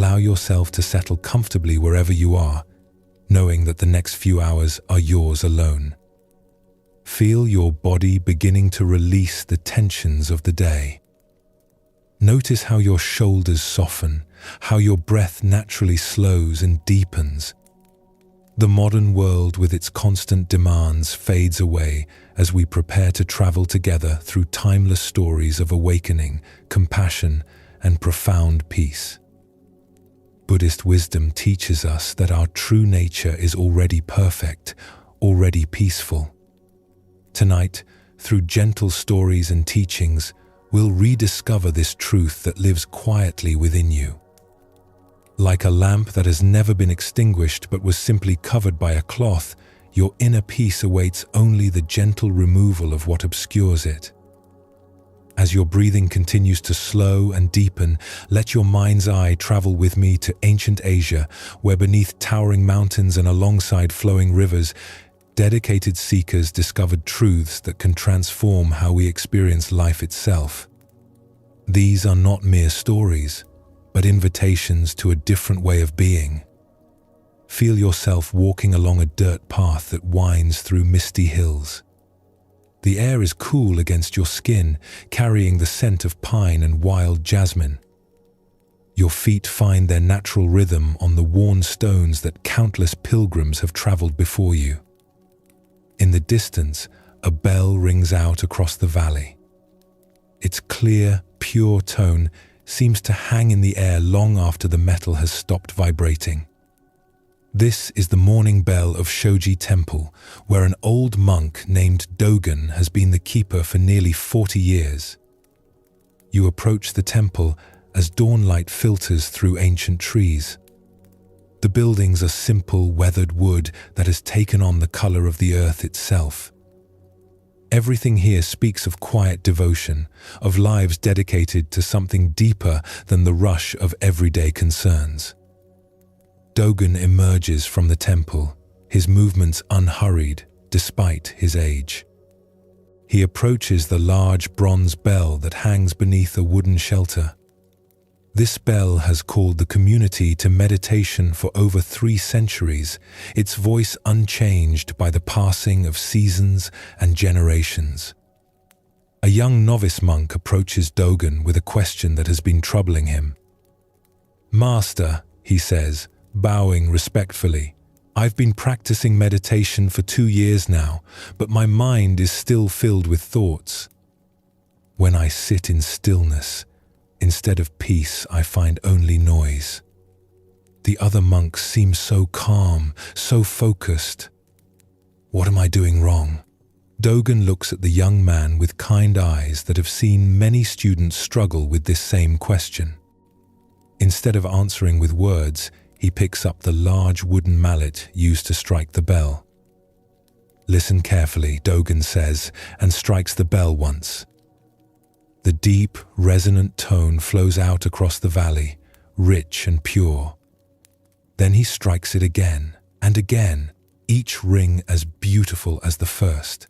allow yourself to settle comfortably wherever you are, knowing that the next few hours are yours alone. Feel your body beginning to release the tensions of the day. Notice how your shoulders soften, how your breath naturally slows and deepens. The modern world with its constant demands fades away as we prepare to travel together through timeless stories of awakening, compassion, and profound peace. Buddhist wisdom teaches us that our true nature is already perfect, already peaceful. Tonight, through gentle stories and teachings, we'll rediscover this truth that lives quietly within you. Like a lamp that has never been extinguished but was simply covered by a cloth, your inner peace awaits only the gentle removal of what obscures it. As your breathing continues to slow and deepen, let your mind's eye travel with me to ancient Asia, where beneath towering mountains and alongside flowing rivers, dedicated seekers discovered truths that can transform how we experience life itself. These are not mere stories, but invitations to a different way of being. Feel yourself walking along a dirt path that winds through misty hills. The air is cool against your skin, carrying the scent of pine and wild jasmine. Your feet find their natural rhythm on the worn stones that countless pilgrims have traveled before you. In the distance, a bell rings out across the valley. Its clear, pure tone seems to hang in the air long after the metal has stopped vibrating. This is the morning bell of Shoji Temple, where an old monk named Dogen has been the keeper for nearly 40 years. You approach the temple as dawnlight filters through ancient trees. The buildings are simple, weathered wood that has taken on the color of the earth itself. Everything here speaks of quiet devotion, of lives dedicated to something deeper than the rush of everyday concerns. Dogen emerges from the temple, his movements unhurried despite his age. He approaches the large bronze bell that hangs beneath a wooden shelter. This bell has called the community to meditation for over 3 centuries, its voice unchanged by the passing of seasons and generations. A young novice monk approaches Dogen with a question that has been troubling him. "Master," he says, bowing respectfully, "I've been practicing meditation for 2 years now, but my mind is still filled with thoughts. When I sit in stillness, instead of peace, I find only noise. The other monks seem so calm, so focused. What am I doing wrong?" Dogen looks at the young man with kind eyes that have seen many students struggle with this same question. Instead of answering with words, he picks up the large wooden mallet used to strike the bell. "Listen carefully," Dogen says, and strikes the bell once. The deep, resonant tone flows out across the valley, rich and pure. Then he strikes it again and again, each ring as beautiful as the first.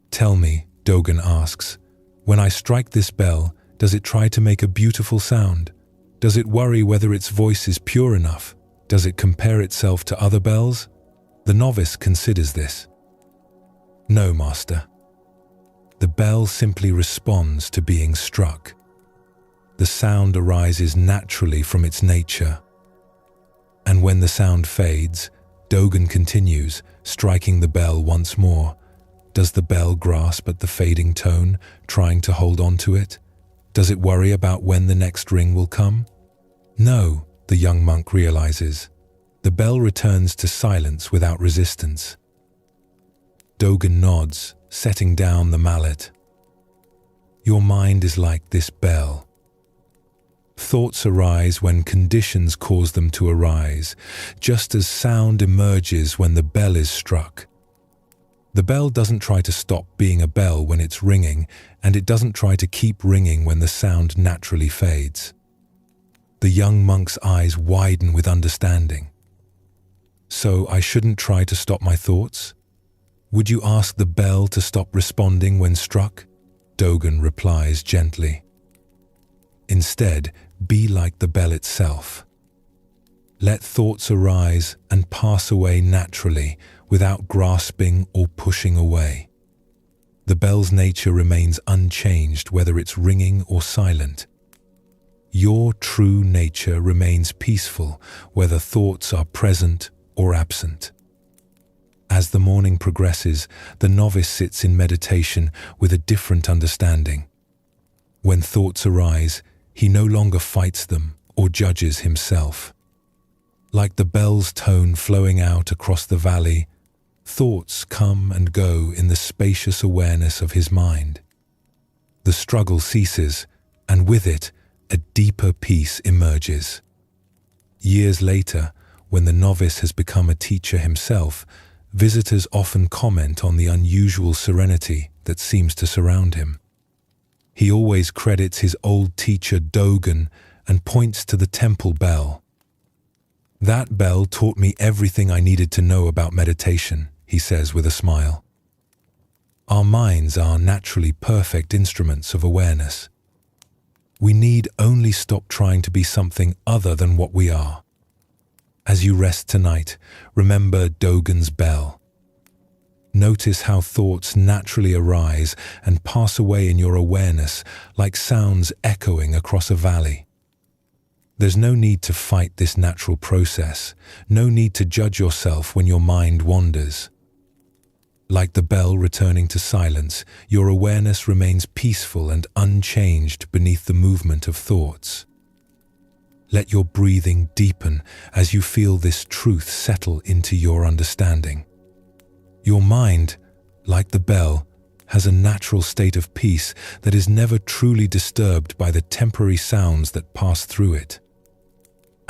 "Tell me," Dogen asks, "when I strike this bell, does it try to make a beautiful sound? Does it worry whether its voice is pure enough? Does it compare itself to other bells?" The novice considers this. "No, master. The bell simply responds to being struck. The sound arises naturally from its nature. And when the sound fades, Dogen continues, striking the bell once more. Does the bell grasp at the fading tone, trying to hold on to it? Does it worry about when the next ring will come? No, the young monk realizes. The bell returns to silence without resistance. Dogen nods, setting down the mallet. Your mind is like this bell. Thoughts arise when conditions cause them to arise, just as sound emerges when the bell is struck. The bell doesn't try to stop being a bell when it's ringing, and it doesn't try to keep ringing when the sound naturally fades. The young monk's eyes widen with understanding. So I shouldn't try to stop my thoughts? Would you ask the bell to stop responding when struck? Dogen replies gently. Instead, be like the bell itself. Let thoughts arise and pass away naturally without grasping or pushing away. The bell's nature remains unchanged whether it's ringing or silent. Your true nature remains peaceful whether thoughts are present or absent. As the morning progresses, the novice sits in meditation with a different understanding. When thoughts arise, he no longer fights them or judges himself. Like the bell's tone flowing out across the valley, thoughts come and go in the spacious awareness of his mind. The struggle ceases, and with it, a deeper peace emerges. Years later, when the novice has become a teacher himself, visitors often comment on the unusual serenity that seems to surround him. He always credits his old teacher Dogen and points to the temple bell. "That bell taught me everything I needed to know about meditation," he says with a smile. Our minds are naturally perfect instruments of awareness. We need only stop trying to be something other than what we are. As you rest tonight, remember Dogen's bell. Notice how thoughts naturally arise and pass away in your awareness like sounds echoing across a valley. There's no need to fight this natural process, no need to judge yourself when your mind wanders. Like the bell returning to silence, your awareness remains peaceful and unchanged beneath the movement of thoughts. Let your breathing deepen as you feel this truth settle into your understanding. Your mind, like the bell, has a natural state of peace that is never truly disturbed by the temporary sounds that pass through it.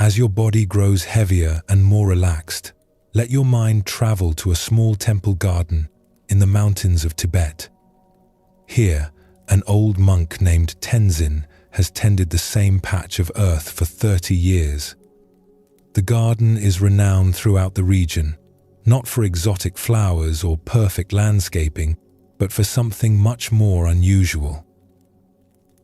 As your body grows heavier and more relaxed, let your mind travel to a small temple garden in the mountains of Tibet. Here, an old monk named Tenzin has tended the same patch of earth for 30 years. The garden is renowned throughout the region, not for exotic flowers or perfect landscaping, but for something much more unusual.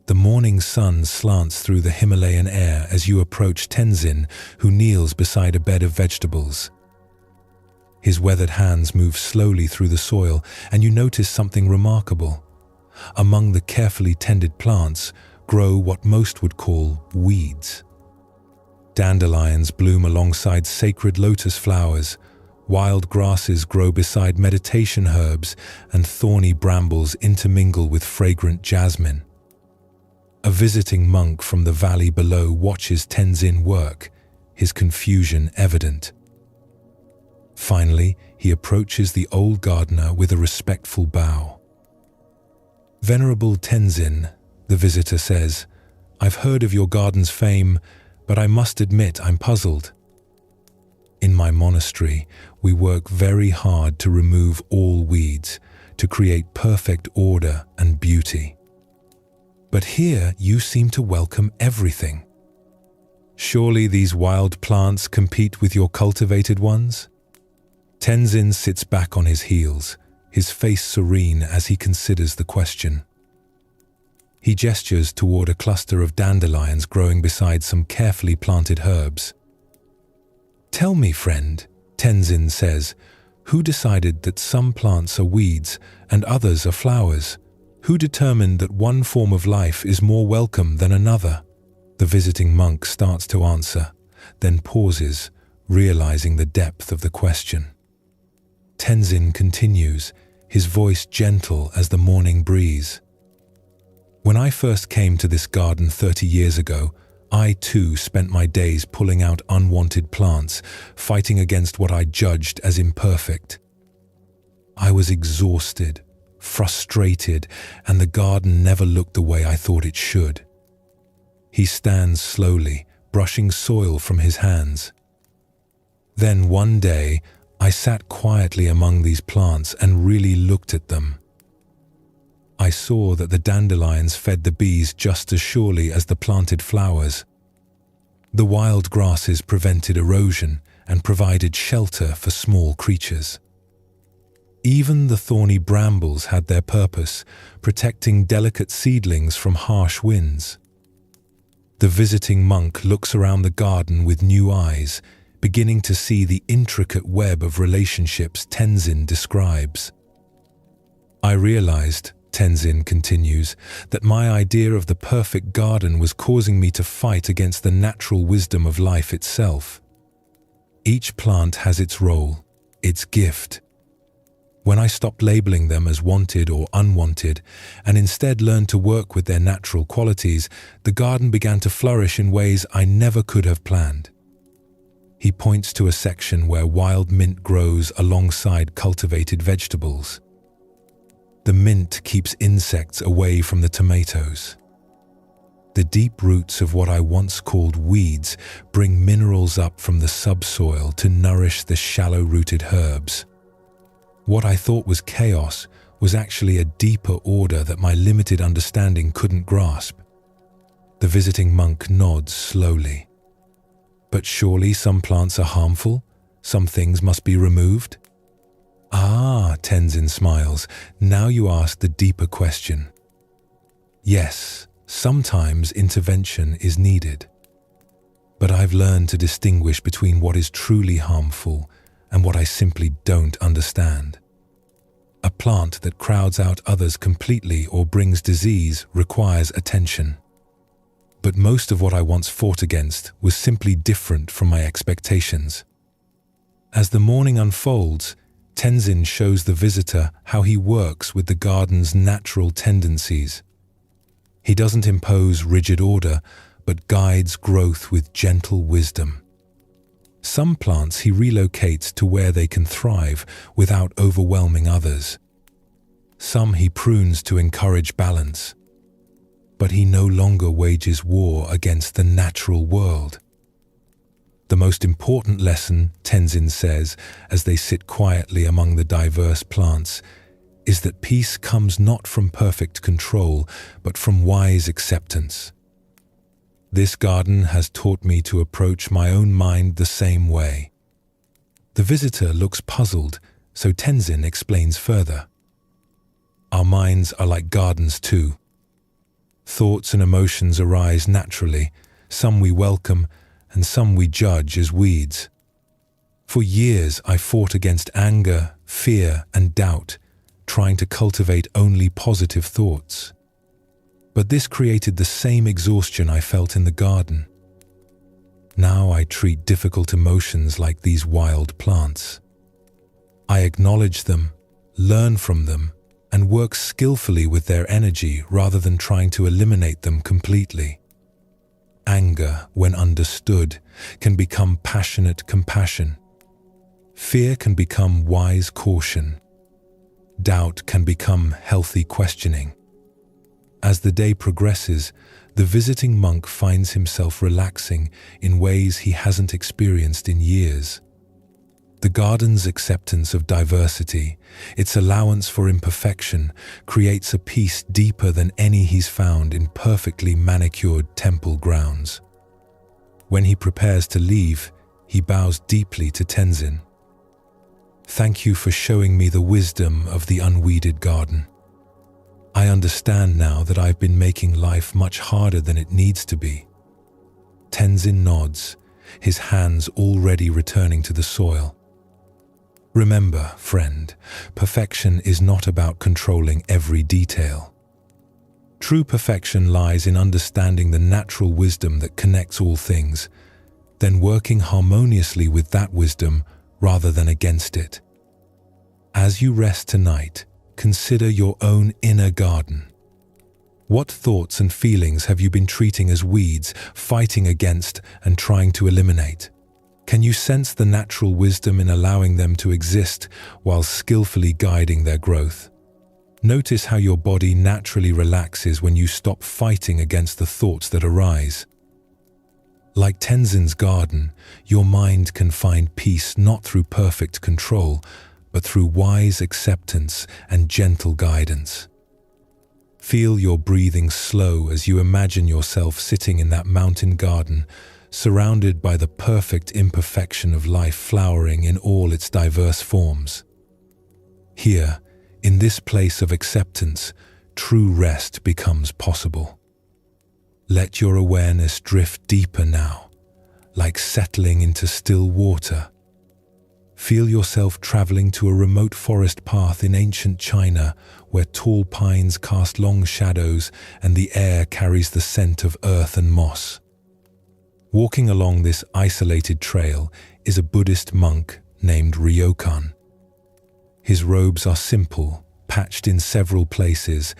The morning sun slants through the Himalayan air as you approach Tenzin, who kneels beside a bed of vegetables. His weathered hands move slowly through the soil, and you notice something remarkable. Among the carefully tended plants grow what most would call weeds. Dandelions bloom alongside sacred lotus flowers, wild grasses grow beside meditation herbs, and thorny brambles intermingle with fragrant jasmine. A visiting monk from the valley below watches Tenzin work, his confusion evident. Finally, he approaches the old gardener with a respectful bow. "Venerable Tenzin," the visitor says, "I've heard of your garden's fame, but I must admit I'm puzzled. In my monastery, we work very hard to remove all weeds, to create perfect order and beauty. But here you seem to welcome everything. Surely these wild plants compete with your cultivated ones?" Tenzin sits back on his heels, his face serene as he considers the question. He gestures toward a cluster of dandelions growing beside some carefully planted herbs. "Tell me, friend," Tenzin says, "who decided that some plants are weeds and others are flowers? Who determined that one form of life is more welcome than another?" The visiting monk starts to answer, then pauses, realizing the depth of the question. Tenzin continues, his voice gentle as the morning breeze. "When I first came to this garden 30 years ago, I too spent my days pulling out unwanted plants, fighting against what I judged as imperfect. I was exhausted, frustrated, and the garden never looked the way I thought it should." He stands slowly, brushing soil from his hands. "Then one day, I sat quietly among these plants and really looked at them. I saw that the dandelions fed the bees just as surely as the planted flowers. The wild grasses prevented erosion and provided shelter for small creatures. Even the thorny brambles had their purpose, protecting delicate seedlings from harsh winds." The visiting monk looks around the garden with new eyes, beginning to see the intricate web of relationships Tenzin describes. I realized, Tenzin continues, that my idea of the perfect garden was causing me to fight against the natural wisdom of life itself. Each plant has its role, its gift. When I stopped labeling them as wanted or unwanted, and instead learned to work with their natural qualities, the garden began to flourish in ways I never could have planned. He points to a section where wild mint grows alongside cultivated vegetables. The mint keeps insects away from the tomatoes. The deep roots of what I once called weeds bring minerals up from the subsoil to nourish the shallow-rooted herbs. What I thought was chaos was actually a deeper order that my limited understanding couldn't grasp. The visiting monk nods slowly. But surely some plants are harmful? Some things must be removed? Ah, Tenzin smiles. Now you ask the deeper question. Yes, sometimes intervention is needed. But I've learned to distinguish between what is truly harmful and what I simply don't understand. A plant that crowds out others completely or brings disease requires attention. But most of what I once fought against was simply different from my expectations. As the morning unfolds, Tenzin shows the visitor how he works with the garden's natural tendencies. He doesn't impose rigid order, but guides growth with gentle wisdom. Some plants he relocates to where they can thrive without overwhelming others. Some he prunes to encourage balance. But he no longer wages war against the natural world. The most important lesson, Tenzin says, as they sit quietly among the diverse plants, is that peace comes not from perfect control, but from wise acceptance. This garden has taught me to approach my own mind the same way. The visitor looks puzzled, so Tenzin explains further. Our minds are like gardens too. Thoughts and emotions arise naturally, some we welcome, and some we judge as weeds. For years I fought against anger, fear, and doubt, trying to cultivate only positive thoughts. But this created the same exhaustion I felt in the garden. Now I treat difficult emotions like these wild plants. I acknowledge them, learn from them, and work skillfully with their energy rather than trying to eliminate them completely. Anger, when understood, can become passionate compassion. Fear can become wise caution. Doubt can become healthy questioning. As the day progresses, the visiting monk finds himself relaxing in ways he hasn't experienced in years. The garden's acceptance of diversity, its allowance for imperfection, creates a peace deeper than any he's found in perfectly manicured temple grounds. When he prepares to leave, he bows deeply to Tenzin. Thank you for showing me the wisdom of the unweeded garden. I understand now that I've been making life much harder than it needs to be. Tenzin nods, his hands already returning to the soil. Remember, friend, perfection is not about controlling every detail. True perfection lies in understanding the natural wisdom that connects all things, then working harmoniously with that wisdom rather than against it. As you rest tonight, consider your own inner garden. What thoughts and feelings have you been treating as weeds, fighting against, and trying to eliminate? Can you sense the natural wisdom in allowing them to exist while skillfully guiding their growth? Notice how your body naturally relaxes when you stop fighting against the thoughts that arise. Like Tenzin's garden, your mind can find peace not through perfect control, but through wise acceptance and gentle guidance. Feel your breathing slow as you imagine yourself sitting in that mountain garden, surrounded by the perfect imperfection of life flowering in all its diverse forms. Here, in this place of acceptance, true rest becomes possible. Let your awareness drift deeper now, like settling into still water. Feel yourself traveling to a remote forest path in ancient China where tall pines cast long shadows and the air carries the scent of earth and moss. Walking along this isolated trail is a Buddhist monk named Ryokan. His robes are simple, patched in several places,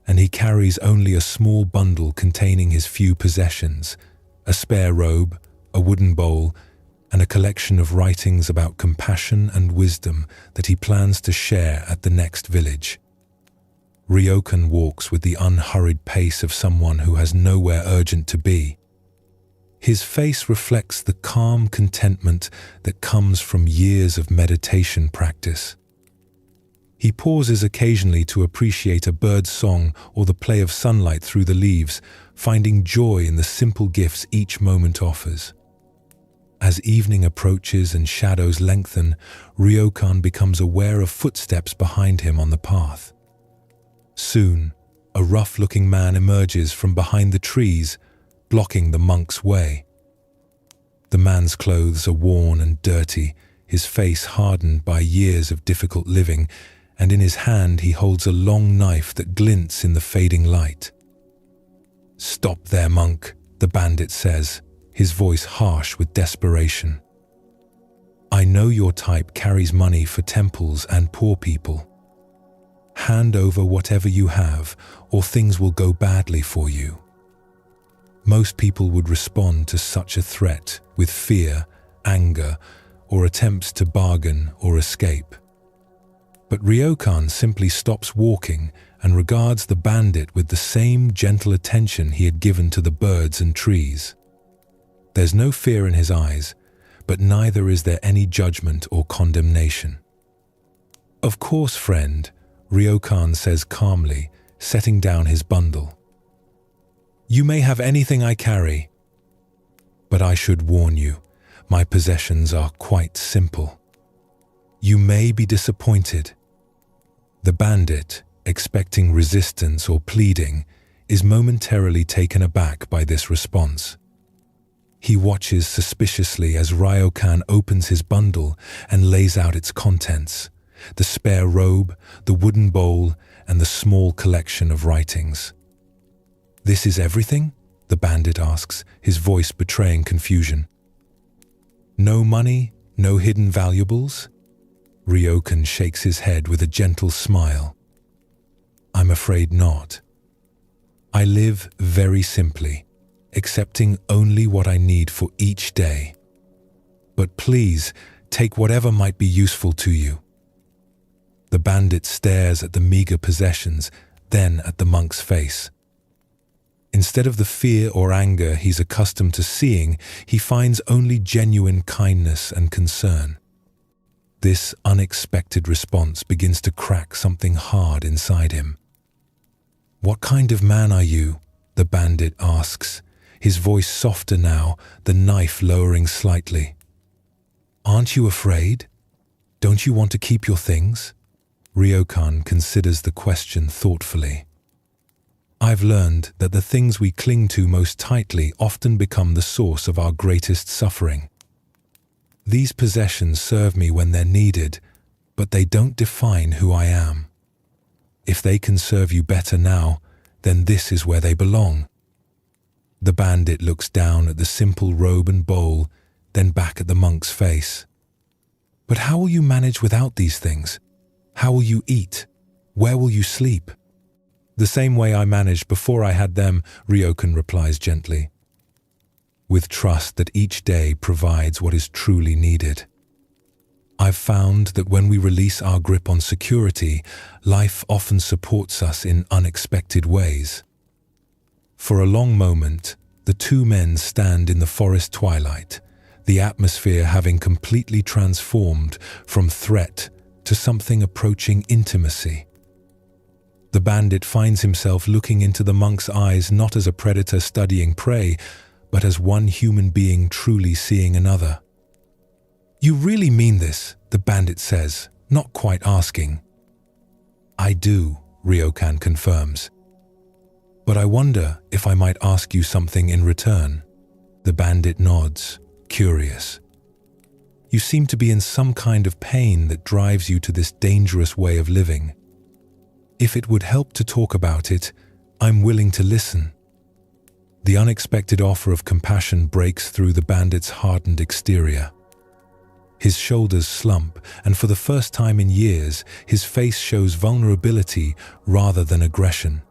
and he carries only a small bundle containing his few possessions, a spare robe, a wooden bowl, and a collection of writings about compassion and wisdom that he plans to share at the next village. Ryokan walks with the unhurried pace of someone who has nowhere urgent to be. His face reflects the calm contentment that comes from years of meditation practice. He pauses occasionally to appreciate a bird's song or the play of sunlight through the leaves, finding joy in the simple gifts each moment offers. As evening approaches and shadows lengthen, Ryokan becomes aware of footsteps behind him on the path. Soon, a rough-looking man emerges from behind the trees, blocking the monk's way. The man's clothes are worn and dirty, his face hardened by years of difficult living, and in his hand he holds a long knife that glints in the fading light. "Stop there, monk," the bandit says, his voice harsh with desperation. "I know your type carries money for temples and poor people. Hand over whatever you have, or things will go badly for you." Most people would respond to such a threat with fear, anger, or attempts to bargain or escape. But Ryokan simply stops walking and regards the bandit with the same gentle attention he had given to the birds and trees. There's no fear in his eyes, but neither is there any judgment or condemnation. "Of course, friend," Ryokan says calmly, setting down his bundle. "You may have anything I carry, but I should warn you, my possessions are quite simple. You may be disappointed." The bandit, expecting resistance or pleading, is momentarily taken aback by this response. He watches suspiciously as Ryokan opens his bundle and lays out its contents, the spare robe, the wooden bowl, and the small collection of writings. "This is everything?" the bandit asks, his voice betraying confusion. "No money, no hidden valuables?" Ryokan shakes his head with a gentle smile. "I'm afraid not. I live very simply, accepting only what I need for each day. But please, take whatever might be useful to you." The bandit stares at the meager possessions, then at the monk's face. Instead of the fear or anger he's accustomed to seeing, he finds only genuine kindness and concern. This unexpected response begins to crack something hard inside him. "What kind of man are you?" the bandit asks, his voice softer now, the knife lowering slightly. "Aren't you afraid? Don't you want to keep your things?" Ryokan considers the question thoughtfully. "I've learned that the things we cling to most tightly often become the source of our greatest suffering. These possessions serve me when they're needed, but they don't define who I am. If they can serve you better now, then this is where they belong." The bandit looks down at the simple robe and bowl, then back at the monk's face. "But how will you manage without these things? How will you eat? Where will you sleep?" "The same way I managed before I had them," Ryokan replies gently, with trust that each day provides what is truly needed. "I've found that when we release our grip on security, life often supports us in unexpected ways." For a long moment, the two men stand in the forest twilight, the atmosphere having completely transformed from threat to something approaching intimacy. The bandit finds himself looking into the monk's eyes not as a predator studying prey, but as one human being truly seeing another. "You really mean this?" the bandit says, not quite asking. "I do," Ryokan confirms. "But I wonder if I might ask you something in return." The bandit nods, curious. You seem to be in some kind of pain that drives you to this dangerous way of living. If it would help to talk about it, I'm willing to listen." The unexpected offer of compassion breaks through the bandit's hardened exterior. His shoulders slump, and for the first time in years, his face shows vulnerability rather than aggression.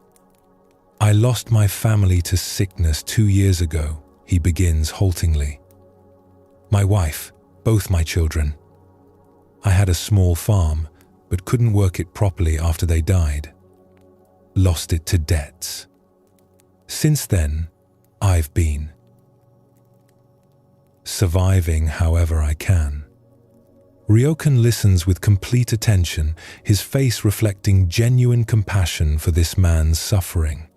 "I lost my family to sickness 2 years ago," he begins haltingly. "My wife, both my children. I had a small farm, but couldn't work it properly after they died. Lost it to debts. Since then, I've been surviving however I can." Ryokan listens with complete attention, his face reflecting genuine compassion for this man's suffering.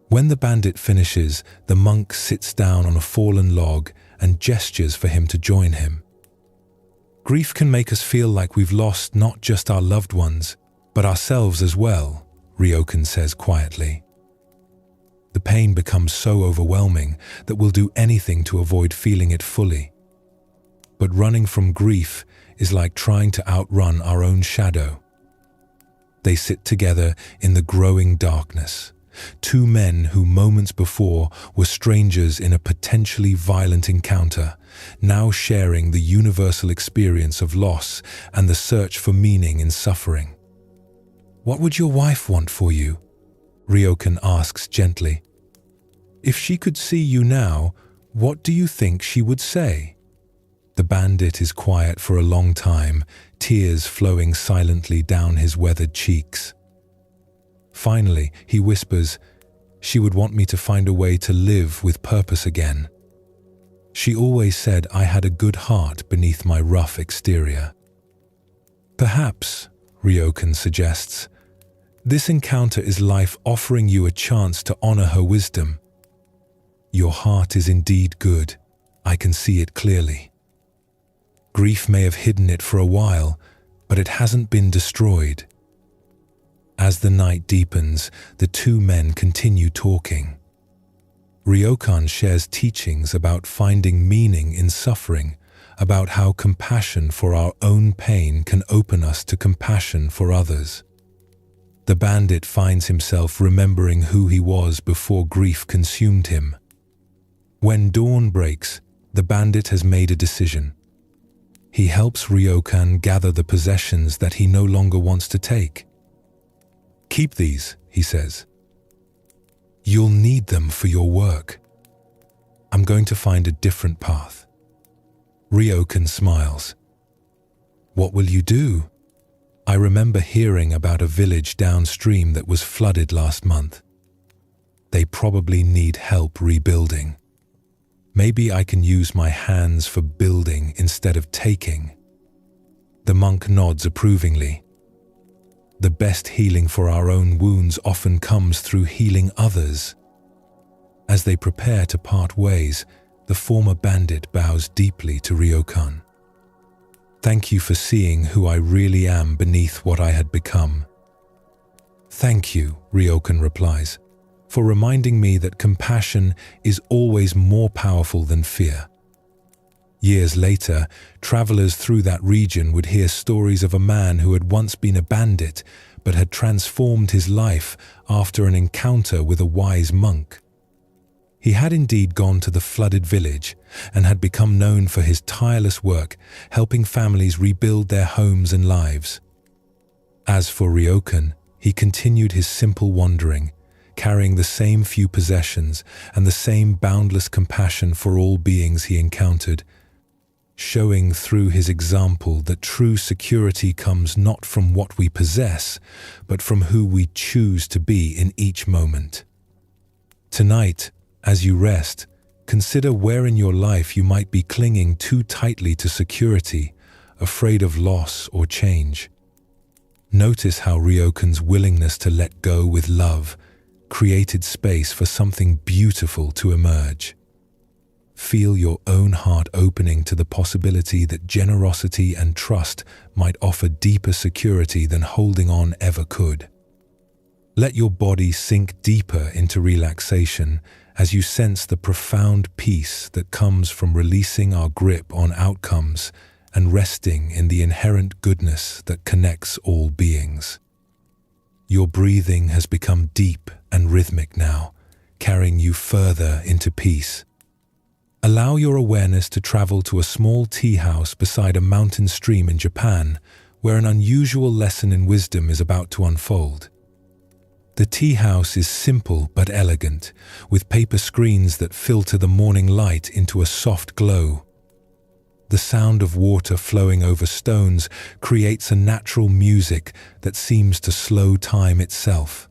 When the bandit finishes, the monk sits down on a fallen log and gestures for him to join him. "Grief can make us feel like we've lost not just our loved ones, but ourselves as well," Ryokan says quietly. "The pain becomes so overwhelming that we'll do anything to avoid feeling it fully. But running from grief is like trying to outrun our own shadow." They sit together in the growing darkness. Two men who moments before were strangers in a potentially violent encounter, now sharing the universal experience of loss and the search for meaning in suffering. "What would your wife want for you?" Ryokan asks gently. "If she could see you now, what do you think she would say?" The bandit is quiet for a long time, tears flowing silently down his weathered cheeks. Finally, he whispers, "She would want me to find a way to live with purpose again. She always said I had a good heart beneath my rough exterior." "Perhaps," Ryokan suggests, "this encounter is life offering you a chance to honor her wisdom. Your heart is indeed good. I can see it clearly. Grief may have hidden it for a while, but it hasn't been destroyed." As the night deepens, the two men continue talking. Ryokan shares teachings about finding meaning in suffering, about how compassion for our own pain can open us to compassion for others. The bandit finds himself remembering who he was before grief consumed him. When dawn breaks, the bandit has made a decision. He helps Ryokan gather the possessions that he no longer wants to take. "Keep these," he says. "You'll need them for your work. I'm going to find a different path." Ryokan smiles. "What will you do? I remember hearing about a village downstream that was flooded last month. They probably need help rebuilding. Maybe I can use my hands for building instead of taking." The monk nods approvingly. The best healing for our own wounds often comes through healing others. As they prepare to part ways, the former bandit bows deeply to Ryokan. "Thank you for seeing who I really am beneath what I had become." "Thank you," Ryokan replies, "for reminding me that compassion is always more powerful than fear." Years later, travelers through that region would hear stories of a man who had once been a bandit but had transformed his life after an encounter with a wise monk. He had indeed gone to the flooded village and had become known for his tireless work, helping families rebuild their homes and lives. As for Ryokan, he continued his simple wandering, carrying the same few possessions and the same boundless compassion for all beings he encountered, showing through his example that true security comes not from what we possess, but from who we choose to be in each moment. Tonight, as you rest, consider where in your life you might be clinging too tightly to security, afraid of loss or change. Notice how Ryokan's willingness to let go with love created space for something beautiful to emerge. Feel your own heart opening to the possibility that generosity and trust might offer deeper security than holding on ever could. Let your body sink deeper into relaxation as you sense the profound peace that comes from releasing our grip on outcomes and resting in the inherent goodness that connects all beings. Your breathing has become deep and rhythmic now, carrying you further into peace. Allow your awareness to travel to a small tea house beside a mountain stream in Japan, where an unusual lesson in wisdom is about to unfold. The tea house is simple but elegant, with paper screens that filter the morning light into a soft glow. The sound of water flowing over stones creates a natural music that seems to slow time itself.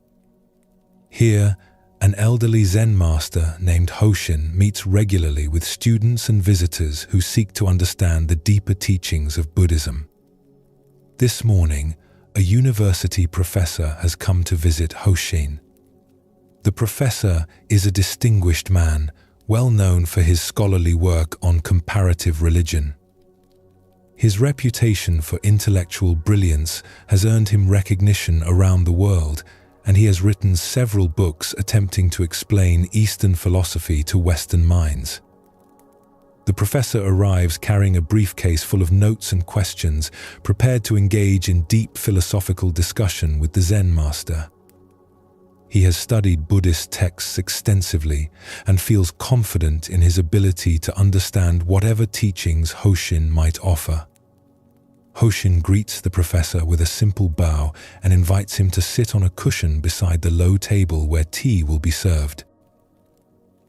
Here, an elderly Zen master named Hoshin meets regularly with students and visitors who seek to understand the deeper teachings of Buddhism. This morning, a university professor has come to visit Hoshin. The professor is a distinguished man, well known for his scholarly work on comparative religion. His reputation for intellectual brilliance has earned him recognition around the world, and he has written several books attempting to explain Eastern philosophy to Western minds. The professor arrives carrying a briefcase full of notes and questions, prepared to engage in deep philosophical discussion with the Zen master. He has studied Buddhist texts extensively and feels confident in his ability to understand whatever teachings Hoshin might offer. Hoshin greets the professor with a simple bow and invites him to sit on a cushion beside the low table where tea will be served.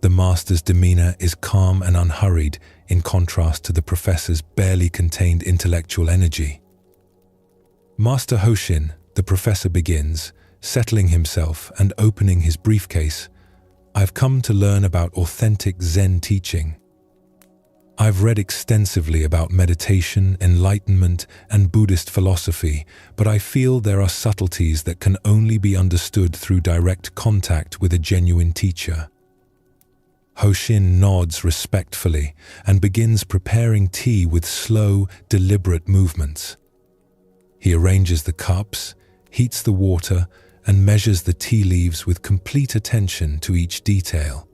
The master's demeanor is calm and unhurried, in contrast to the professor's barely contained intellectual energy. "Master Hoshin," the professor begins, settling himself and opening his briefcase, "I've come to learn about authentic Zen teaching. I've read extensively about meditation, enlightenment, and Buddhist philosophy, but I feel there are subtleties that can only be understood through direct contact with a genuine teacher." Hoshin nods respectfully and begins preparing tea with slow, deliberate movements. He arranges the cups, heats the water, and measures the tea leaves with complete attention to each detail.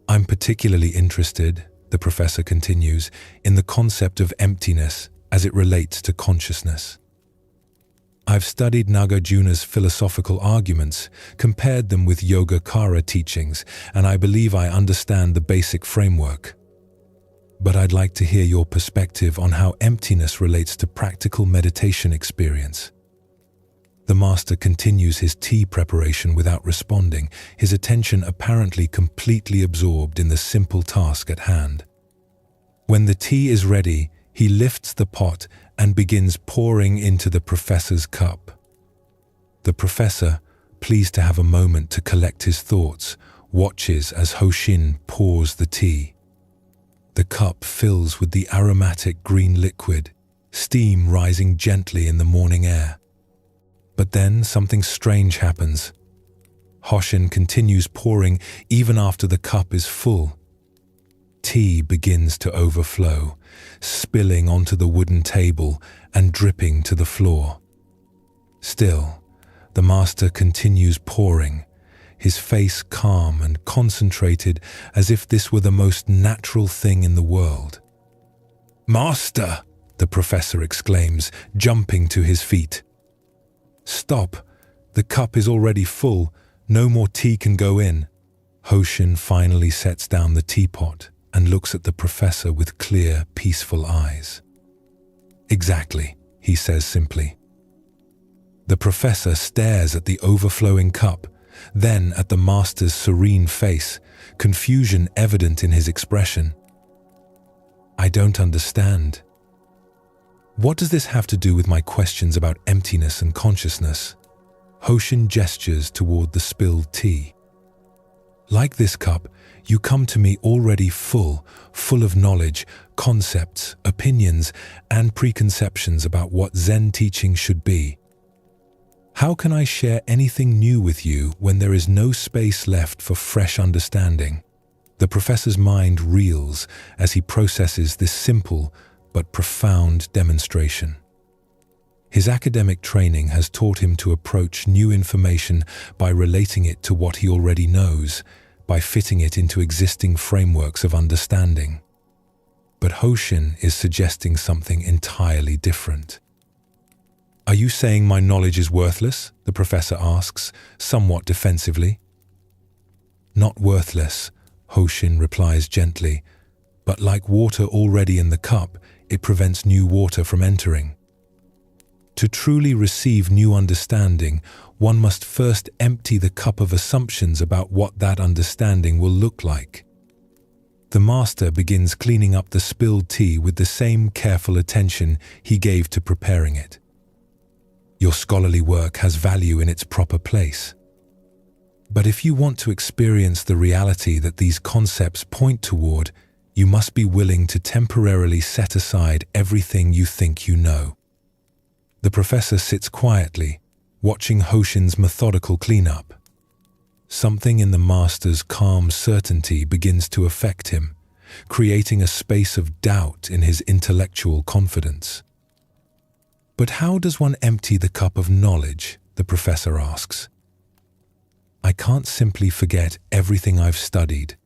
"I'm particularly interested," the professor continues, "in the concept of emptiness as it relates to consciousness. I've studied Nagarjuna's philosophical arguments, compared them with Yogacara teachings, and I believe I understand the basic framework. But I'd like to hear your perspective on how emptiness relates to practical meditation experience." The master continues his tea preparation without responding, his attention apparently completely absorbed in the simple task at hand. When the tea is ready, he lifts the pot and begins pouring into the professor's cup. The professor, pleased to have a moment to collect his thoughts, watches as Hoshin pours the tea. The cup fills with the aromatic green liquid, steam rising gently in the morning air. But then something strange happens. Hoshin continues pouring even after the cup is full. Tea begins to overflow, spilling onto the wooden table and dripping to the floor. Still, the master continues pouring, his face calm and concentrated as if this were the most natural thing in the world. "Master!" the professor exclaims, jumping to his feet. "Stop! The cup is already full. No more tea can go in." Hoshin finally sets down the teapot and looks at the professor with clear, peaceful eyes. "Exactly," he says simply. The professor stares at the overflowing cup, then at the master's serene face, confusion evident in his expression. "I don't understand. What does this have to do with my questions about emptiness and consciousness?" Hoshin gestures toward the spilled tea. "Like this cup, you come to me already full of knowledge, concepts, opinions, and preconceptions about what Zen teaching should be. How can I share anything new with you when there is no space left for fresh understanding?" The professor's mind reels as he processes this simple but profound demonstration. His academic training has taught him to approach new information by relating it to what he already knows, by fitting it into existing frameworks of understanding. But Hoshin is suggesting something entirely different. "Are you saying my knowledge is worthless?" the professor asks, somewhat defensively. "Not worthless," Hoshin replies gently, "but like water already in the cup, it prevents new water from entering. To truly receive new understanding, one must first empty the cup of assumptions about what that understanding will look like." The master begins cleaning up the spilled tea with the same careful attention he gave to preparing it. "Your scholarly work has value in its proper place. But if you want to experience the reality that these concepts point toward, you must be willing to temporarily set aside everything you think you know." The professor sits quietly, watching Hoshin's methodical cleanup. Something in the master's calm certainty begins to affect him, creating a space of doubt in his intellectual confidence. "But how does one empty the cup of knowledge?" the professor asks. "I can't simply forget everything I've studied."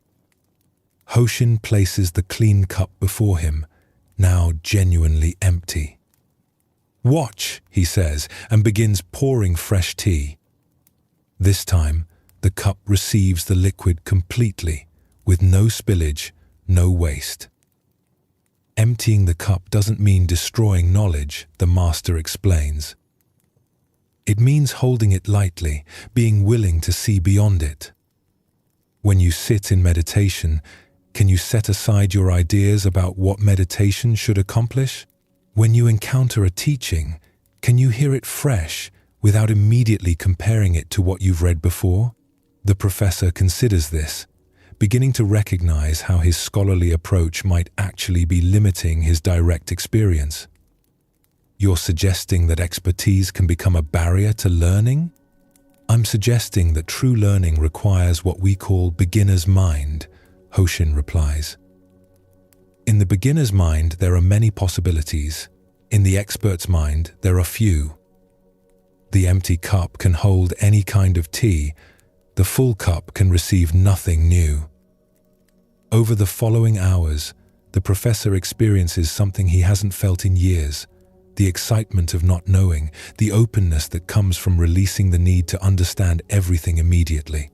Hoshin places the clean cup before him, now genuinely empty. "Watch," he says, and begins pouring fresh tea. This time, the cup receives the liquid completely, with no spillage, no waste. "Emptying the cup doesn't mean destroying knowledge," the master explains. "It means holding it lightly, being willing to see beyond it. When you sit in meditation, can you set aside your ideas about what meditation should accomplish? When you encounter a teaching, can you hear it fresh without immediately comparing it to what you've read before?" The professor considers this, beginning to recognize how his scholarly approach might actually be limiting his direct experience. "You're suggesting that expertise can become a barrier to learning?" "I'm suggesting that true learning requires what we call beginner's mind," Hoshin replies. "In the beginner's mind, there are many possibilities. In the expert's mind, there are few. The empty cup can hold any kind of tea. The full cup can receive nothing new." Over the following hours, the professor experiences something he hasn't felt in years: the excitement of not knowing, the openness that comes from releasing the need to understand everything immediately.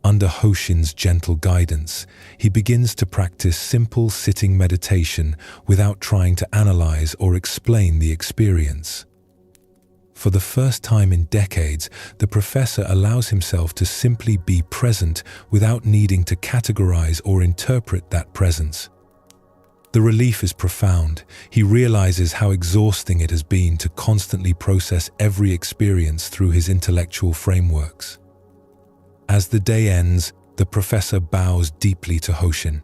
Under Hoshin's gentle guidance, he begins to practice simple sitting meditation without trying to analyze or explain the experience. For the first time in decades, the professor allows himself to simply be present without needing to categorize or interpret that presence. The relief is profound. He realizes how exhausting it has been to constantly process every experience through his intellectual frameworks. As the day ends, the professor bows deeply to Hoshin.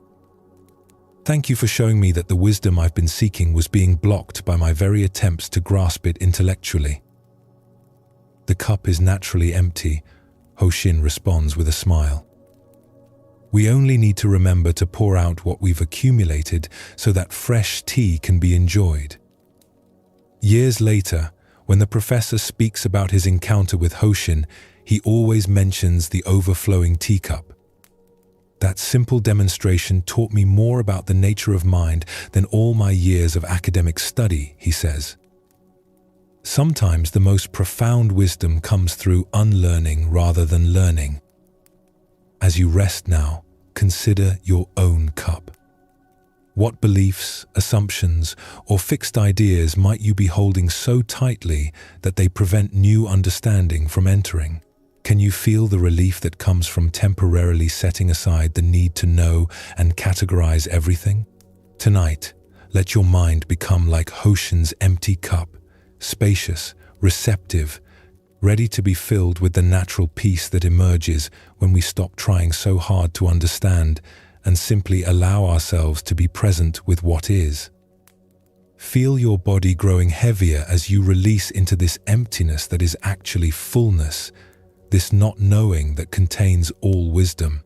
"Thank you for showing me that the wisdom I've been seeking was being blocked by my very attempts to grasp it intellectually." "The cup is naturally empty," Hoshin responds with a smile. "We only need to remember to pour out what we've accumulated so that fresh tea can be enjoyed." Years later, when the professor speaks about his encounter with Hoshin, he always mentions the overflowing teacup. "That simple demonstration taught me more about the nature of mind than all my years of academic study," he says. Sometimes the most profound wisdom comes through unlearning rather than learning. As you rest now, consider your own cup. What beliefs, assumptions, or fixed ideas might you be holding so tightly that they prevent new understanding from entering? Can you feel the relief that comes from temporarily setting aside the need to know and categorize everything? Tonight, let your mind become like Hoshin's empty cup, spacious, receptive, ready to be filled with the natural peace that emerges when we stop trying so hard to understand and simply allow ourselves to be present with what is. Feel your body growing heavier as you release into this emptiness that is actually fullness, this not knowing that contains all wisdom.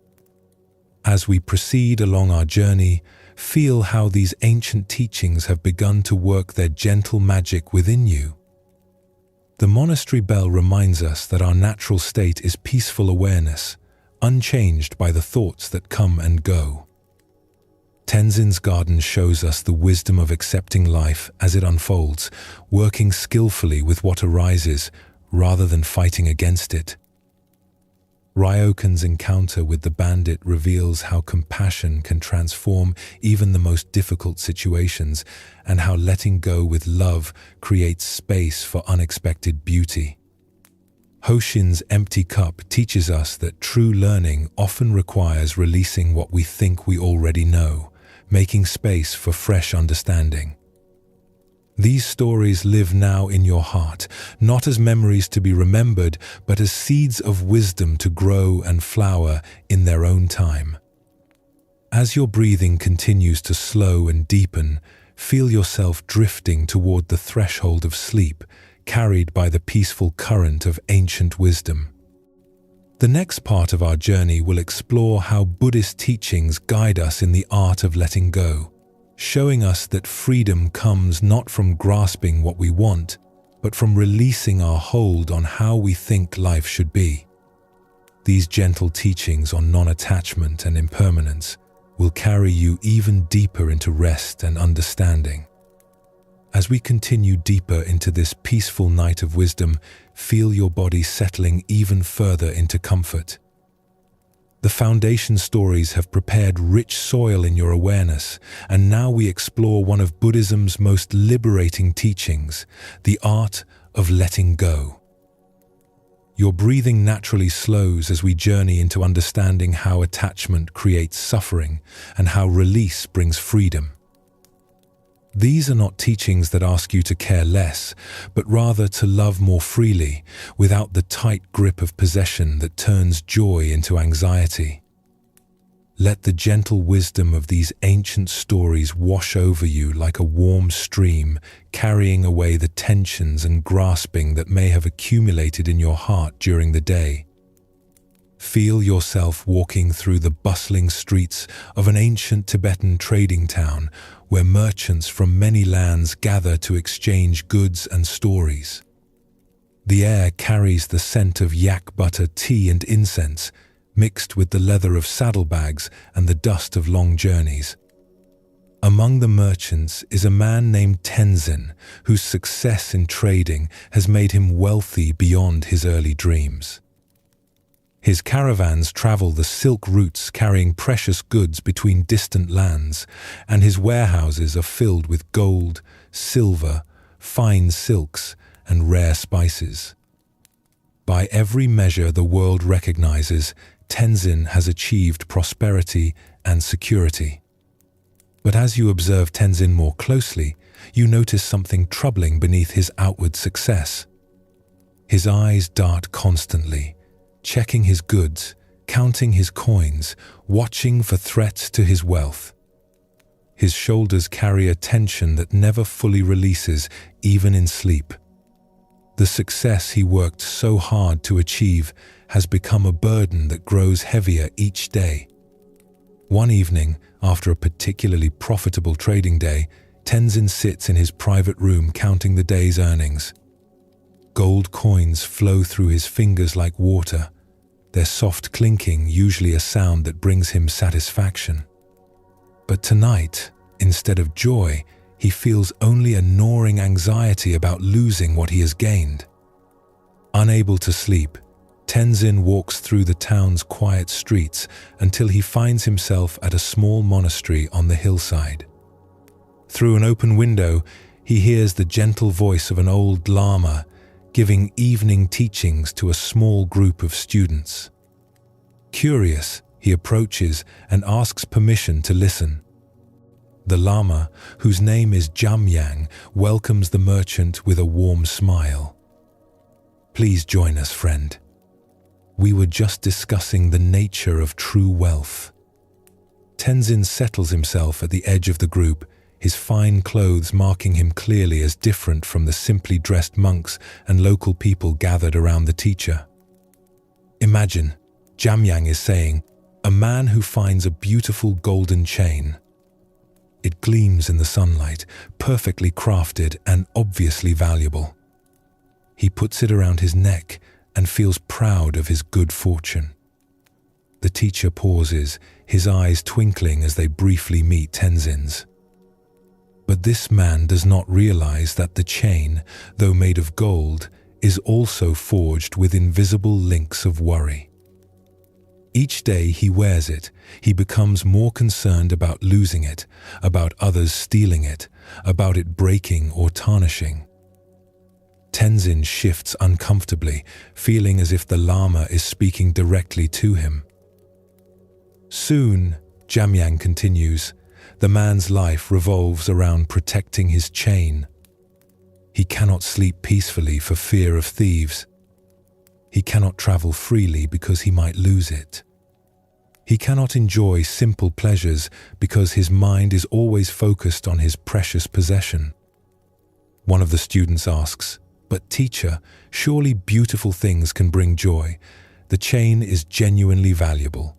As we proceed along our journey, feel how these ancient teachings have begun to work their gentle magic within you. The monastery bell reminds us that our natural state is peaceful awareness, unchanged by the thoughts that come and go. Tenzin's garden shows us the wisdom of accepting life as it unfolds, working skillfully with what arises rather than fighting against it. Ryokan's encounter with the bandit reveals how compassion can transform even the most difficult situations, and how letting go with love creates space for unexpected beauty. Hoshin's empty cup teaches us that true learning often requires releasing what we think we already know, making space for fresh understanding. These stories live now in your heart, not as memories to be remembered, but as seeds of wisdom to grow and flower in their own time. As your breathing continues to slow and deepen, feel yourself drifting toward the threshold of sleep, carried by the peaceful current of ancient wisdom. The next part of our journey will explore how Buddhist teachings guide us in the art of letting go, showing us that freedom comes not from grasping what we want, but from releasing our hold on how we think life should be. These gentle teachings on non-attachment and impermanence will carry you even deeper into rest and understanding. As we continue deeper into this peaceful night of wisdom, feel your body settling even further into comfort. The foundation stories have prepared rich soil in your awareness, and now we explore one of Buddhism's most liberating teachings, the art of letting go. Your breathing naturally slows as we journey into understanding how attachment creates suffering and how release brings freedom. These are not teachings that ask you to care less, but rather to love more freely, without the tight grip of possession that turns joy into anxiety. Let the gentle wisdom of these ancient stories wash over you like a warm stream, carrying away the tensions and grasping that may have accumulated in your heart during the day. Feel yourself walking through the bustling streets of an ancient Tibetan trading town, where merchants from many lands gather to exchange goods and stories. The air carries the scent of yak butter, tea and incense, mixed with the leather of saddlebags and the dust of long journeys. Among the merchants is a man named Tenzin, whose success in trading has made him wealthy beyond his early dreams. His caravans travel the silk routes carrying precious goods between distant lands, and his warehouses are filled with gold, silver, fine silks, and rare spices. By every measure the world recognizes, Tenzin has achieved prosperity and security. But as you observe Tenzin more closely, you notice something troubling beneath his outward success. His eyes dart constantly, checking his goods, counting his coins, watching for threats to his wealth. His shoulders carry a tension that never fully releases, even in sleep. The success he worked so hard to achieve has become a burden that grows heavier each day. One evening, after a particularly profitable trading day, Tenzin sits in his private room counting the day's earnings. Gold coins flow through his fingers like water, their soft clinking usually a sound that brings him satisfaction. But tonight, instead of joy, he feels only a gnawing anxiety about losing what he has gained. Unable to sleep, Tenzin walks through the town's quiet streets until he finds himself at a small monastery on the hillside. Through an open window, he hears the gentle voice of an old lama giving evening teachings to a small group of students. Curious, he approaches and asks permission to listen. The lama, whose name is Jamyang, welcomes the merchant with a warm smile. "Please join us, friend. We were just discussing the nature of true wealth." Tenzin settles himself at the edge of the group, his fine clothes marking him clearly as different from the simply dressed monks and local people gathered around the teacher. Imagine, Jamyang is saying, a man who finds a beautiful golden chain. It gleams in the sunlight, perfectly crafted and obviously valuable. He puts it around his neck and feels proud of his good fortune. The teacher pauses, his eyes twinkling as they briefly meet Tenzin's. But this man does not realize that the chain, though made of gold, is also forged with invisible links of worry. Each day he wears it, he becomes more concerned about losing it, about others stealing it, about it breaking or tarnishing. Tenzin shifts uncomfortably, feeling as if the Lama is speaking directly to him. Soon, Jamyang continues, the man's life revolves around protecting his chain. He cannot sleep peacefully for fear of thieves. He cannot travel freely because he might lose it. He cannot enjoy simple pleasures because his mind is always focused on his precious possession. One of the students asks, "But teacher, surely beautiful things can bring joy. The chain is genuinely valuable."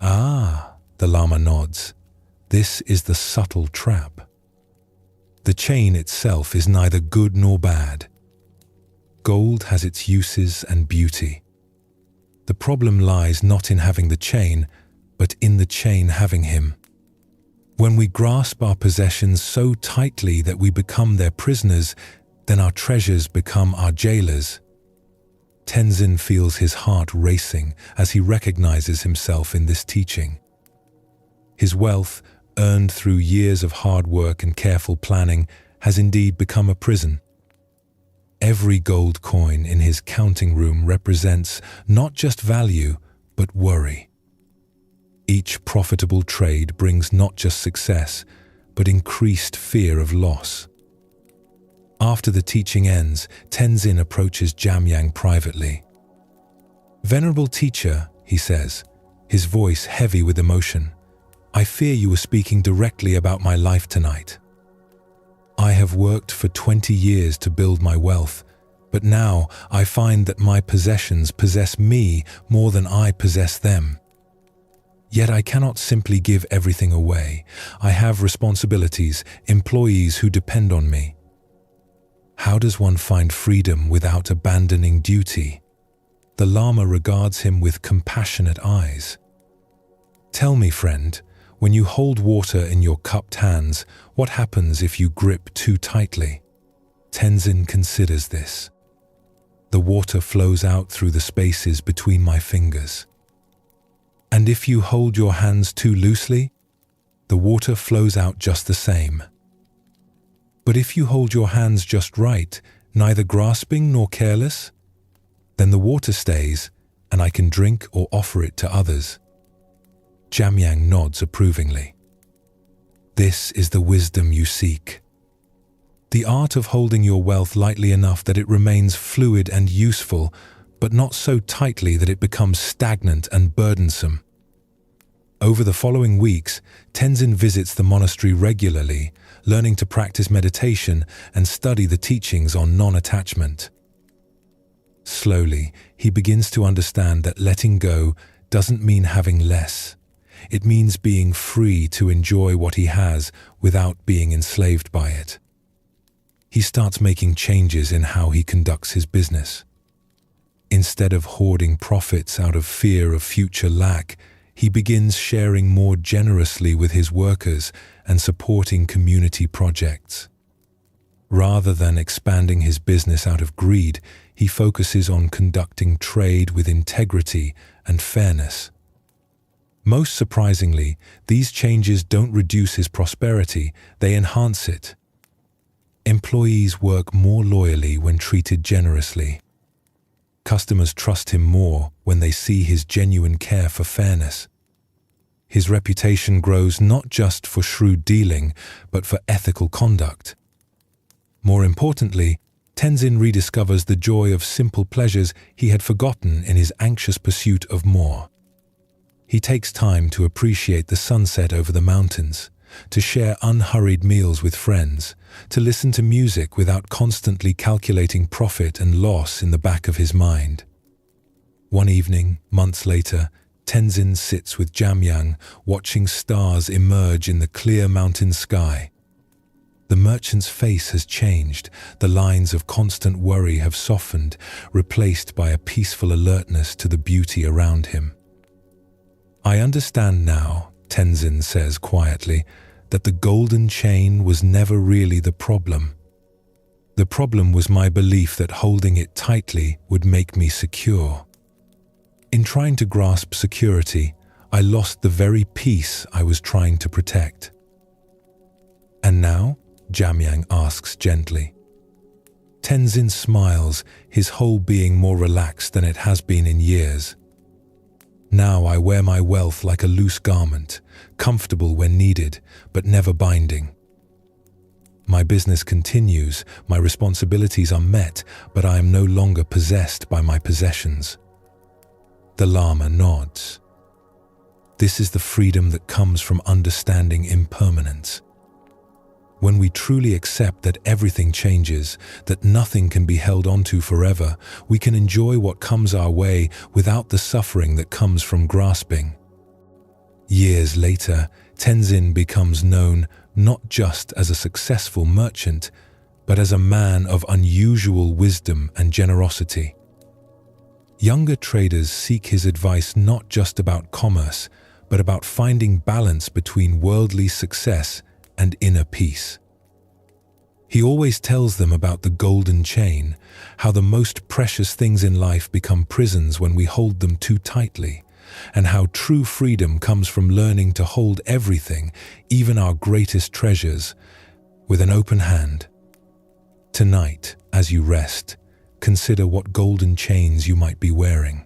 "Ah," the Lama nods, "this is the subtle trap. The chain itself is neither good nor bad. Gold has its uses and beauty. The problem lies not in having the chain, but in the chain having him. When we grasp our possessions so tightly that we become their prisoners, then our treasures become our jailers." Tenzin feels his heart racing as he recognizes himself in this teaching. His wealth, earned through years of hard work and careful planning, has indeed become a prison. Every gold coin in his counting room represents not just value, but worry. Each profitable trade brings not just success, but increased fear of loss. After the teaching ends, Tenzin approaches Jamyang privately. "Venerable teacher," he says, his voice heavy with emotion, "I fear you were speaking directly about my life tonight. I have worked for 20 years to build my wealth, but now I find that my possessions possess me more than I possess them. Yet I cannot simply give everything away. I have responsibilities, employees who depend on me. How does one find freedom without abandoning duty?" The Lama regards him with compassionate eyes. "Tell me, friend, when you hold water in your cupped hands, what happens if you grip too tightly?" Tenzin considers this. "The water flows out through the spaces between my fingers. And if you hold your hands too loosely, the water flows out just the same. But if you hold your hands just right, neither grasping nor careless, then the water stays, and I can drink or offer it to others." Jamyang nods approvingly. "This is the wisdom you seek. The art of holding your wealth lightly enough that it remains fluid and useful, but not so tightly that it becomes stagnant and burdensome." Over the following weeks, Tenzin visits the monastery regularly, learning to practice meditation and study the teachings on non-attachment. Slowly, he begins to understand that letting go doesn't mean having less. It means being free to enjoy what he has without being enslaved by it. He starts making changes in how he conducts his business. Instead of hoarding profits out of fear of future lack, he begins sharing more generously with his workers and supporting community projects. Rather than expanding his business out of greed, he focuses on conducting trade with integrity and fairness. Most surprisingly, these changes don't reduce his prosperity, they enhance it. Employees work more loyally when treated generously. Customers trust him more when they see his genuine care for fairness. His reputation grows not just for shrewd dealing, but for ethical conduct. More importantly, Tenzin rediscovers the joy of simple pleasures he had forgotten in his anxious pursuit of more. He takes time to appreciate the sunset over the mountains, to share unhurried meals with friends, to listen to music without constantly calculating profit and loss in the back of his mind. One evening, months later, Tenzin sits with Jamyang, watching stars emerge in the clear mountain sky. The merchant's face has changed, the lines of constant worry have softened, replaced by a peaceful alertness to the beauty around him. "I understand now," Tenzin says quietly, "that the golden chain was never really the problem. The problem was my belief that holding it tightly would make me secure. In trying to grasp security, I lost the very peace I was trying to protect." "And now?" Jamyang asks gently. Tenzin smiles, his whole being more relaxed than it has been in years. "Now I wear my wealth like a loose garment, comfortable when needed, but never binding. My business continues, my responsibilities are met, but I am no longer possessed by my possessions." The Lama nods. This is the freedom that comes from understanding impermanence. When we truly accept that everything changes, that nothing can be held onto forever, we can enjoy what comes our way without the suffering that comes from grasping. Years later, Tenzin becomes known not just as a successful merchant, but as a man of unusual wisdom and generosity. Younger traders seek his advice not just about commerce, but about finding balance between worldly success and inner peace. He always tells them about the golden chain, how the most precious things in life become prisons when we hold them too tightly, and how true freedom comes from learning to hold everything, even our greatest treasures, with an open hand. Tonight, as you rest, consider what golden chains you might be wearing.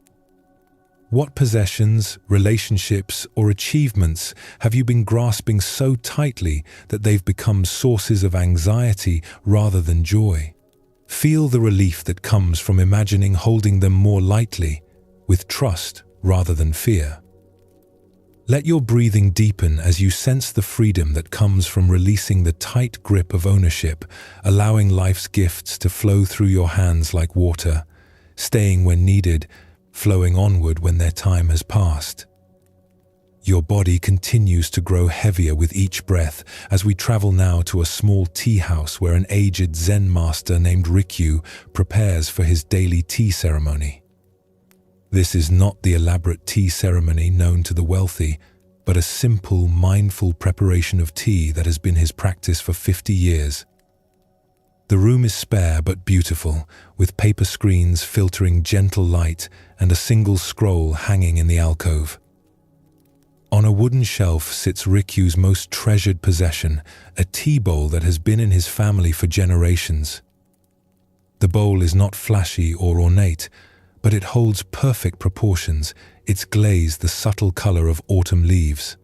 What possessions, relationships, or achievements have you been grasping so tightly that they've become sources of anxiety rather than joy? Feel the relief that comes from imagining holding them more lightly, with trust rather than fear. Let your breathing deepen as you sense the freedom that comes from releasing the tight grip of ownership, allowing life's gifts to flow through your hands like water, staying when needed, flowing onward when their time has passed. Your body continues to grow heavier with each breath as we travel now to a small tea house where an aged Zen master named Rikyu prepares for his daily tea ceremony. This is not the elaborate tea ceremony known to the wealthy, but a simple, mindful preparation of tea that has been his practice for 50 years. The room is spare but beautiful, with paper screens filtering gentle light and a single scroll hanging in the alcove. On a wooden shelf sits Rikyu's most treasured possession, a tea bowl that has been in his family for generations. The bowl is not flashy or ornate, but it holds perfect proportions, its glaze the subtle color of autumn leaves.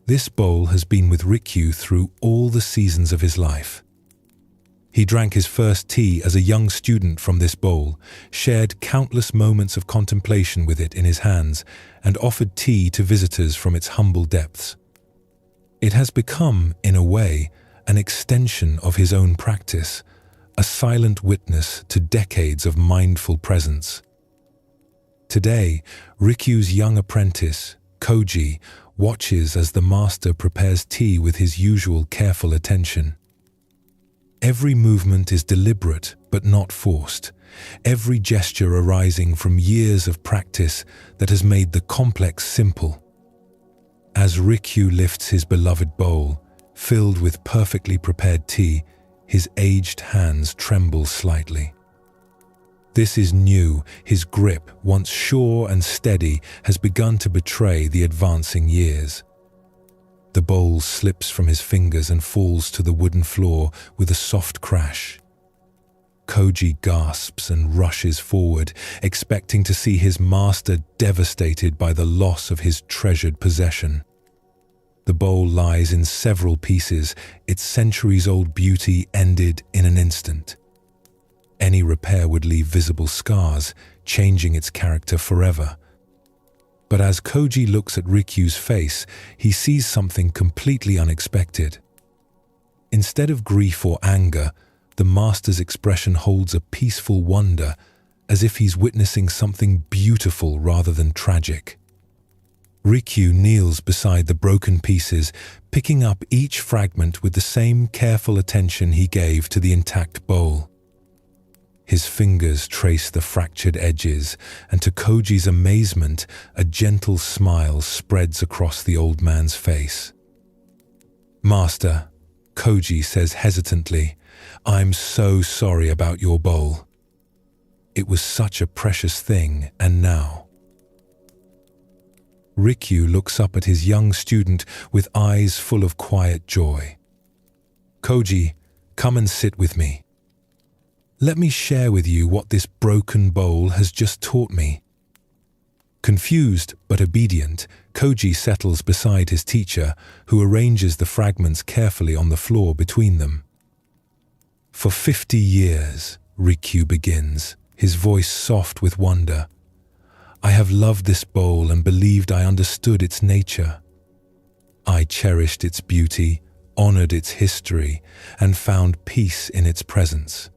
This bowl has been with Rikyu through all the seasons of his life. He drank his first tea as a young student from this bowl, shared countless moments of contemplation with it in his hands, and offered tea to visitors from its humble depths. It has become, in a way, an extension of his own practice, a silent witness to decades of mindful presence. Today, Rikyu's young apprentice, Koji, watches as the master prepares tea with his usual careful attention. Every movement is deliberate but not forced, every gesture arising from years of practice that has made the complex simple. As Rikyu lifts his beloved bowl, filled with perfectly prepared tea, his aged hands tremble slightly. This is new. His grip, once sure and steady, has begun to betray the advancing years. The bowl slips from his fingers and falls to the wooden floor with a soft crash. Koji gasps and rushes forward, expecting to see his master devastated by the loss of his treasured possession. The bowl lies in several pieces, its centuries-old beauty ended in an instant. Any repair would leave visible scars, changing its character forever. But as Koji looks at Rikyu's face, he sees something completely unexpected. Instead of grief or anger, the master's expression holds a peaceful wonder, as if he's witnessing something beautiful rather than tragic. Rikyu kneels beside the broken pieces, picking up each fragment with the same careful attention he gave to the intact bowl. His fingers trace the fractured edges, and to Koji's amazement, a gentle smile spreads across the old man's face. "Master," Koji says hesitantly, "I'm so sorry about your bowl. It was such a precious thing, and now..." Rikyu looks up at his young student with eyes full of quiet joy. "Koji, come and sit with me. Let me share with you what this broken bowl has just taught me." Confused but obedient, Koji settles beside his teacher, who arranges the fragments carefully on the floor between them. "For 50 years, Rikyu begins, his voice soft with wonder, "I have loved this bowl and believed I understood its nature. I cherished its beauty, honored its history, and found peace in its presence.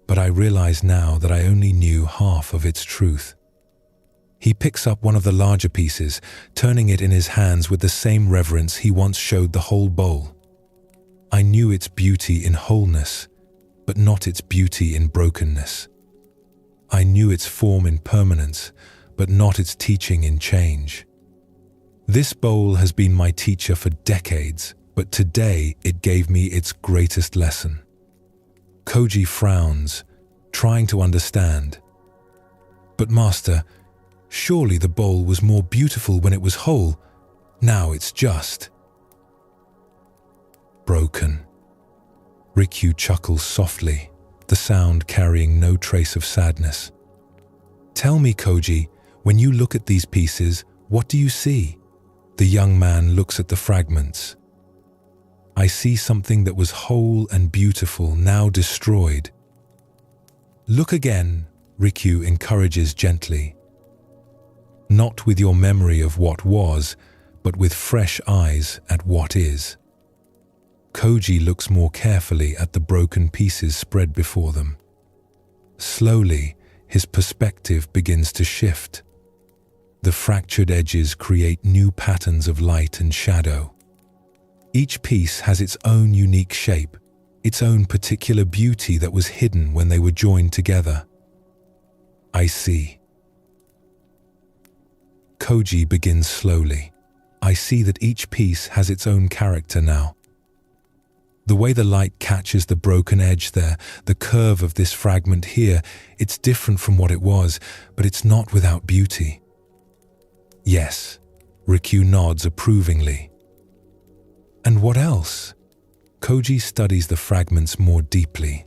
But I realize now that I only knew half of its truth." He picks up one of the larger pieces, turning it in his hands with the same reverence he once showed the whole bowl. "I knew its beauty in wholeness, but not its beauty in brokenness. I knew its form in permanence, but not its teaching in change. This bowl has been my teacher for decades, but today it gave me its greatest lesson." Koji frowns, trying to understand. "But Master, surely the bowl was more beautiful when it was whole. Now it's just broken." Rikyu chuckles softly, the sound carrying no trace of sadness. "Tell me, Koji, when you look at these pieces, what do you see?" The young man looks at the fragments. "I see something that was whole and beautiful, now destroyed." "Look again," Rikyu encourages gently. "Not with your memory of what was, but with fresh eyes at what is." Koji looks more carefully at the broken pieces spread before them. Slowly, his perspective begins to shift. The fractured edges create new patterns of light and shadow. Each piece has its own unique shape, its own particular beauty that was hidden when they were joined together. "I see." Koji begins slowly. "I see that each piece has its own character now. The way the light catches the broken edge there, the curve of this fragment here, it's different from what it was, but it's not without beauty." "Yes," Rikyu nods approvingly. "And what else?" Koji studies the fragments more deeply.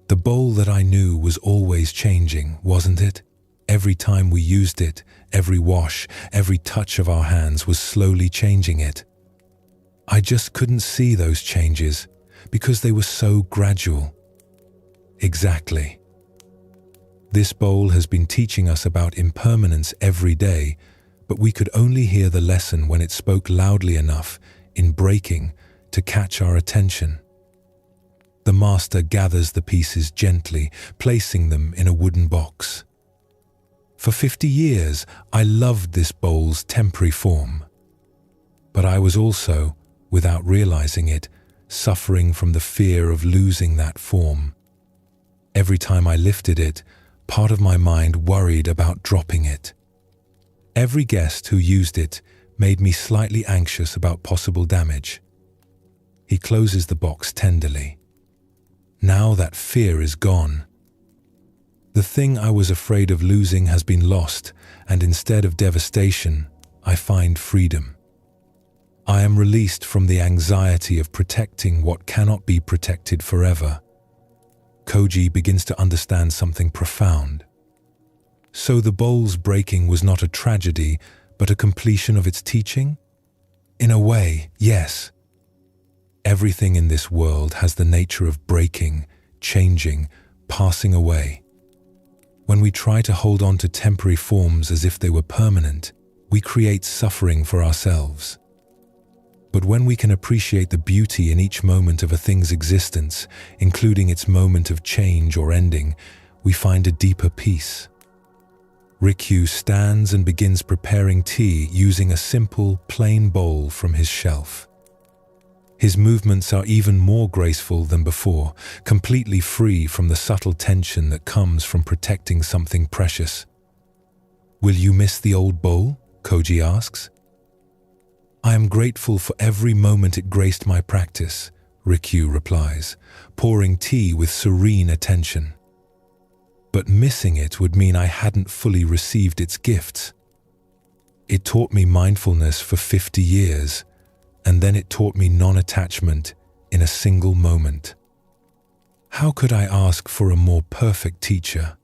"The bowl that I knew was always changing, wasn't it? Every time we used it, every wash, every touch of our hands was slowly changing it. I just couldn't see those changes because they were so gradual." "Exactly. This bowl has been teaching us about impermanence every day, but we could only hear the lesson when it spoke loudly enough, in breaking, to catch our attention." The master gathers the pieces gently, placing them in a wooden box. "For 50 years, I loved this bowl's temporary form. But I was also, without realizing it, suffering from the fear of losing that form. Every time I lifted it, part of my mind worried about dropping it. Every guest who used it made me slightly anxious about possible damage." He closes the box tenderly. "Now that fear is gone. The thing I was afraid of losing has been lost, and instead of devastation, I find freedom. I am released from the anxiety of protecting what cannot be protected forever." Koji begins to understand something profound. So the bowl's breaking was not a tragedy, but a completion of its teaching? In a way, yes. Everything in this world has the nature of breaking, changing, passing away. When we try to hold on to temporary forms as if they were permanent, we create suffering for ourselves. But when we can appreciate the beauty in each moment of a thing's existence, including its moment of change or ending, we find a deeper peace. Rikyu stands and begins preparing tea using a simple, plain bowl from his shelf. His movements are even more graceful than before, completely free from the subtle tension that comes from protecting something precious. "Will you miss the old bowl?" Koji asks. "I am grateful for every moment it graced my practice," Rikyu replies, pouring tea with serene attention. "But missing it would mean I hadn't fully received its gifts. It taught me mindfulness for 50 years, and then it taught me non-attachment in a single moment. How could I ask for a more perfect teacher?"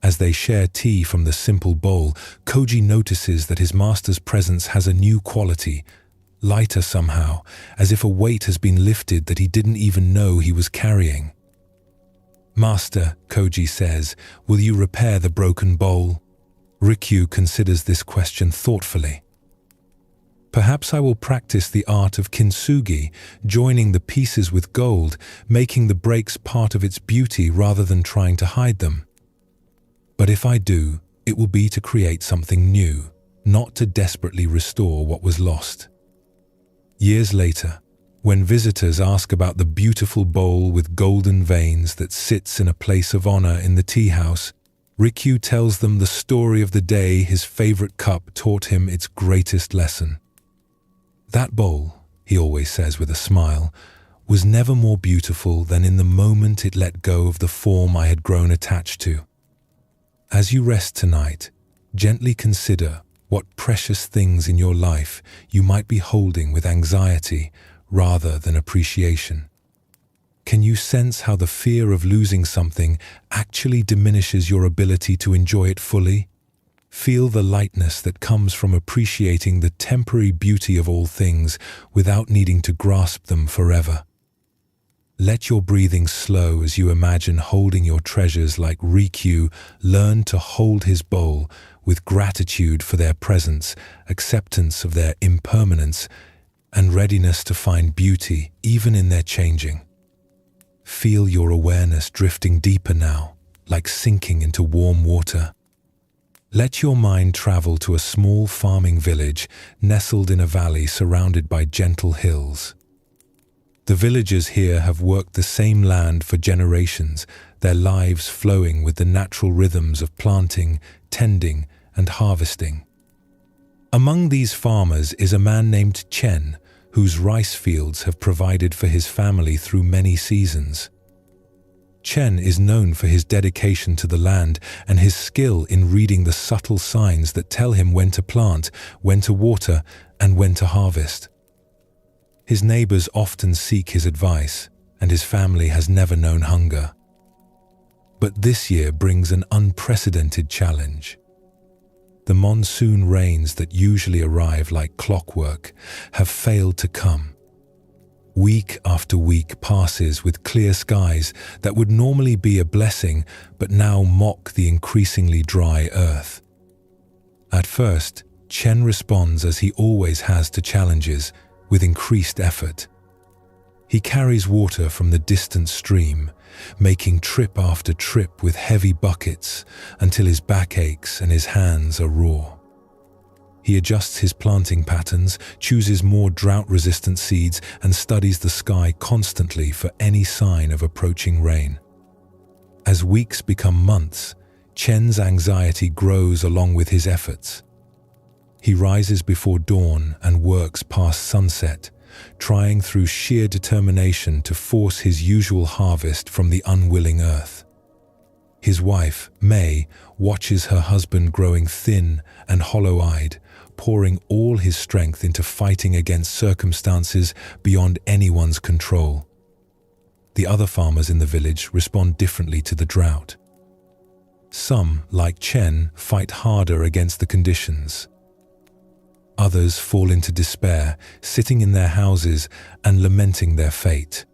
As they share tea from the simple bowl, Koji notices that his master's presence has a new quality, lighter somehow, as if a weight has been lifted that he didn't even know he was carrying. "Master," Koji says, "will you repair the broken bowl?" Rikyu considers this question thoughtfully. "Perhaps I will practice the art of kintsugi, joining the pieces with gold, making the breaks part of its beauty rather than trying to hide them. But if I do, it will be to create something new, not to desperately restore what was lost." Years later, when visitors ask about the beautiful bowl with golden veins that sits in a place of honor in the tea house, Rikyu tells them the story of the day his favorite cup taught him its greatest lesson. "That bowl," he always says with a smile, "was never more beautiful than in the moment it let go of the form I had grown attached to." As you rest tonight, gently consider what precious things in your life you might be holding with anxiety rather than appreciation. Can you sense how the fear of losing something actually diminishes your ability to enjoy it fully? Feel the lightness that comes from appreciating the temporary beauty of all things without needing to grasp them forever. Let your breathing slow as you imagine holding your treasures like Rikyu learned to hold his bowl with gratitude for their presence, acceptance of their impermanence, and readiness to find beauty even in their changing. Feel your awareness drifting deeper now, like sinking into warm water. Let your mind travel to a small farming village nestled in a valley surrounded by gentle hills. The villagers here have worked the same land for generations, their lives flowing with the natural rhythms of planting, tending, and harvesting. Among these farmers is a man named Chen, whose rice fields have provided for his family through many seasons. Chen is known for his dedication to the land and his skill in reading the subtle signs that tell him when to plant, when to water, and when to harvest. His neighbors often seek his advice, and his family has never known hunger. But this year brings an unprecedented challenge. The monsoon rains that usually arrive like clockwork have failed to come. Week after week passes with clear skies that would normally be a blessing, but now mock the increasingly dry earth. At first, Chen responds as he always has to challenges, with increased effort. He carries water from the distant stream, making trip after trip with heavy buckets until his back aches and his hands are raw. He adjusts his planting patterns, chooses more drought-resistant seeds, and studies the sky constantly for any sign of approaching rain. As weeks become months, Chen's anxiety grows along with his efforts. He rises before dawn and works past sunset, trying through sheer determination to force his usual harvest from the unwilling earth. His wife, May, watches her husband growing thin and hollow-eyed, pouring all his strength into fighting against circumstances beyond anyone's control. The other farmers in the village respond differently to the drought. Some, like Chen, fight harder against the conditions. Others fall into despair, sitting in their houses and lamenting their fate.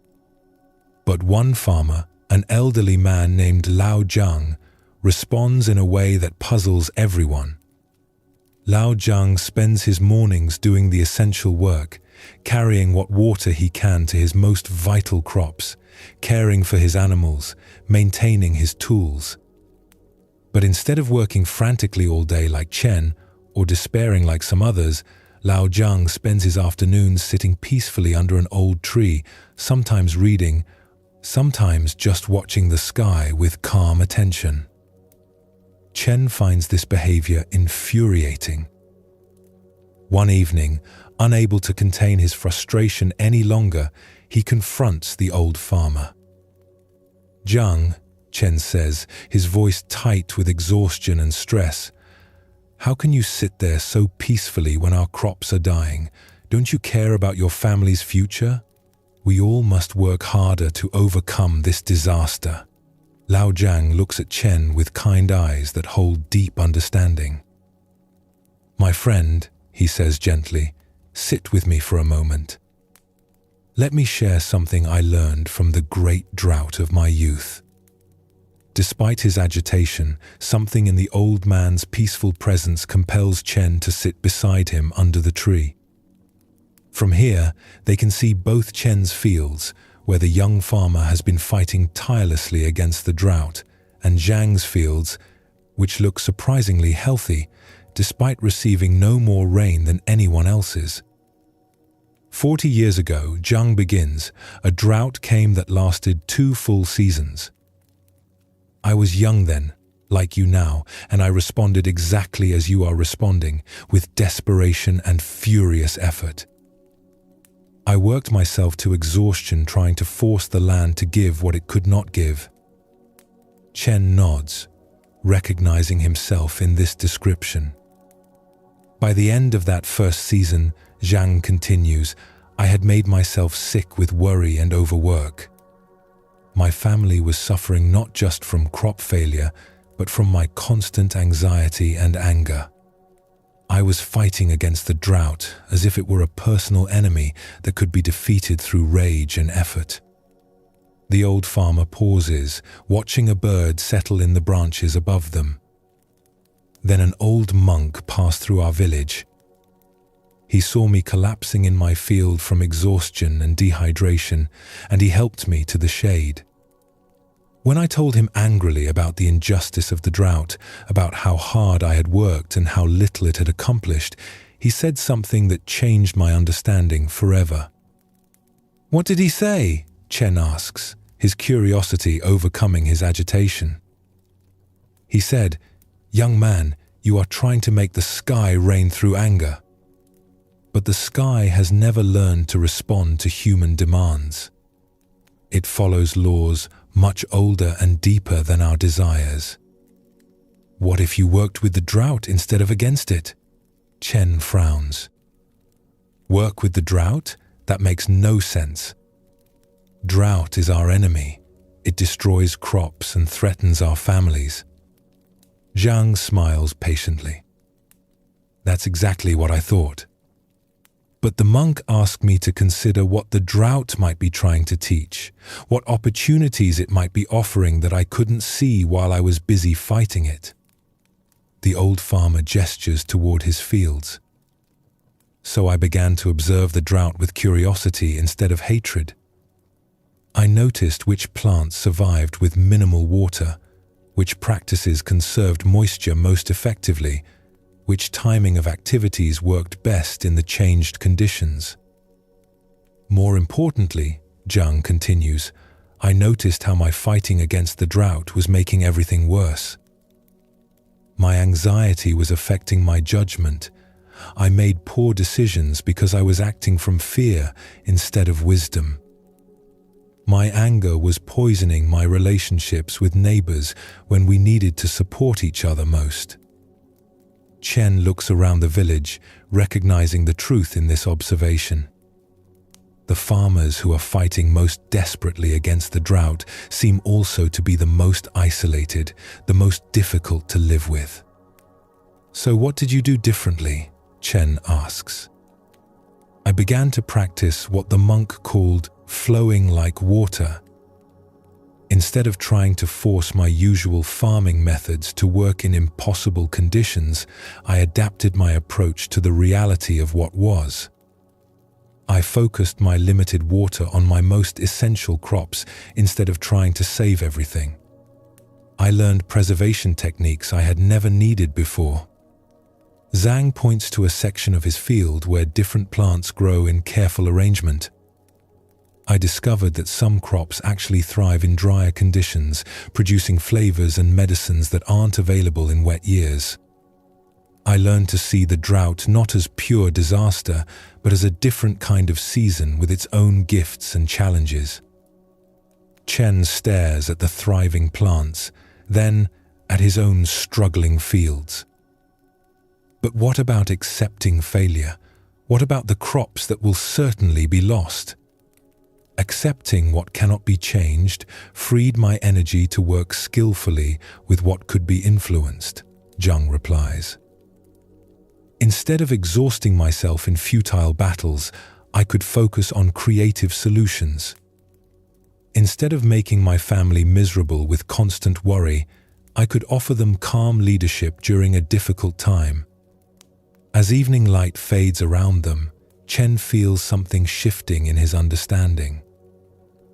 But one farmer, an elderly man named Lao Jiang, responds in a way that puzzles everyone. Lao Jiang spends his mornings doing the essential work, carrying what water he can to his most vital crops, caring for his animals, maintaining his tools. But instead of working frantically all day like Chen, or despairing like some others, Lao Jiang spends his afternoons sitting peacefully under an old tree, sometimes reading, sometimes just watching the sky with calm attention. Chen finds this behavior infuriating. One evening, unable to contain his frustration any longer, he confronts the old farmer. "Jiang," Chen says, his voice tight with exhaustion and stress, "how can you sit there so peacefully when our crops are dying? Don't you care about your family's future? We all must work harder to overcome this disaster." Lao Jiang looks at Chen with kind eyes that hold deep understanding. "My friend," he says gently, "sit with me for a moment. Let me share something I learned from the great drought of my youth." Despite his agitation, something in the old man's peaceful presence compels Chen to sit beside him under the tree. From here, they can see both Chen's fields, where the young farmer has been fighting tirelessly against the drought, and Zhang's fields, which look surprisingly healthy, despite receiving no more rain than anyone else's. 40 years ago, Zhang begins, a drought came that lasted 2 full seasons. I was young then, like you now, and I responded exactly as you are responding, with desperation and furious effort. I worked myself to exhaustion trying to force the land to give what it could not give. Chen nods, recognizing himself in this description. By the end of that first season, Zhang continues, I had made myself sick with worry and overwork. My family was suffering not just from crop failure, but from my constant anxiety and anger. I was fighting against the drought as if it were a personal enemy that could be defeated through rage and effort. The old farmer pauses, watching a bird settle in the branches above them. Then an old monk passed through our village. He saw me collapsing in my field from exhaustion and dehydration, and he helped me to the shade. When I told him angrily about the injustice of the drought, about how hard I had worked and how little it had accomplished, he said something that changed my understanding forever. "What did he say?" Chen asks, his curiosity overcoming his agitation. He said, "Young man, you are trying to make the sky rain through anger. But the sky has never learned to respond to human demands. It follows laws much older and deeper than our desires. What if you worked with the drought instead of against it?" Chen frowns. "Work with the drought? That makes no sense. Drought is our enemy. It destroys crops and threatens our families." Zhang smiles patiently. "That's exactly what I thought. But the monk asked me to consider what the drought might be trying to teach, what opportunities it might be offering that I couldn't see while I was busy fighting it." The old farmer gestures toward his fields. So I began to observe the drought with curiosity instead of hatred. I noticed which plants survived with minimal water, which practices conserved moisture most effectively, which timing of activities worked best in the changed conditions. More importantly, Zhang continues, I noticed how my fighting against the drought was making everything worse. My anxiety was affecting my judgment. I made poor decisions because I was acting from fear instead of wisdom. My anger was poisoning my relationships with neighbors when we needed to support each other most. Chen looks around the village, recognizing the truth in this observation. The farmers who are fighting most desperately against the drought seem also to be the most isolated, the most difficult to live with. "So what did you do differently?" Chen asks. "I began to practice what the monk called flowing like water. Instead of trying to force my usual farming methods to work in impossible conditions, I adapted my approach to the reality of what was. I focused my limited water on my most essential crops instead of trying to save everything. I learned preservation techniques I had never needed before. Zhang points to a section of his field where different plants grow in careful arrangement. I discovered that some crops actually thrive in drier conditions, producing flavors and medicines that aren't available in wet years. I learned to see the drought not as pure disaster, but as a different kind of season with its own gifts and challenges. Chen stares at the thriving plants, then at his own struggling fields. But what about accepting failure? What about the crops that will certainly be lost? Accepting what cannot be changed freed my energy to work skillfully with what could be influenced, Zhang replies. Instead of exhausting myself in futile battles, I could focus on creative solutions. Instead of making my family miserable with constant worry, I could offer them calm leadership during a difficult time. As evening light fades around them, Chen feels something shifting in his understanding.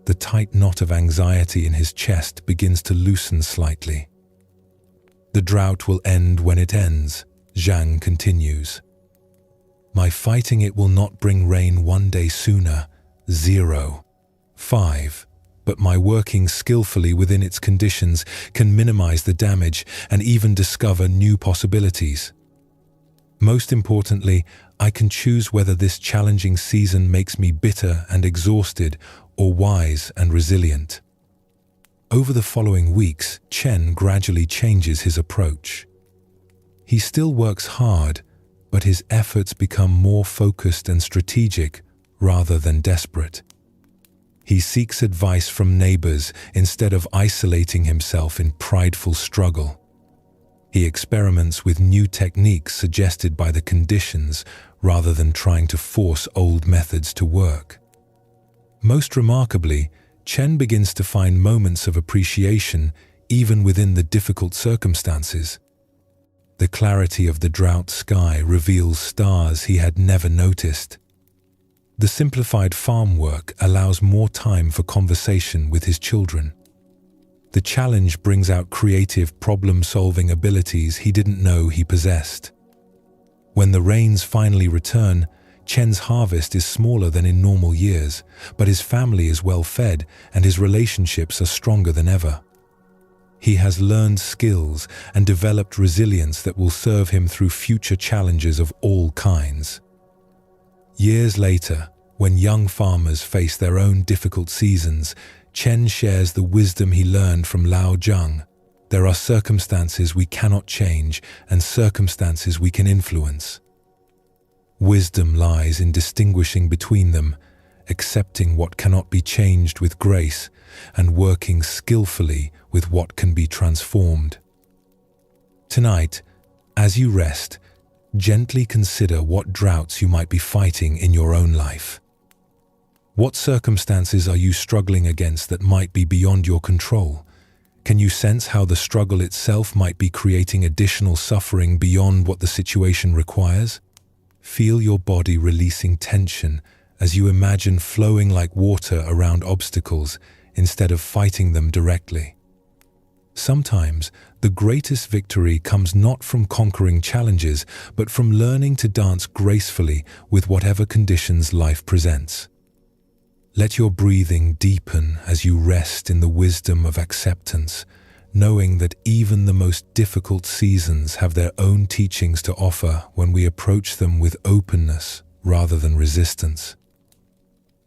The tight knot of anxiety in his chest begins to loosen slightly. The drought will end when it ends, Zhang continues. My fighting it will not bring rain one day sooner, 5. But my working skillfully within its conditions can minimize the damage and even discover new possibilities. Most importantly, I can choose whether this challenging season makes me bitter and exhausted or wise and resilient. Over the following weeks, Chen gradually changes his approach. He still works hard, but his efforts become more focused and strategic rather than desperate. He seeks advice from neighbors instead of isolating himself in prideful struggle. He experiments with new techniques suggested by the conditions rather than trying to force old methods to work. Most remarkably, Chen begins to find moments of appreciation even within the difficult circumstances. The clarity of the drought sky reveals stars he had never noticed. The simplified farm work allows more time for conversation with his children. The challenge brings out creative problem-solving abilities he didn't know he possessed. When the rains finally return, Chen's harvest is smaller than in normal years, but his family is well fed and his relationships are stronger than ever. He has learned skills and developed resilience that will serve him through future challenges of all kinds. Years later, when young farmers face their own difficult seasons, Chen shares the wisdom he learned from Lao Zhang. There are circumstances we cannot change and circumstances we can influence. Wisdom lies in distinguishing between them, accepting what cannot be changed with grace, and working skillfully with what can be transformed. Tonight, as you rest, gently consider what droughts you might be fighting in your own life. What circumstances are you struggling against that might be beyond your control? Can you sense how the struggle itself might be creating additional suffering beyond what the situation requires? Feel your body releasing tension as you imagine flowing like water around obstacles instead of fighting them directly. Sometimes, the greatest victory comes not from conquering challenges, but from learning to dance gracefully with whatever conditions life presents. Let your breathing deepen as you rest in the wisdom of acceptance, knowing that even the most difficult seasons have their own teachings to offer when we approach them with openness rather than resistance.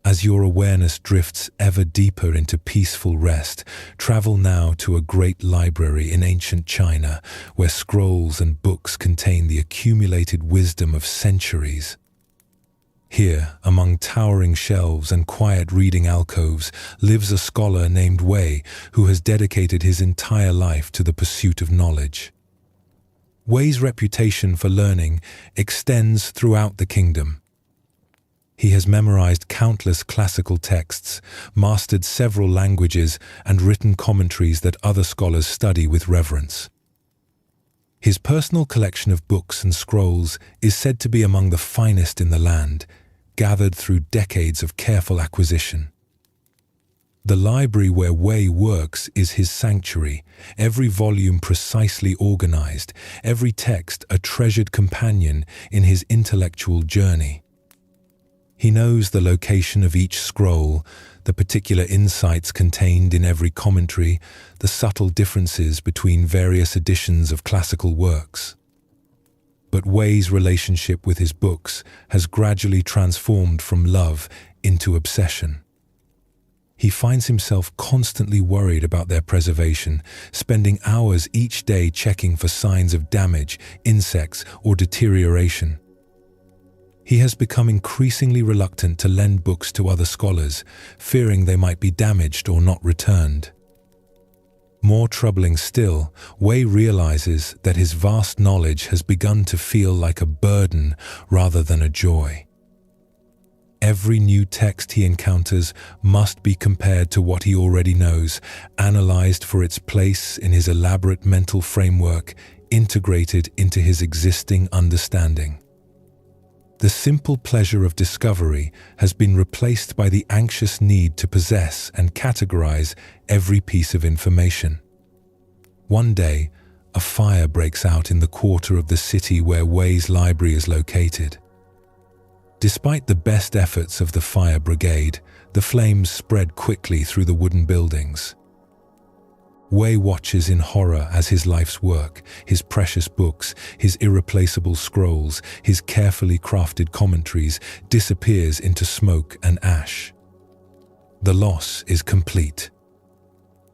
As your awareness drifts ever deeper into peaceful rest, travel now to a great library in ancient China, where scrolls and books contain the accumulated wisdom of centuries. Here, among towering shelves and quiet reading alcoves, lives a scholar named Wei who has dedicated his entire life to the pursuit of knowledge. Wei's reputation for learning extends throughout the kingdom. He has memorized countless classical texts, mastered several languages, and written commentaries that other scholars study with reverence. His personal collection of books and scrolls is said to be among the finest in the land, gathered through decades of careful acquisition. The library where Wei works is his sanctuary, every volume precisely organized, every text a treasured companion in his intellectual journey. He knows the location of each scroll, the particular insights contained in every commentary, the subtle differences between various editions of classical works. But Wei's relationship with his books has gradually transformed from love into obsession. He finds himself constantly worried about their preservation, spending hours each day checking for signs of damage, insects, or deterioration. He has become increasingly reluctant to lend books to other scholars, fearing they might be damaged or not returned. More troubling still, Wei realizes that his vast knowledge has begun to feel like a burden rather than a joy. Every new text he encounters must be compared to what he already knows, analyzed for its place in his elaborate mental framework, integrated into his existing understanding. The simple pleasure of discovery has been replaced by the anxious need to possess and categorize every piece of information. One day, a fire breaks out in the quarter of the city where Wei's library is located. Despite the best efforts of the fire brigade, the flames spread quickly through the wooden buildings. Wei watches in horror as his life's work, his precious books, his irreplaceable scrolls, his carefully crafted commentaries disappears into smoke and ash. The loss is complete.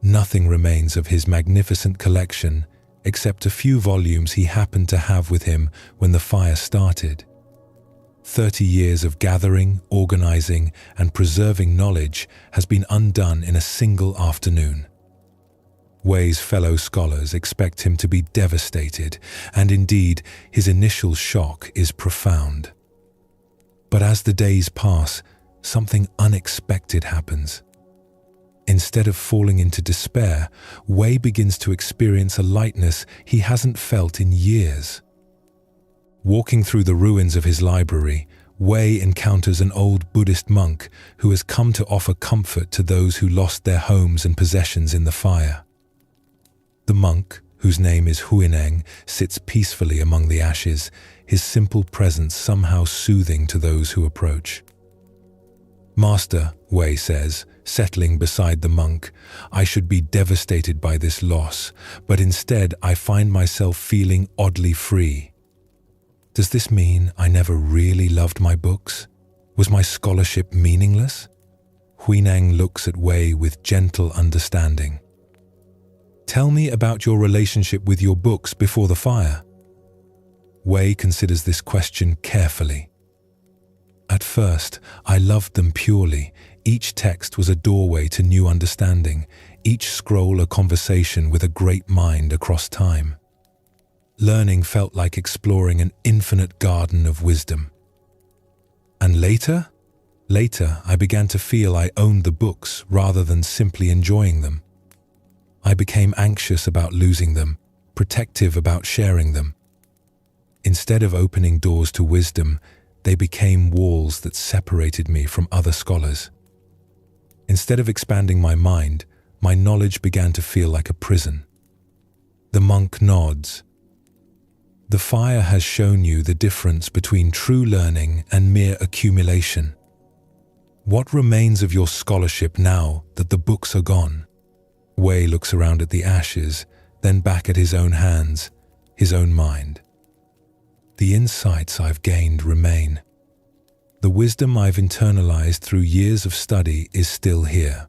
Nothing remains of his magnificent collection except a few volumes he happened to have with him when the fire started. 30 years of gathering, organizing, and preserving knowledge has been undone in a single afternoon. Wei's fellow scholars expect him to be devastated, and indeed, his initial shock is profound. But as the days pass, something unexpected happens. Instead of falling into despair, Wei begins to experience a lightness he hasn't felt in years. Walking through the ruins of his library, Wei encounters an old Buddhist monk who has come to offer comfort to those who lost their homes and possessions in the fire. The monk, whose name is Huineng, sits peacefully among the ashes, his simple presence somehow soothing to those who approach. "Master," Wei says, settling beside the monk, "I should be devastated by this loss, but instead I find myself feeling oddly free. Does this mean I never really loved my books? Was my scholarship meaningless?" Huineng looks at Wei with gentle understanding. "Tell me about your relationship with your books before the fire." Wei considers this question carefully. "At first, I loved them purely. Each text was a doorway to new understanding, each scroll a conversation with a great mind across time. Learning felt like exploring an infinite garden of wisdom. And later, I began to feel I owned the books rather than simply enjoying them. I became anxious about losing them, protective about sharing them. Instead of opening doors to wisdom, they became walls that separated me from other scholars. Instead of expanding my mind, my knowledge began to feel like a prison." The monk nods. "The fire has shown you the difference between true learning and mere accumulation. What remains of your scholarship now that the books are gone?" Wei looks around at the ashes, then back at his own hands, his own mind. "The insights I've gained remain. The wisdom I've internalized through years of study is still here.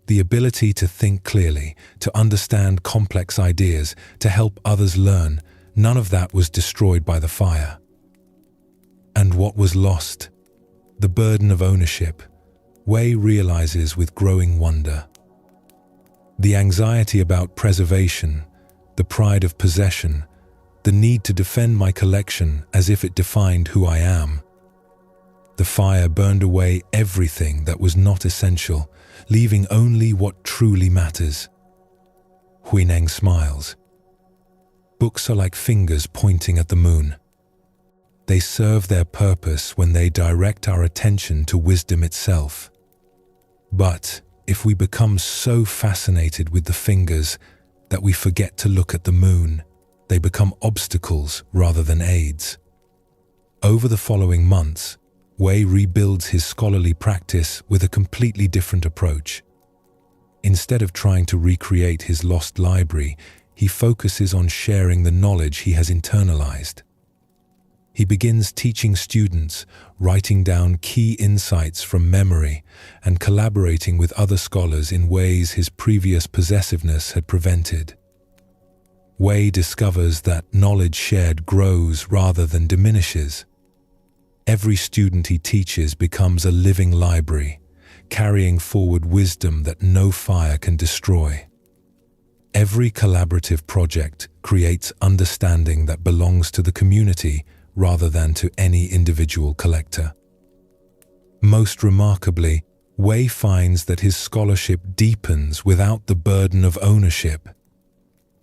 The ability to think clearly, to understand complex ideas, to help others learn, none of that was destroyed by the fire. And what was lost? The burden of ownership," Wei realizes with growing wonder. "The anxiety about preservation, the pride of possession, the need to defend my collection as if it defined who I am. The fire burned away everything that was not essential, leaving only what truly matters." Huineng smiles. "Books are like fingers pointing at the moon. They serve their purpose when they direct our attention to wisdom itself. But if we become so fascinated with the fingers that we forget to look at the moon, they become obstacles rather than aids. Over the following months, Wei rebuilds his scholarly practice with a completely different approach. Instead of trying to recreate his lost library, he focuses on sharing the knowledge he has internalized. He begins teaching students, writing down key insights from memory, and collaborating with other scholars in ways his previous possessiveness had prevented. Wei discovers that knowledge shared grows rather than diminishes. Every student he teaches becomes a living library, carrying forward wisdom that no fire can destroy. Every collaborative project creates understanding that belongs to the community rather than to any individual collector. Most remarkably, Wei finds that his scholarship deepens without the burden of ownership.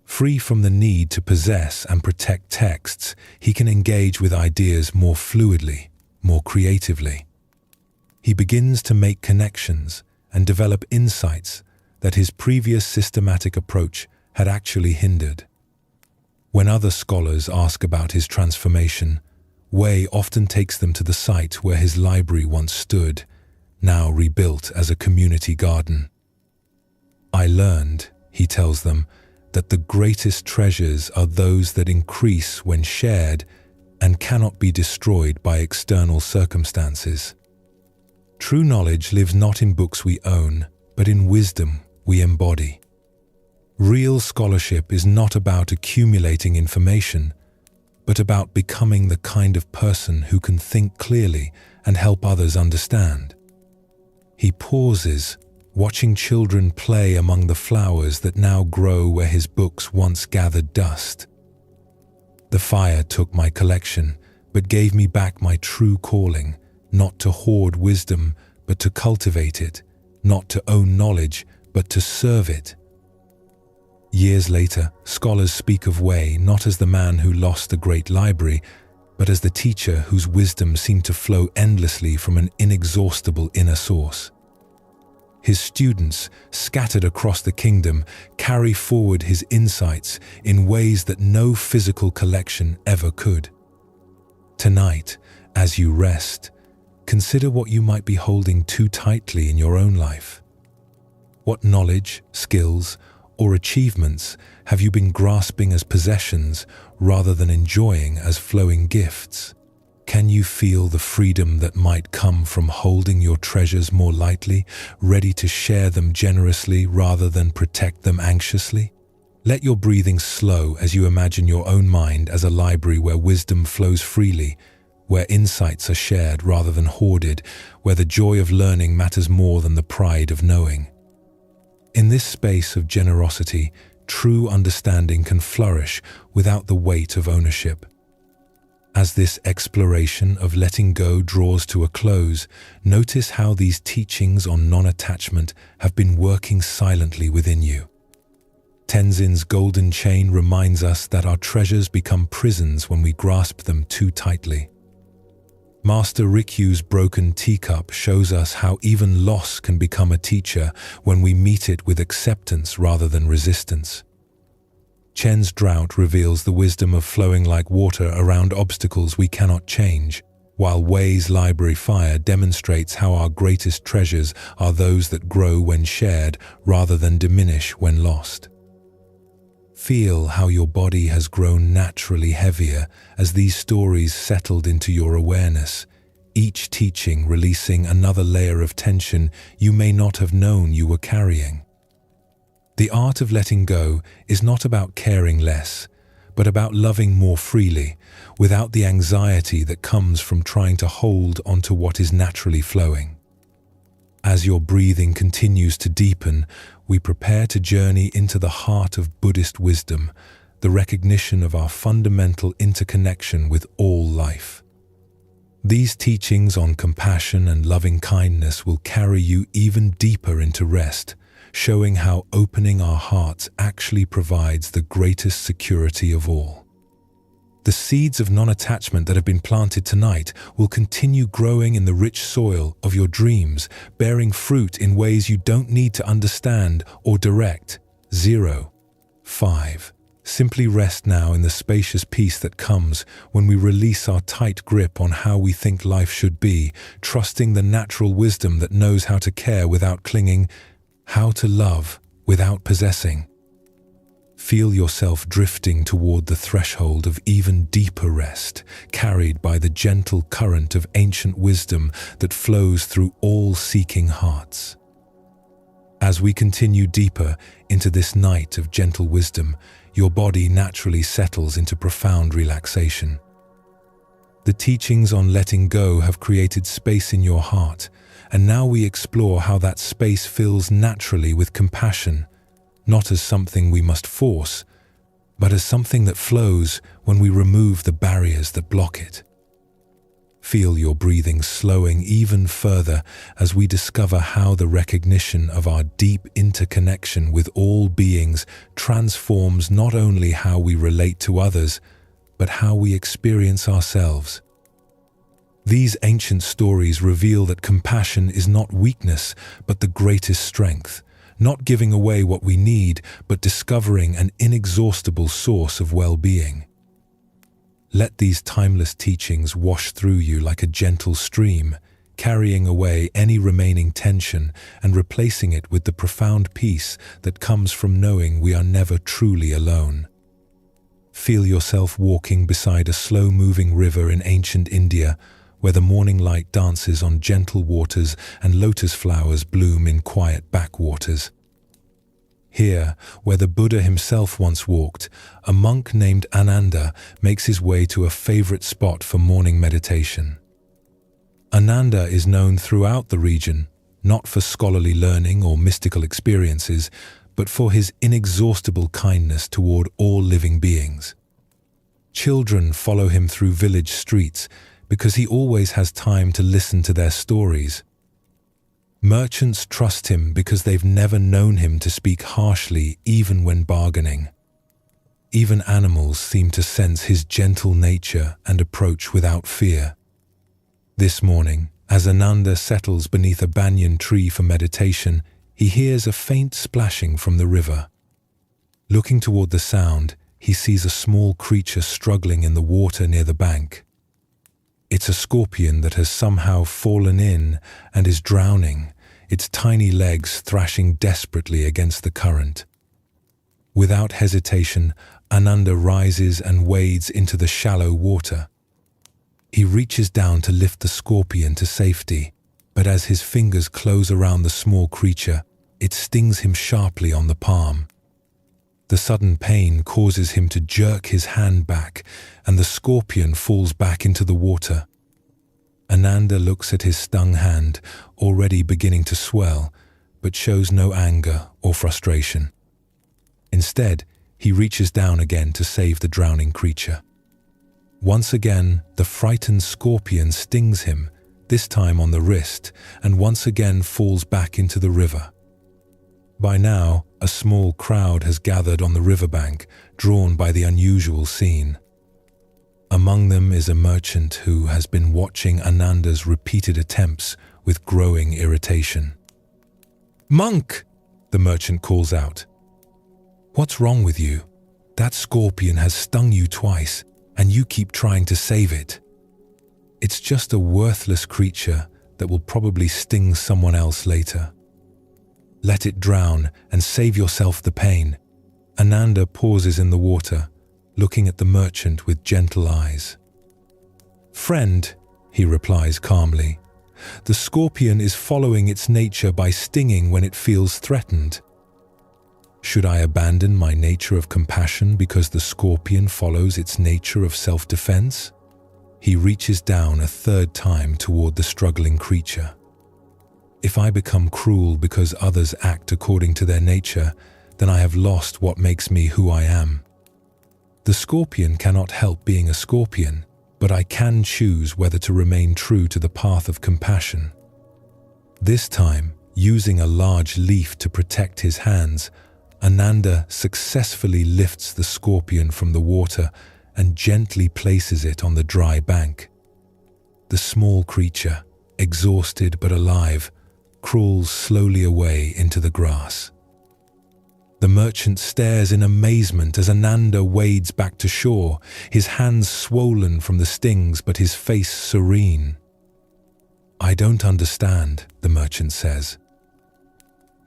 Free from the need to possess and protect texts, he can engage with ideas more fluidly, more creatively. He begins to make connections and develop insights that his previous systematic approach had actually hindered. When other scholars ask about his transformation, Wei often takes them to the site where his library once stood, now rebuilt as a community garden. "I learned," he tells them, "that the greatest treasures are those that increase when shared and cannot be destroyed by external circumstances. True knowledge lives not in books we own, but in wisdom we embody." Real scholarship is not about accumulating information, but about becoming the kind of person who can think clearly and help others understand. He pauses, watching children play among the flowers that now grow where his books once gathered dust. "The fire took my collection, but gave me back my true calling, not to hoard wisdom, but to cultivate it, not to own knowledge, but to serve it." Years later, scholars speak of Wei not as the man who lost a great library, but as the teacher whose wisdom seemed to flow endlessly from an inexhaustible inner source. His students, scattered across the kingdom, carry forward his insights in ways that no physical collection ever could. Tonight, as you rest, consider what you might be holding too tightly in your own life. What knowledge, skills, or achievements have you been grasping as possessions rather than enjoying as flowing gifts? Can you feel the freedom that might come from holding your treasures more lightly, ready to share them generously rather than protect them anxiously? Let your breathing slow as you imagine your own mind as a library where wisdom flows freely, where insights are shared rather than hoarded, where the joy of learning matters more than the pride of knowing. In this space of generosity, true understanding can flourish without the weight of ownership. As this exploration of letting go draws to a close, notice how these teachings on non-attachment have been working silently within you. Tenzin's golden chain reminds us that our treasures become prisons when we grasp them too tightly. Master Rikyu's broken teacup shows us how even loss can become a teacher when we meet it with acceptance rather than resistance. Chen's drought reveals the wisdom of flowing like water around obstacles we cannot change, while Wei's library fire demonstrates how our greatest treasures are those that grow when shared rather than diminish when lost. Feel how your body has grown naturally heavier as these stories settled into your awareness, each teaching releasing another layer of tension you may not have known you were carrying. The art of letting go is not about caring less, but about loving more freely, without the anxiety that comes from trying to hold onto what is naturally flowing. As your breathing continues to deepen, we prepare to journey into the heart of Buddhist wisdom, the recognition of our fundamental interconnection with all life. These teachings on compassion and loving kindness will carry you even deeper into rest, showing how opening our hearts actually provides the greatest security of all. The seeds of non-attachment that have been planted tonight will continue growing in the rich soil of your dreams, bearing fruit in ways you don't need to understand or direct. 5. Simply rest now in the spacious peace that comes when we release our tight grip on how we think life should be, trusting the natural wisdom that knows how to care without clinging, how to love without possessing. Feel yourself drifting toward the threshold of even deeper rest, carried by the gentle current of ancient wisdom that flows through all seeking hearts. As we continue deeper into this night of gentle wisdom, your body naturally settles into profound relaxation. The teachings on letting go have created space in your heart, and now we explore how that space fills naturally with compassion, not as something we must force, but as something that flows when we remove the barriers that block it. Feel your breathing slowing even further as we discover how the recognition of our deep interconnection with all beings transforms not only how we relate to others, but how we experience ourselves. These ancient stories reveal that compassion is not weakness, but the greatest strength, not giving away what we need, but discovering an inexhaustible source of well-being. Let these timeless teachings wash through you like a gentle stream, carrying away any remaining tension and replacing it with the profound peace that comes from knowing we are never truly alone. Feel yourself walking beside a slow-moving river in ancient India, where the morning light dances on gentle waters and lotus flowers bloom in quiet backwaters. Here, where the Buddha himself once walked, a monk named Ananda makes his way to a favorite spot for morning meditation. Ananda is known throughout the region, not for scholarly learning or mystical experiences, but for his inexhaustible kindness toward all living beings. Children follow him through village streets because he always has time to listen to their stories. Merchants trust him because they've never known him to speak harshly even when bargaining. Even animals seem to sense his gentle nature and approach without fear. This morning, as Ananda settles beneath a banyan tree for meditation, he hears a faint splashing from the river. Looking toward the sound, he sees a small creature struggling in the water near the bank. It's a scorpion that has somehow fallen in and is drowning, its tiny legs thrashing desperately against the current. Without hesitation, Ananda rises and wades into the shallow water. He reaches down to lift the scorpion to safety, but as his fingers close around the small creature, it stings him sharply on the palm. The sudden pain causes him to jerk his hand back, and the scorpion falls back into the water. Ananda looks at his stung hand, already beginning to swell, but shows no anger or frustration. Instead, he reaches down again to save the drowning creature. Once again, the frightened scorpion stings him, this time on the wrist, and once again falls back into the river. By now, a small crowd has gathered on the riverbank, drawn by the unusual scene. Among them is a merchant who has been watching Ananda's repeated attempts with growing irritation. "Monk!" the merchant calls out. "What's wrong with you? That scorpion has stung you twice, and you keep trying to save it. It's just a worthless creature that will probably sting someone else later. Let it drown and save yourself the pain." Ananda pauses in the water, looking at the merchant with gentle eyes. "Friend," he replies calmly, "the scorpion is following its nature by stinging when it feels threatened. Should I abandon my nature of compassion because the scorpion follows its nature of self-defense?" He reaches down a third time toward the struggling creature. "If I become cruel because others act according to their nature, then I have lost what makes me who I am. The scorpion cannot help being a scorpion, but I can choose whether to remain true to the path of compassion." This time, using a large leaf to protect his hands, Ananda successfully lifts the scorpion from the water and gently places it on the dry bank. The small creature, exhausted but alive, crawls slowly away into the grass. The merchant stares in amazement as Ananda wades back to shore, his hands swollen from the stings but his face serene. "I don't understand," the merchant says.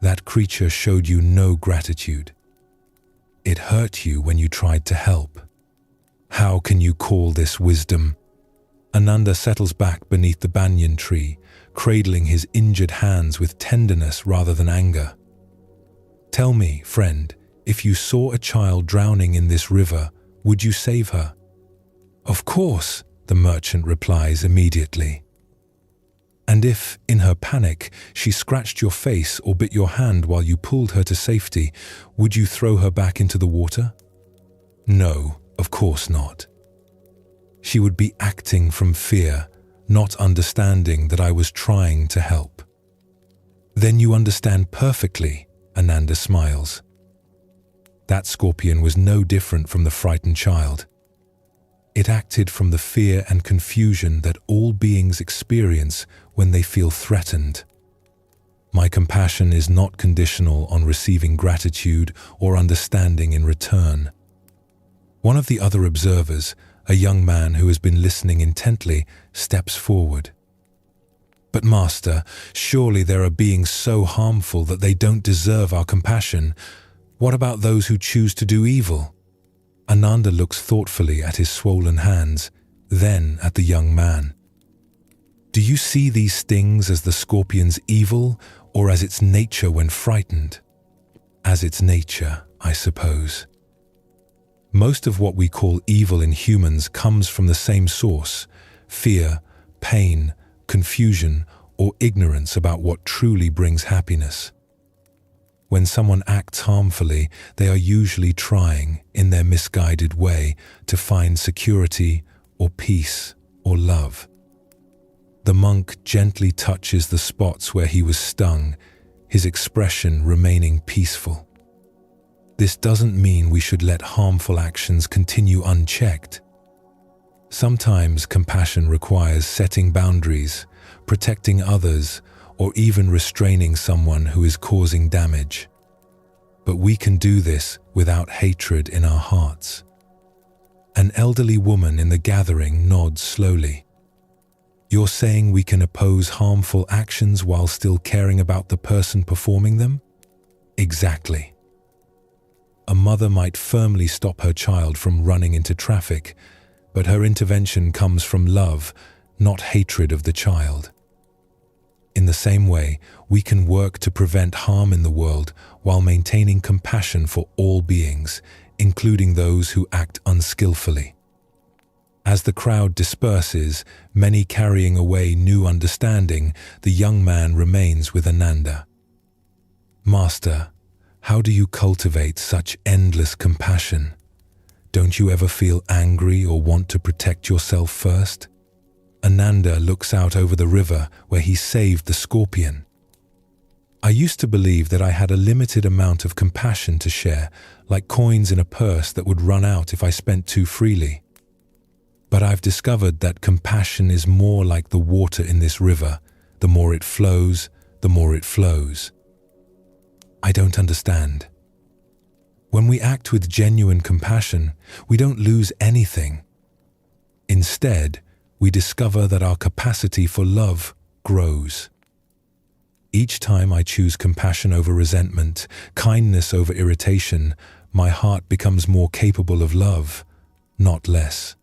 "That creature showed you no gratitude. It hurt you when you tried to help. How can you call this wisdom?" Ananda settles back beneath the banyan tree, cradling his injured hands with tenderness rather than anger. "Tell me, friend, if you saw a child drowning in this river, would you save her?" "Of course," the merchant replies immediately. "And if, in her panic, she scratched your face or bit your hand while you pulled her to safety, would you throw her back into the water?" "No, of course not. She would be acting from fear, not understanding that I was trying to help." "Then you understand perfectly," Ananda smiles. That scorpion was no different from the frightened child. It acted from the fear and confusion that all beings experience when they feel threatened. My compassion is not conditional on receiving gratitude or understanding in return. One of the other observers, a young man who has been listening intently, steps forward. "But Master, surely there are beings so harmful that they don't deserve our compassion. What about those who choose to do evil?" Ananda looks thoughtfully at his swollen hands, then at the young man. "Do you see these stings as the scorpion's evil or as its nature when frightened?" "As its nature, I suppose. Most of what we call evil in humans comes from the same source: fear, pain, confusion, or ignorance about what truly brings happiness. When someone acts harmfully, they are usually trying, in their misguided way, to find security or peace or love." The monk gently touches the spots where he was stung, his expression remaining peaceful. This doesn't mean we should let harmful actions continue unchecked. Sometimes compassion requires setting boundaries, protecting others, or even restraining someone who is causing damage. But we can do this without hatred in our hearts. An elderly woman in the gathering nods slowly. "You're saying we can oppose harmful actions while still caring about the person performing them?" "Exactly. A mother might firmly stop her child from running into traffic, but her intervention comes from love, not hatred of the child. In the same way, we can work to prevent harm in the world while maintaining compassion for all beings, including those who act unskillfully." As the crowd disperses, many carrying away new understanding, the young man remains with Ananda. "Master, how do you cultivate such endless compassion? Don't you ever feel angry or want to protect yourself first?" Ananda looks out over the river where he saved the scorpion. "I used to believe that I had a limited amount of compassion to share, like coins in a purse that would run out if I spent too freely. But I've discovered that compassion is more like the water in this river. The more it flows, the more it flows." "I don't understand." "When we act with genuine compassion, we don't lose anything. Instead, we discover that our capacity for love grows. Each time I choose compassion over resentment, kindness over irritation, my heart becomes more capable of love, not less."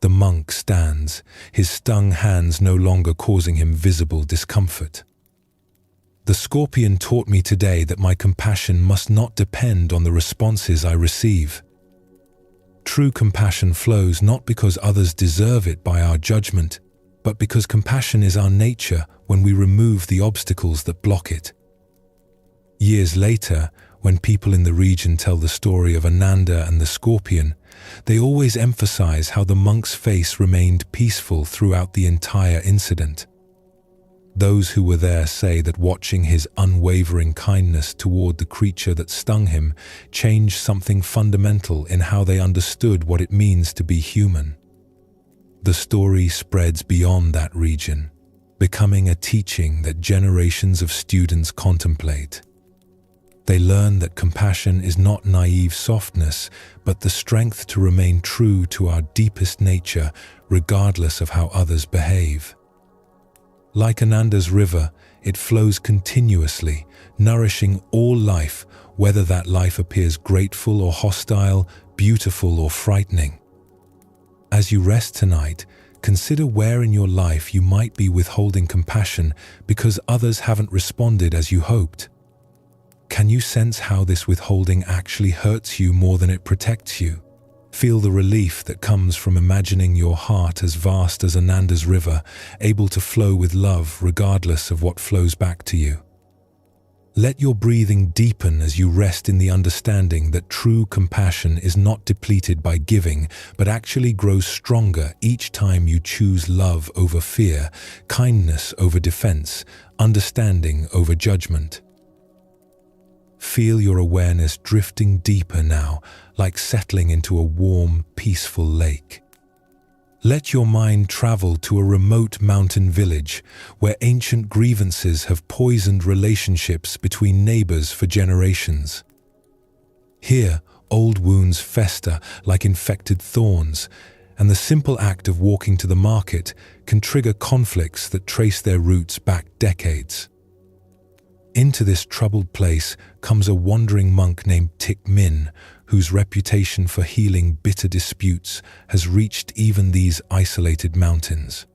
The monk stands, his stung hands no longer causing him visible discomfort. "The scorpion taught me today that my compassion must not depend on the responses I receive. True compassion flows not because others deserve it by our judgment, but because compassion is our nature when we remove the obstacles that block it." Years later, when people in the region tell the story of Ananda and the scorpion, they always emphasize how the monk's face remained peaceful throughout the entire incident. Those who were there say that watching his unwavering kindness toward the creature that stung him changed something fundamental in how they understood what it means to be human. The story spreads beyond that region, becoming a teaching that generations of students contemplate. They learn that compassion is not naive softness, but the strength to remain true to our deepest nature, regardless of how others behave. Like Ananda's river, it flows continuously, nourishing all life, whether that life appears grateful or hostile, beautiful or frightening. As you rest tonight, consider where in your life you might be withholding compassion because others haven't responded as you hoped. Can you sense how this withholding actually hurts you more than it protects you? Feel the relief that comes from imagining your heart as vast as Ananda's river, able to flow with love regardless of what flows back to you. Let your breathing deepen as you rest in the understanding that true compassion is not depleted by giving, but actually grows stronger each time you choose love over fear, kindness over defense, understanding over judgment. Feel your awareness drifting deeper now, like settling into a warm, peaceful lake. Let your mind travel to a remote mountain village where ancient grievances have poisoned relationships between neighbors for generations. Here, old wounds fester like infected thorns, and the simple act of walking to the market can trigger conflicts that trace their roots back decades. Into this troubled place comes a wandering monk named Thich Min, whose reputation for healing bitter disputes has reached even these isolated mountains.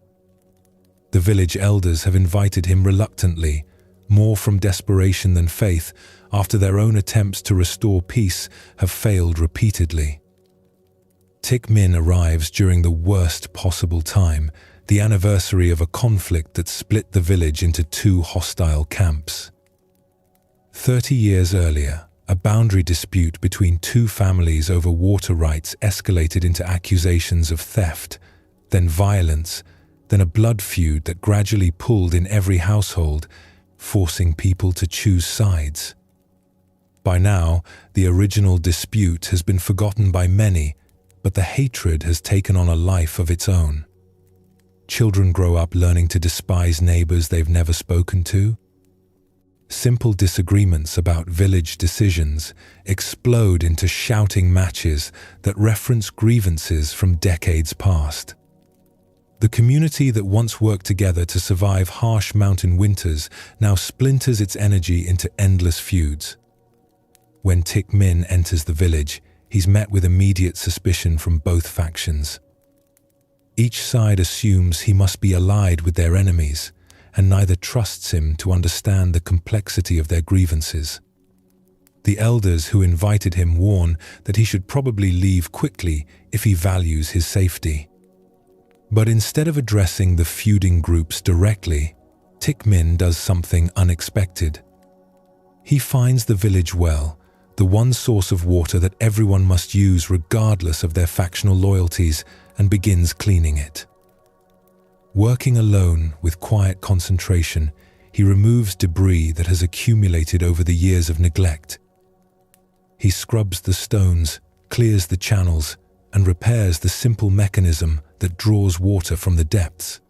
The village elders have invited him reluctantly, more from desperation than faith, after their own attempts to restore peace have failed repeatedly. Thich Min arrives during the worst possible time, the anniversary of a conflict that split the village into two hostile camps. 30 years earlier, a boundary dispute between two families over water rights escalated into accusations of theft, then violence, then a blood feud that gradually pulled in every household, forcing people to choose sides. By now, the original dispute has been forgotten by many, but the hatred has taken on a life of its own. Children grow up learning to despise neighbors they've never spoken to. Simple disagreements about village decisions explode into shouting matches that reference grievances from decades past. The community that once worked together to survive harsh mountain winters now splinters its energy into endless feuds. When Thich Min enters the village, he's met with immediate suspicion from both factions. Each side assumes he must be allied with their enemies, and neither trusts him to understand the complexity of their grievances. The elders who invited him warn that he should probably leave quickly if he values his safety. But instead of addressing the feuding groups directly, Thich Min does something unexpected. He finds the village well, the one source of water that everyone must use regardless of their factional loyalties, and begins cleaning it. Working alone with quiet concentration, he removes debris that has accumulated over the years of neglect. He scrubs the stones, clears the channels, and repairs the simple mechanism that draws water from the depths.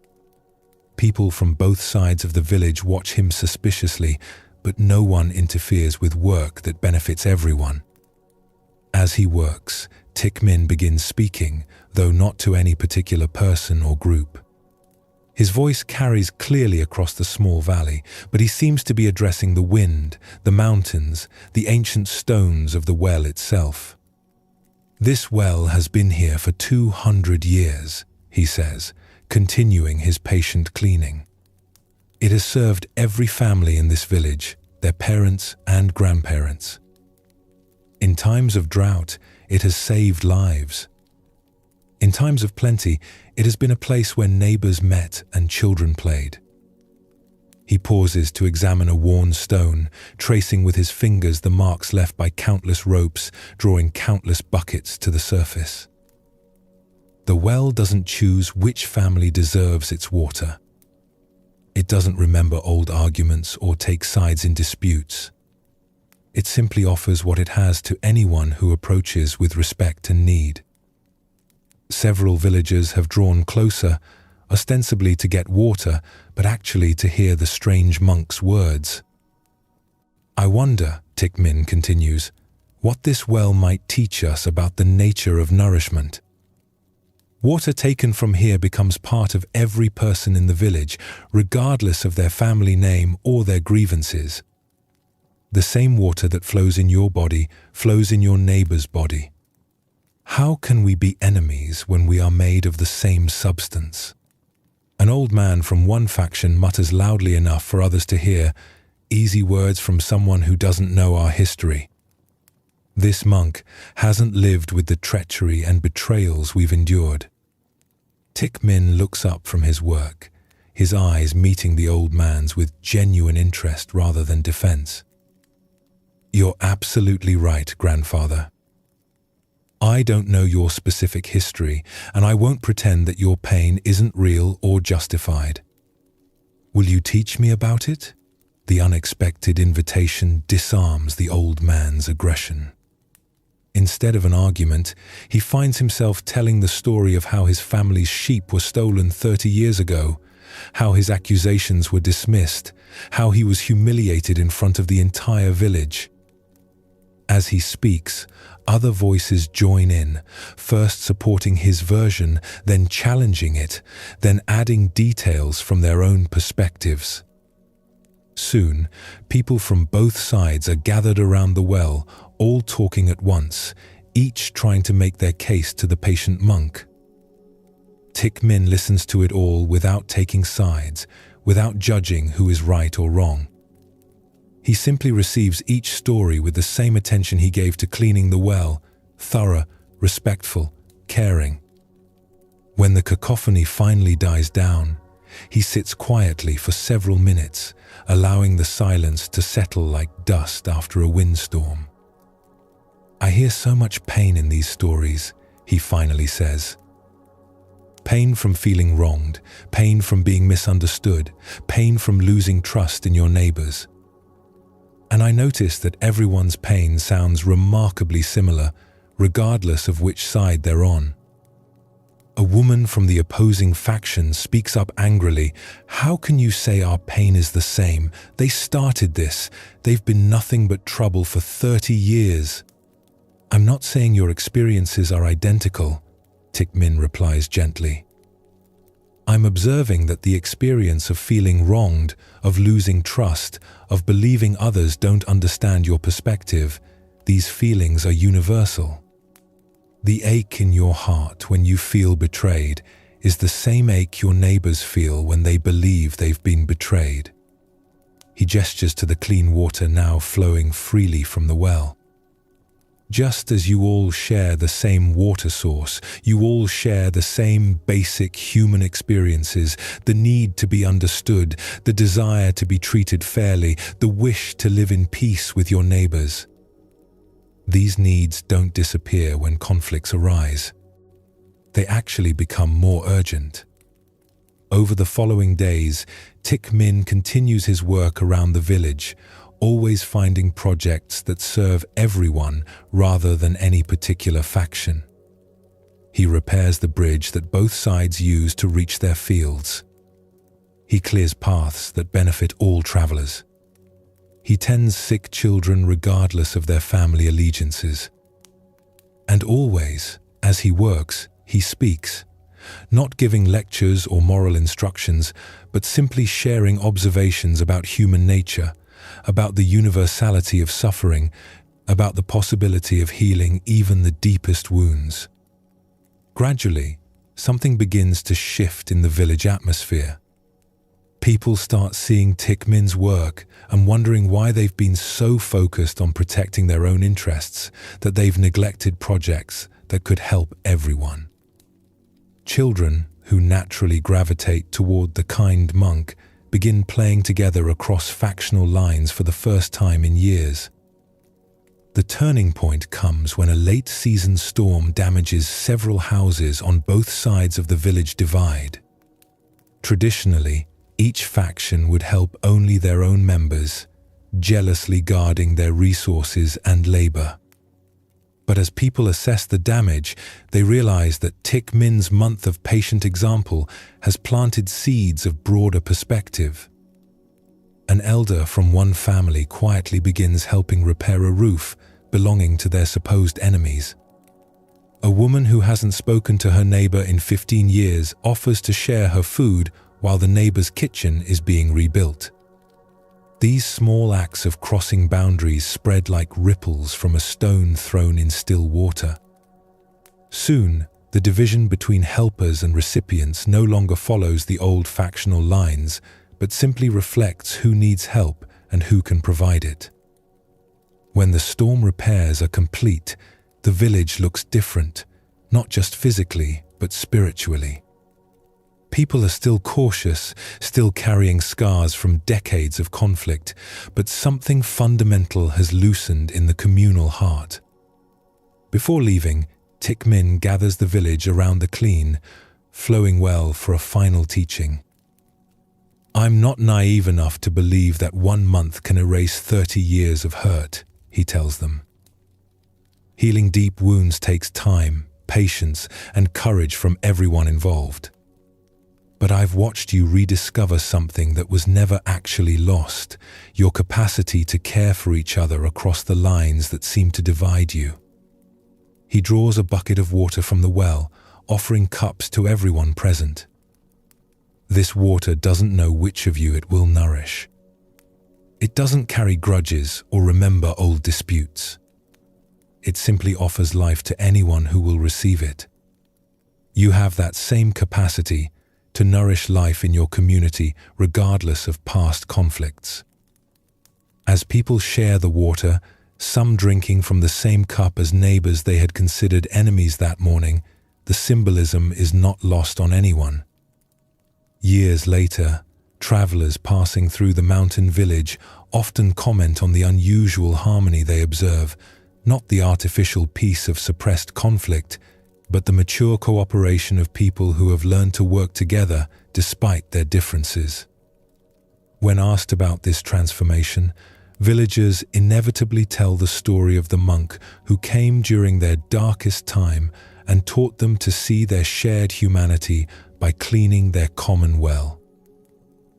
People from both sides of the village watch him suspiciously, but no one interferes with work that benefits everyone. As he works, Thich Min begins speaking, though not to any particular person or group. His voice carries clearly across the small valley, but he seems to be addressing the wind, the mountains, the ancient stones of the well itself. This well has been here for 200 years, he says, continuing his patient cleaning. It has served every family in this village, their parents and grandparents. In times of drought, it has saved lives. In times of plenty, it has been a place where neighbors met and children played. He pauses to examine a worn stone, tracing with his fingers the marks left by countless ropes, drawing countless buckets to the surface. The well doesn't choose which family deserves its water. It doesn't remember old arguments or take sides in disputes. It simply offers what it has to anyone who approaches with respect and need. Several villagers have drawn closer, ostensibly to get water, but actually to hear the strange monk's words. I wonder, Tik Min continues, what this well might teach us about the nature of nourishment. Water taken from here becomes part of every person in the village, regardless of their family name or their grievances. The same water that flows in your body flows in your neighbor's body. How can we be enemies when we are made of the same substance? An old man from one faction mutters loudly enough for others to hear, easy words from someone who doesn't know our history. This monk hasn't lived with the treachery and betrayals we've endured. Tik Min looks up from his work, his eyes meeting the old man's with genuine interest rather than defense. You're absolutely right, grandfather. I don't know your specific history, and I won't pretend that your pain isn't real or justified. Will you teach me about it? The unexpected invitation disarms the old man's aggression. Instead of an argument, he finds himself telling the story of how his family's sheep were stolen 30 years ago, how his accusations were dismissed, how he was humiliated in front of the entire village. As he speaks, other voices join in, first supporting his version, then challenging it, then adding details from their own perspectives. Soon, people from both sides are gathered around the well, all talking at once, each trying to make their case to the patient monk. Tik Min listens to it all without taking sides, without judging who is right or wrong. He simply receives each story with the same attention he gave to cleaning the well, thorough, respectful, caring. When the cacophony finally dies down, he sits quietly for several minutes, allowing the silence to settle like dust after a windstorm. I hear so much pain in these stories, he finally says. Pain from feeling wronged, pain from being misunderstood, pain from losing trust in your neighbors. And I notice that everyone's pain sounds remarkably similar, regardless of which side they're on. A woman from the opposing faction speaks up angrily. How can you say our pain is the same? They started this. They've been nothing but trouble for 30 years. I'm not saying your experiences are identical, Tik Min replies gently. I'm observing that the experience of feeling wronged, of losing trust, of believing others don't understand your perspective, these feelings are universal. The ache in your heart when you feel betrayed is the same ache your neighbors feel when they believe they've been betrayed. He gestures to the clean water now flowing freely from the well. Just as you all share the same water source, you all share the same basic human experiences, the need to be understood, the desire to be treated fairly, the wish to live in peace with your neighbors. These needs don't disappear when conflicts arise. They actually become more urgent. Over the following days, Tik Min continues his work around the village, always finding projects that serve everyone rather than any particular faction. He repairs the bridge that both sides use to reach their fields. He clears paths that benefit all travelers. He tends sick children regardless of their family allegiances. And always, as he works, he speaks, not giving lectures or moral instructions, but simply sharing observations about human nature, about the universality of suffering, about the possibility of healing even the deepest wounds. Gradually, something begins to shift in the village atmosphere. People start seeing Tik Min's work and wondering why they've been so focused on protecting their own interests that they've neglected projects that could help everyone. Children, who naturally gravitate toward the kind monk, begin playing together across factional lines for the first time in years. The turning point comes when a late-season storm damages several houses on both sides of the village divide. Traditionally, Each faction would help only their own members, jealously guarding their resources and labor. But as people assess the damage, they realize that Thich Minh's month of patient example has planted seeds of broader perspective. An elder from one family quietly begins helping repair a roof belonging to their supposed enemies. A woman who hasn't spoken to her neighbor in 15 years offers to share her food while the neighbor's kitchen is being rebuilt. These small acts of crossing boundaries spread like ripples from a stone thrown in still water. Soon, the division between helpers and recipients no longer follows the old factional lines, but simply reflects who needs help and who can provide it. When the storm repairs are complete, the village looks different, not just physically, but spiritually. People are still cautious, still carrying scars from decades of conflict, but something fundamental has loosened in the communal heart. Before leaving, Thich Minh gathers the village around the clean, flowing well for a final teaching. "I'm not naive enough to believe that 1 month can erase 30 years of hurt," he tells them. Healing deep wounds takes time, patience, and courage from everyone involved. But I've watched you rediscover something that was never actually lost, your capacity to care for each other across the lines that seem to divide you. He draws a bucket of water from the well, offering cups to everyone present. This water doesn't know which of you it will nourish. It doesn't carry grudges or remember old disputes. It simply offers life to anyone who will receive it. You have that same capacity to nourish life in your community regardless of past conflicts. As people share the water, some drinking from the same cup as neighbors they had considered enemies that morning, the symbolism is not lost on anyone. Years later, travelers passing through the mountain village often comment on the unusual harmony they observe, not the artificial peace of suppressed conflict, but the mature cooperation of people who have learned to work together despite their differences. When asked about this transformation, villagers inevitably tell the story of the monk who came during their darkest time and taught them to see their shared humanity by cleaning their common well.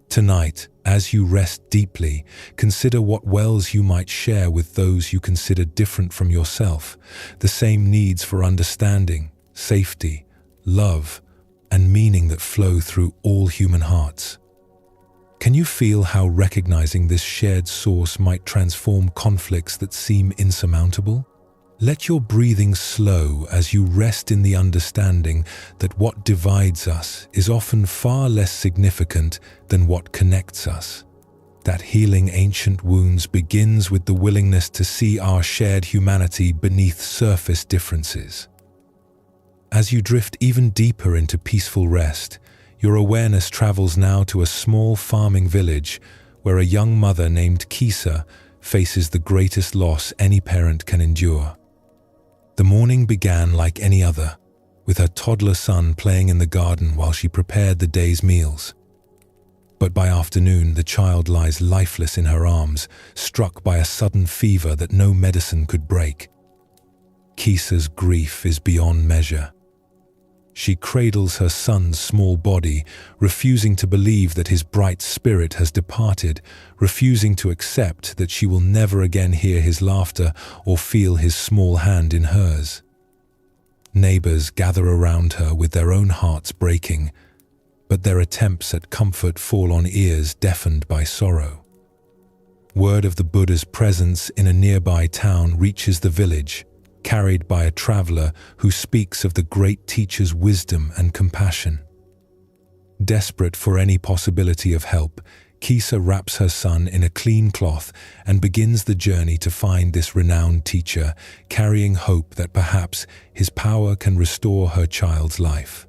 Tonight, as you rest deeply, consider what wells you might share with those you consider different from yourself, the same needs for understanding, safety, love, and meaning that flow through all human hearts. Can you feel how recognizing this shared source might transform conflicts that seem insurmountable? Let your breathing slow as you rest in the understanding that what divides us is often far less significant than what connects us. That healing ancient wounds begins with the willingness to see our shared humanity beneath surface differences. As you drift even deeper into peaceful rest, your awareness travels now to a small farming village where a young mother named Kisa faces the greatest loss any parent can endure. The morning began like any other, with her toddler son playing in the garden while she prepared the day's meals. But by afternoon, the child lies lifeless in her arms, struck by a sudden fever that no medicine could break. Kisa's grief is beyond measure. She cradles her son's small body, refusing to believe that his bright spirit has departed, refusing to accept that she will never again hear his laughter or feel his small hand in hers. Neighbors gather around her with their own hearts breaking, but their attempts at comfort fall on ears deafened by sorrow. Word of the Buddha's presence in a nearby town reaches the village, carried by a traveler who speaks of the great teacher's wisdom and compassion. Desperate for any possibility of help, Kisa wraps her son in a clean cloth and begins the journey to find this renowned teacher, carrying hope that perhaps his power can restore her child's life.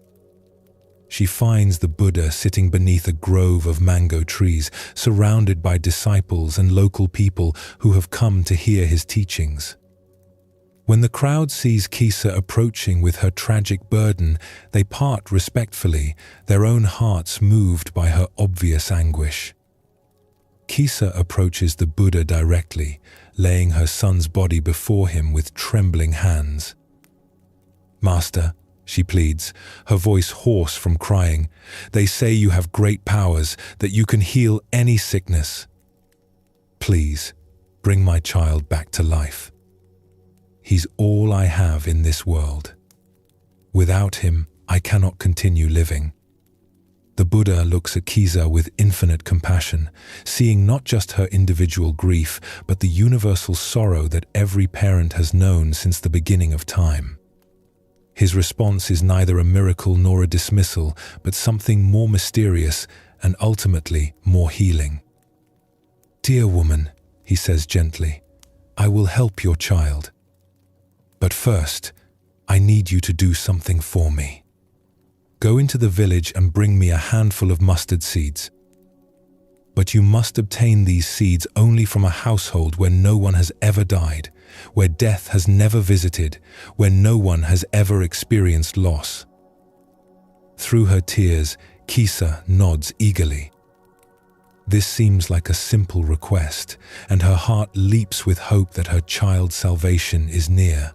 She finds the Buddha sitting beneath a grove of mango trees, surrounded by disciples and local people who have come to hear his teachings. When the crowd sees Kisa approaching with her tragic burden, they part respectfully, their own hearts moved by her obvious anguish. Kisa approaches the Buddha directly, laying her son's body before him with trembling hands. "Master," she pleads, her voice hoarse from crying, "they say you have great powers, that you can heal any sickness. Please, bring my child back to life. He's all I have in this world. Without him, I cannot continue living." The Buddha looks at Kisa with infinite compassion, seeing not just her individual grief, but the universal sorrow that every parent has known since the beginning of time. His response is neither a miracle nor a dismissal, but something more mysterious and ultimately more healing. "Dear woman," he says gently, "I will help your child. But first, I need you to do something for me. Go into the village and bring me a handful of mustard seeds. But you must obtain these seeds only from a household where no one has ever died, where death has never visited, where no one has ever experienced loss." Through her tears, Kisa nods eagerly. This seems like a simple request, and her heart leaps with hope that her child's salvation is near.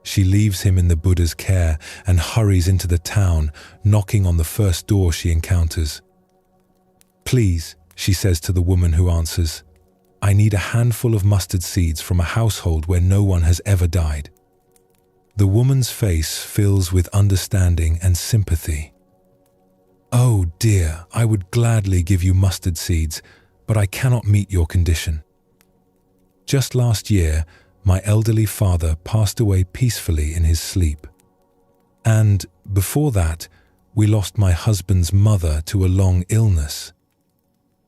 She leaves him in the Buddha's care and hurries into the town, knocking on the first door she encounters. "Please," she says to the woman who answers, "I need a handful of mustard seeds from a household where no one has ever died." The woman's face fills with understanding and sympathy. "Oh dear, I would gladly give you mustard seeds, but I cannot meet your condition. Just last year, my elderly father passed away peacefully in his sleep. And before that, we lost my husband's mother to a long illness."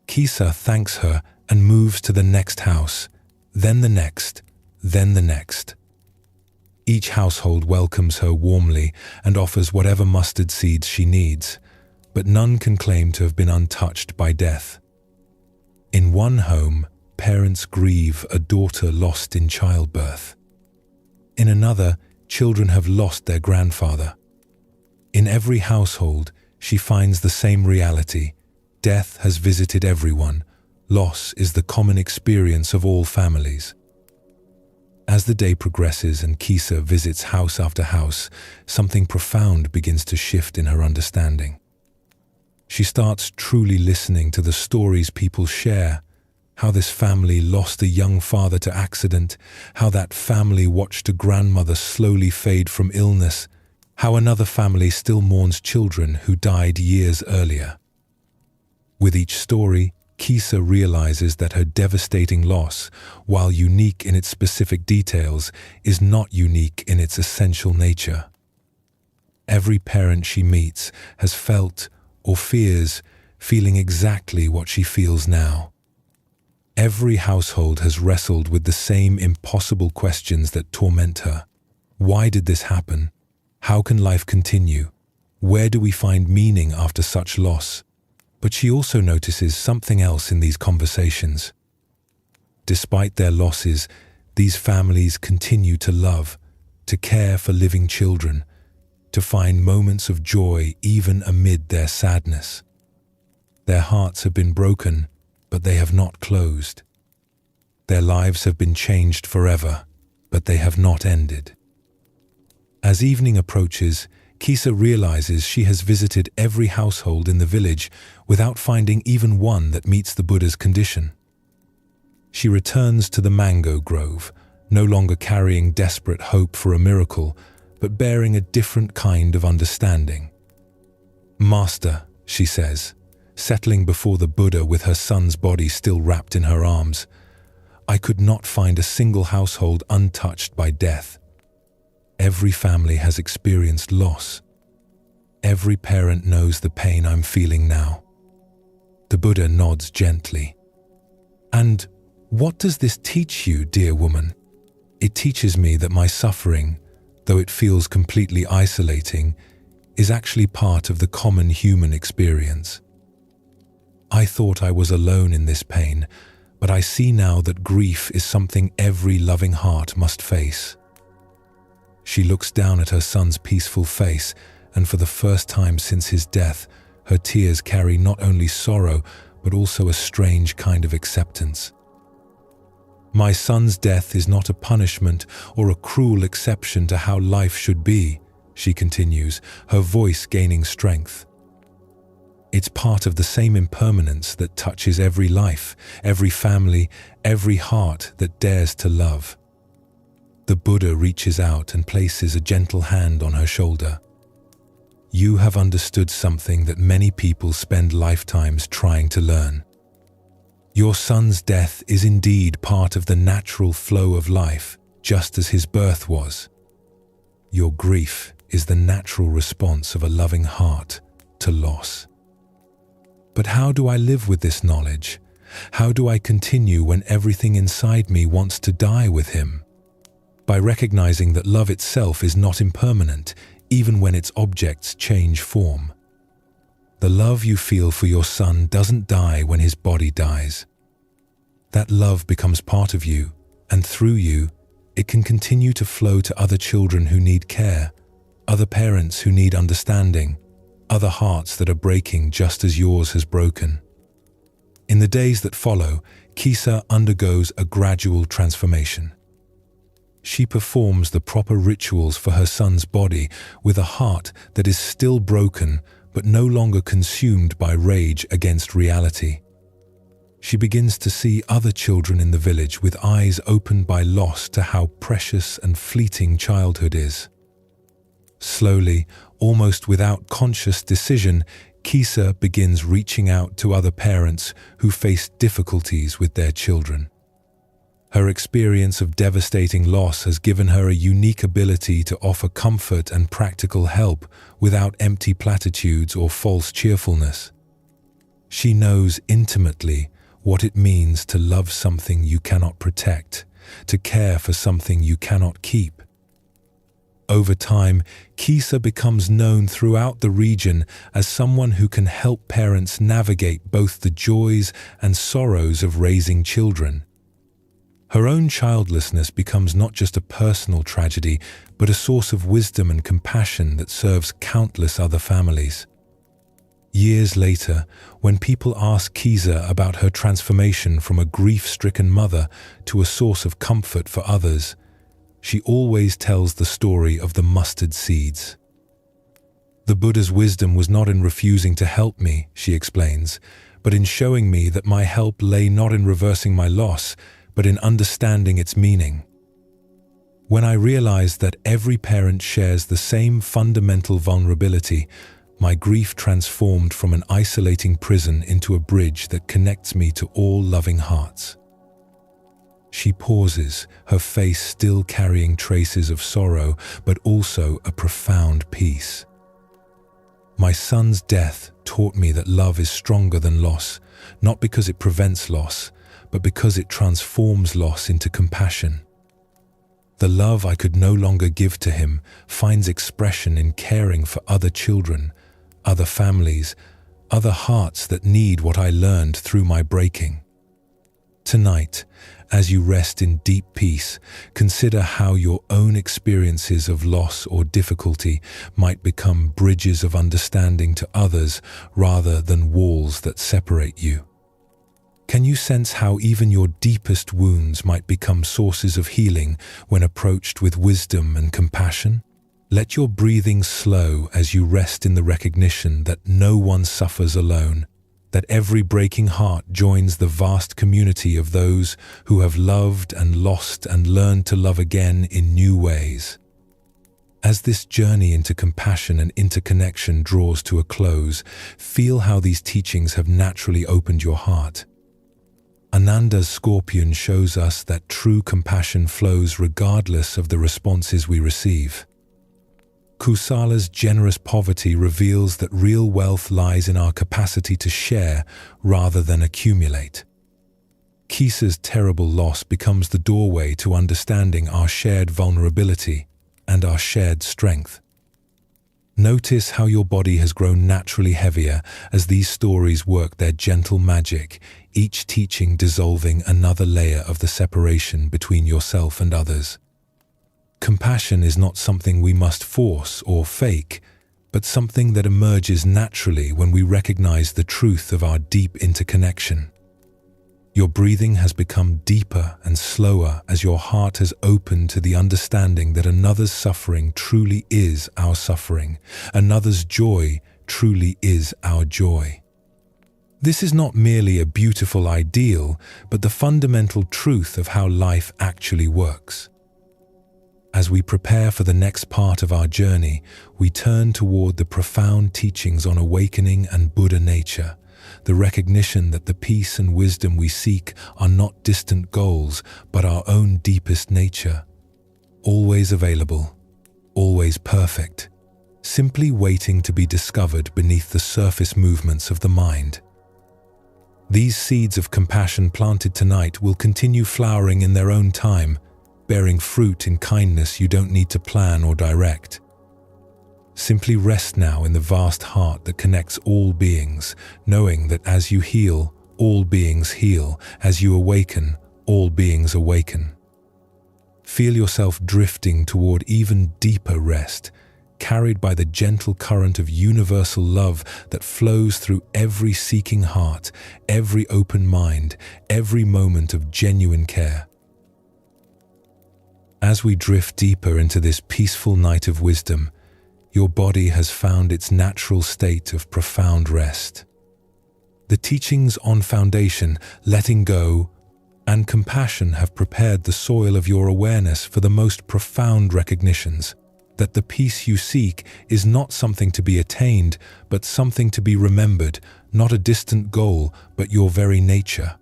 Kisa thanks her and moves to the next house, then the next, then the next. Each household welcomes her warmly and offers whatever mustard seeds she needs, but none can claim to have been untouched by death. In one home, parents grieve a daughter lost in childbirth. In another, children have lost their grandfather. In every household, she finds the same reality. Death has visited everyone. Loss is the common experience of all families. As the day progresses and Kisa visits house after house, something profound begins to shift in her understanding. She starts truly listening to the stories people share, how this family lost a young father to accident, how that family watched a grandmother slowly fade from illness, how another family still mourns children who died years earlier. With each story, Kisa realizes that her devastating loss, while unique in its specific details, is not unique in its essential nature. Every parent she meets has felt or fears feeling exactly what she feels now. Every household has wrestled with the same impossible questions that torment her. Why did this happen? How can life continue? Where do we find meaning after such loss? But she also notices something else in these conversations. Despite their losses, these families continue to love, to care for living children, to find moments of joy even amid their sadness. Their hearts have been broken, but they have not closed. Their lives have been changed forever, but they have not ended. As evening approaches, Kisa realizes she has visited every household in the village without finding even one that meets the Buddha's condition. She returns to the mango grove, no longer carrying desperate hope for a miracle, but bearing a different kind of understanding. "Master," she says, settling before the Buddha with her son's body still wrapped in her arms, "I could not find a single household untouched by death. Every family has experienced loss. Every parent knows the pain I'm feeling now." The Buddha nods gently. "And what does this teach you, dear woman?" "It teaches me that my suffering, though it feels completely isolating, is actually part of the common human experience. I thought I was alone in this pain, but I see now that grief is something every loving heart must face. She looks down at her son's peaceful face, and for the first time since his death, her tears carry not only sorrow, but also a strange kind of acceptance. My son's death is not a punishment or a cruel exception to how life should be, she continues, her voice gaining strength. It's part of the same impermanence that touches every life, every family, every heart that dares to love. The Buddha reaches out and places a gentle hand on her shoulder. You have understood something that many people spend lifetimes trying to learn. Your son's death is indeed part of the natural flow of life, just as his birth was. Your grief is the natural response of a loving heart to loss. But how do I live with this knowledge? How do I continue when everything inside me wants to die with him? By recognizing that love itself is not impermanent, even when its objects change form. The love you feel for your son doesn't die when his body dies. That love becomes part of you, and through you, it can continue to flow to other children who need care, other parents who need understanding, other hearts that are breaking just as yours has broken. In the days that follow, Kisa undergoes a gradual transformation. She performs the proper rituals for her son's body with a heart that is still broken but no longer consumed by rage against reality. She begins to see other children in the village with eyes opened by loss to how precious and fleeting childhood is. Slowly, almost without conscious decision, Kisa begins reaching out to other parents who face difficulties with their children. Her experience of devastating loss has given her a unique ability to offer comfort and practical help without empty platitudes or false cheerfulness. She knows intimately what it means to love something you cannot protect, to care for something you cannot keep. Over time, Kisa becomes known throughout the region as someone who can help parents navigate both the joys and sorrows of raising children. Her own childlessness becomes not just a personal tragedy, but a source of wisdom and compassion that serves countless other families. Years later, when people ask Kisa about her transformation from a grief-stricken mother to a source of comfort for others, she always tells the story of the mustard seeds. The Buddha's wisdom was not in refusing to help me, she explains, but in showing me that my help lay not in reversing my loss, but in understanding its meaning. When I realized that every parent shares the same fundamental vulnerability, my grief transformed from an isolating prison into a bridge that connects me to all loving hearts. She pauses, her face still carrying traces of sorrow, but also a profound peace. My son's death taught me that love is stronger than loss, not because it prevents loss, but because it transforms loss into compassion. The love I could no longer give to him finds expression in caring for other children, other families, other hearts that need what I learned through my breaking. Tonight, as you rest in deep peace, consider how your own experiences of loss or difficulty might become bridges of understanding to others rather than walls that separate you. Can you sense how even your deepest wounds might become sources of healing when approached with wisdom and compassion? Let your breathing slow as you rest in the recognition that no one suffers alone, that every breaking heart joins the vast community of those who have loved and lost and learned to love again in new ways. As this journey into compassion and interconnection draws to a close, feel how these teachings have naturally opened your heart. Ananda's scorpion shows us that true compassion flows regardless of the responses we receive. Kusala's generous poverty reveals that real wealth lies in our capacity to share rather than accumulate. Kisa's terrible loss becomes the doorway to understanding our shared vulnerability and our shared strength. Notice how your body has grown naturally heavier as these stories work their gentle magic, each teaching dissolving another layer of the separation between yourself and others. Compassion is not something we must force or fake, but something that emerges naturally when we recognize the truth of our deep interconnection. Your breathing has become deeper and slower as your heart has opened to the understanding that another's suffering truly is our suffering, another's joy truly is our joy. This is not merely a beautiful ideal, but the fundamental truth of how life actually works. As we prepare for the next part of our journey, we turn toward the profound teachings on awakening and Buddha nature, the recognition that the peace and wisdom we seek are not distant goals, but our own deepest nature, always available, always perfect, simply waiting to be discovered beneath the surface movements of the mind. These seeds of compassion planted tonight will continue flowering in their own time, bearing fruit in kindness you don't need to plan or direct. Simply rest now in the vast heart that connects all beings, knowing that as you heal, all beings heal. As you awaken, all beings awaken. Feel yourself drifting toward even deeper rest, carried by the gentle current of universal love that flows through every seeking heart, every open mind, every moment of genuine care. As we drift deeper into this peaceful night of wisdom, your body has found its natural state of profound rest. The teachings on foundation, letting go, and compassion have prepared the soil of your awareness for the most profound recognitions, that the peace you seek is not something to be attained, but something to be remembered, not a distant goal, but your very nature.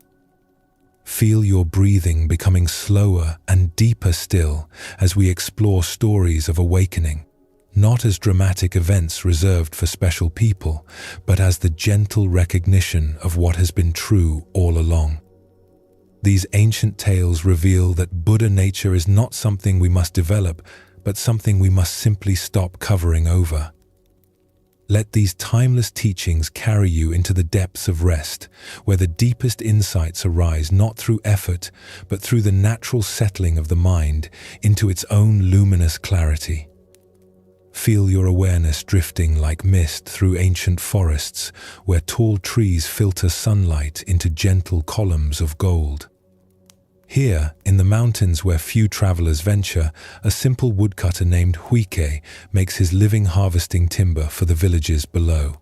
Feel your breathing becoming slower and deeper still as we explore stories of awakening, not as dramatic events reserved for special people, but as the gentle recognition of what has been true all along. These ancient tales reveal that Buddha nature is not something we must develop, but something we must simply stop covering over. Let these timeless teachings carry you into the depths of rest, where the deepest insights arise not through effort, but through the natural settling of the mind into its own luminous clarity. Feel your awareness drifting like mist through ancient forests, where tall trees filter sunlight into gentle columns of gold. Here, in the mountains where few travelers venture, a simple woodcutter named Huike makes his living harvesting timber for the villages below.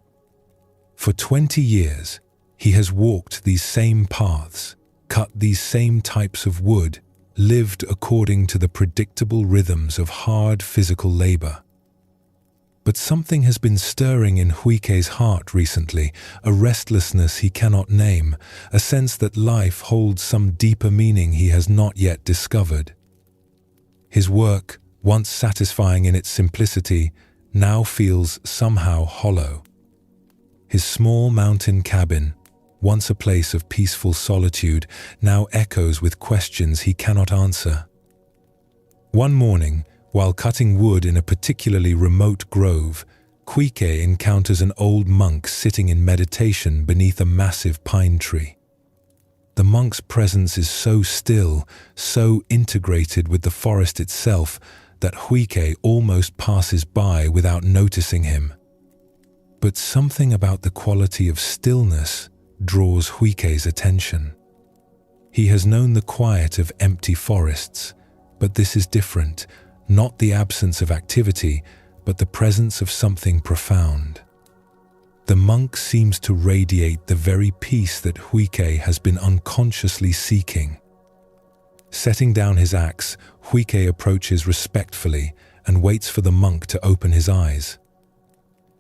For 20 years, he has walked these same paths, cut these same types of wood, lived according to the predictable rhythms of hard physical labor. But something has been stirring in Huike's heart recently, a restlessness he cannot name, a sense that life holds some deeper meaning he has not yet discovered. His work, once satisfying in its simplicity, now feels somehow hollow. His small mountain cabin, once a place of peaceful solitude, now echoes with questions he cannot answer. One morning, while cutting wood in a particularly remote grove, Huike encounters an old monk sitting in meditation beneath a massive pine tree. The monk's presence is so still, so integrated with the forest itself, that Huike almost passes by without noticing him. But something about the quality of stillness draws Huike's attention. He has known the quiet of empty forests, but this is different. Not the absence of activity, but the presence of something profound. The monk seems to radiate the very peace that Huike has been unconsciously seeking. Setting down his axe, Huike approaches respectfully and waits for the monk to open his eyes.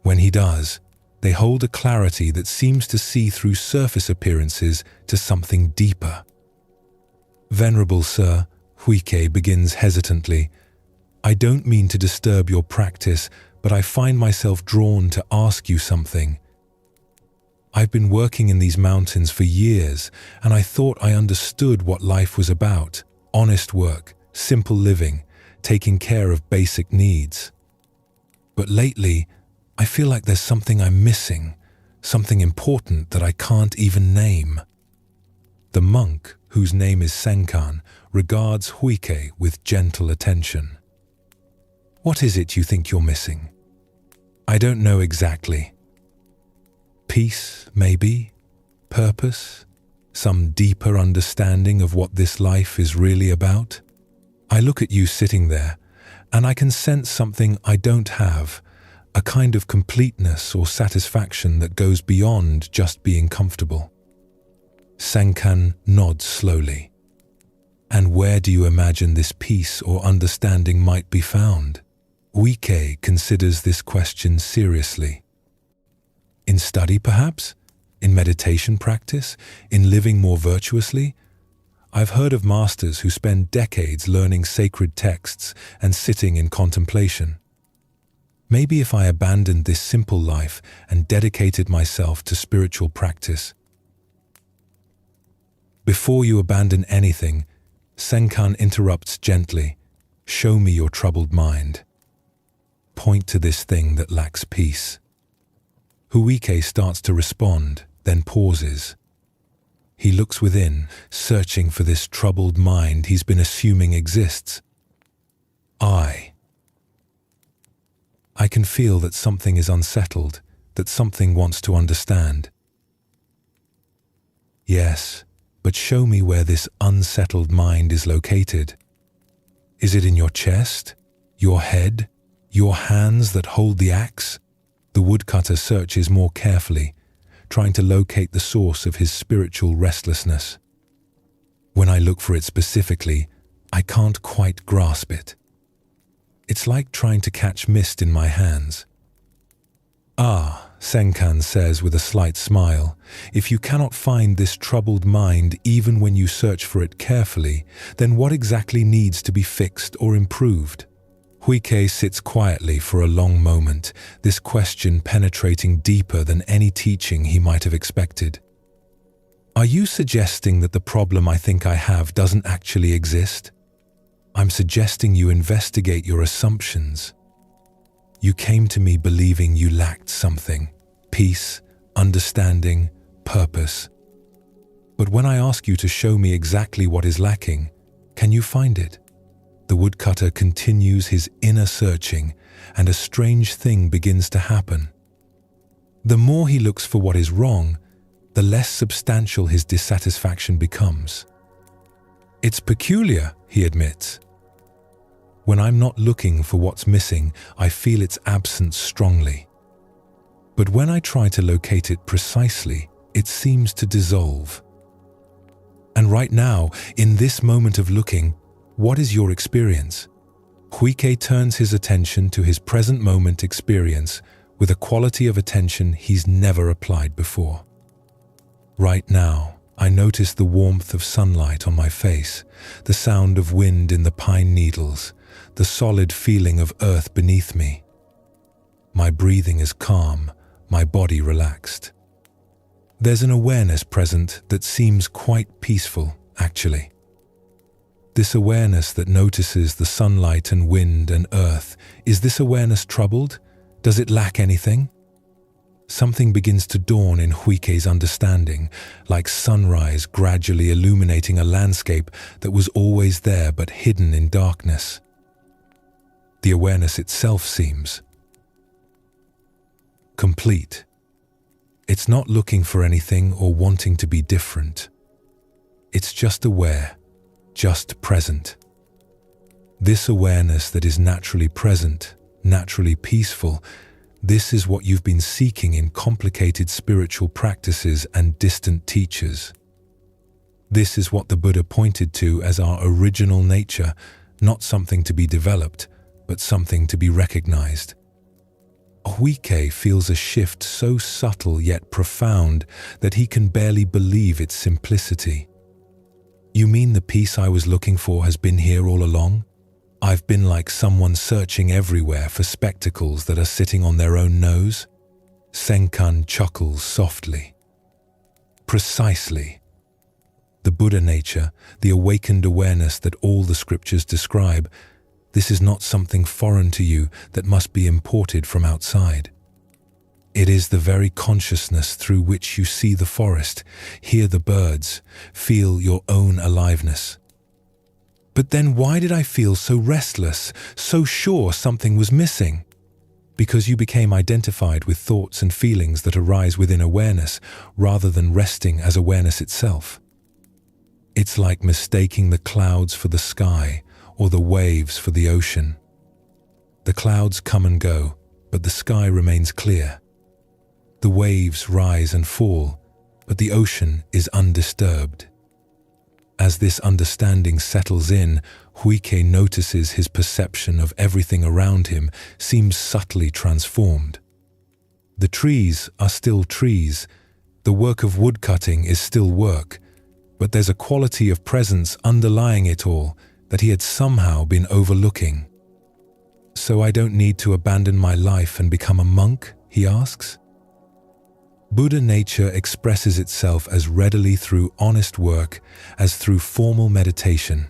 When he does, they hold a clarity that seems to see through surface appearances to something deeper. "Venerable sir," Huike begins hesitantly, "I don't mean to disturb your practice, but I find myself drawn to ask you something. I've been working in these mountains for years, and I thought I understood what life was about: honest work, simple living, taking care of basic needs. But lately, I feel like there's something I'm missing, something important that I can't even name." The monk, whose name is Senkan, regards Huike with gentle attention. What is it you think you're missing? I don't know exactly. Peace, maybe? Purpose? Some deeper understanding of what this life is really about? I look at you sitting there, and I can sense something I don't have, a kind of completeness or satisfaction that goes beyond just being comfortable. Senkan nods slowly. And where do you imagine this peace or understanding might be found? Wike considers this question seriously. In study, perhaps? In meditation practice? In living more virtuously? I've heard of masters who spend decades learning sacred texts and sitting in contemplation. Maybe if I abandoned this simple life and dedicated myself to spiritual practice. Before you abandon anything, Senkan interrupts gently. Show me your troubled mind. Point to this thing that lacks peace. Huike starts to respond, then pauses. He looks within, searching for this troubled mind he's been assuming exists. I can feel that something is unsettled, that something wants to understand. Yes, but show me where this unsettled mind is located. Is it in your chest, your head, your hands that hold the axe? The woodcutter searches more carefully, trying to locate the source of his spiritual restlessness. When I look for it specifically, I can't quite grasp it. It's like trying to catch mist in my hands. Ah, Senkan says with a slight smile, if you cannot find this troubled mind even when you search for it carefully, then what exactly needs to be fixed or improved? Huike sits quietly for a long moment, this question penetrating deeper than any teaching he might have expected. Are you suggesting that the problem I think I have doesn't actually exist? I'm suggesting you investigate your assumptions. You came to me believing you lacked something, peace, understanding, purpose. But when I ask you to show me exactly what is lacking, can you find it? The woodcutter continues his inner searching, and a strange thing begins to happen. The more he looks for what is wrong, the less substantial his dissatisfaction becomes. It's peculiar, he admits. When I'm not looking for what's missing, I feel its absence strongly. But when I try to locate it precisely, it seems to dissolve. And right now, in this moment of looking, what is your experience? Huike turns his attention to his present moment experience with a quality of attention he's never applied before. Right now, I notice the warmth of sunlight on my face, the sound of wind in the pine needles, the solid feeling of earth beneath me. My breathing is calm, my body relaxed. There's an awareness present that seems quite peaceful, actually. This awareness that notices the sunlight and wind and earth, is this awareness troubled? Does it lack anything? Something begins to dawn in Huike's understanding, like sunrise gradually illuminating a landscape that was always there but hidden in darkness. The awareness itself seems complete. It's not looking for anything or wanting to be different. It's just aware, just present. This awareness that is naturally present, naturally peaceful, this is what you've been seeking in complicated spiritual practices and distant teachers. This is what the Buddha pointed to as our original nature, not something to be developed, but something to be recognized. Huike feels a shift so subtle yet profound that he can barely believe its simplicity. You mean the peace I was looking for has been here all along? I've been like someone searching everywhere for spectacles that are sitting on their own nose? Senkan chuckles softly. Precisely. The Buddha nature, the awakened awareness that all the scriptures describe, this is not something foreign to you that must be imported from outside. It is the very consciousness through which you see the forest, hear the birds, feel your own aliveness. But then why did I feel so restless, so sure something was missing? Because you became identified with thoughts and feelings that arise within awareness rather than resting as awareness itself. It's like mistaking the clouds for the sky or the waves for the ocean. The clouds come and go, but the sky remains clear. The waves rise and fall, but the ocean is undisturbed. As this understanding settles in, Huike notices his perception of everything around him seems subtly transformed. The trees are still trees, the work of woodcutting is still work, but there's a quality of presence underlying it all that he had somehow been overlooking. So I don't need to abandon my life and become a monk, he asks. Buddha nature expresses itself as readily through honest work as through formal meditation.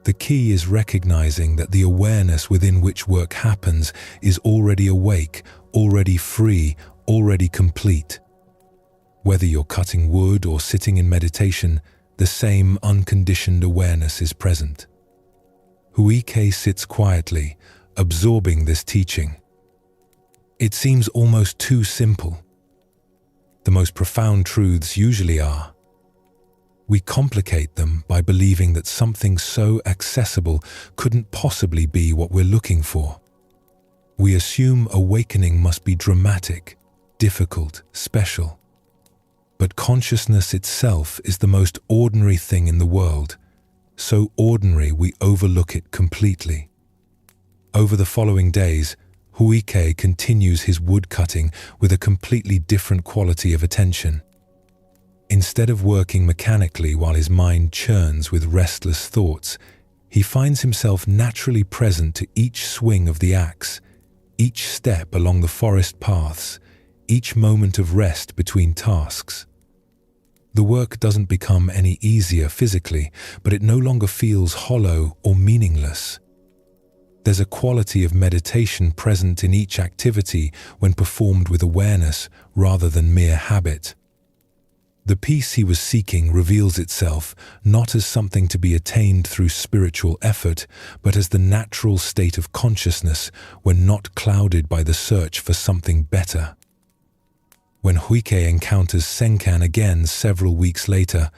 The key is recognizing that the awareness within which work happens is already awake, already free, already complete. Whether you're cutting wood or sitting in meditation, the same unconditioned awareness is present. Huike sits quietly, absorbing this teaching. It seems almost too simple. The most profound truths usually are. We complicate them by believing that something so accessible couldn't possibly be what we're looking for. We assume awakening must be dramatic, difficult, special. But consciousness itself is the most ordinary thing in the world, so ordinary we overlook it completely. Over the following days, Huike continues his woodcutting with a completely different quality of attention. Instead of working mechanically while his mind churns with restless thoughts, he finds himself naturally present to each swing of the axe, each step along the forest paths, each moment of rest between tasks. The work doesn't become any easier physically, but it no longer feels hollow or meaningless. There's a quality of meditation present in each activity when performed with awareness rather than mere habit. The peace he was seeking reveals itself not as something to be attained through spiritual effort, but as the natural state of consciousness when not clouded by the search for something better. When Huike encounters Senkan again several weeks later,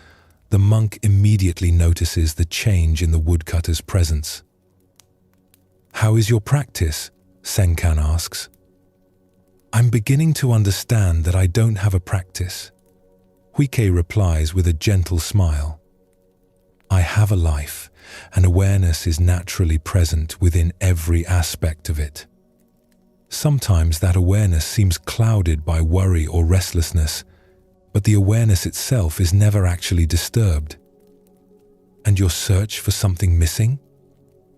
the monk immediately notices the change in the woodcutter's presence. "How is your practice?" Senkan asks. "I'm beginning to understand that I don't have a practice." Huike replies with a gentle smile. "I have a life, and awareness is naturally present within every aspect of it. Sometimes that awareness seems clouded by worry or restlessness, but the awareness itself is never actually disturbed. And your search for something missing?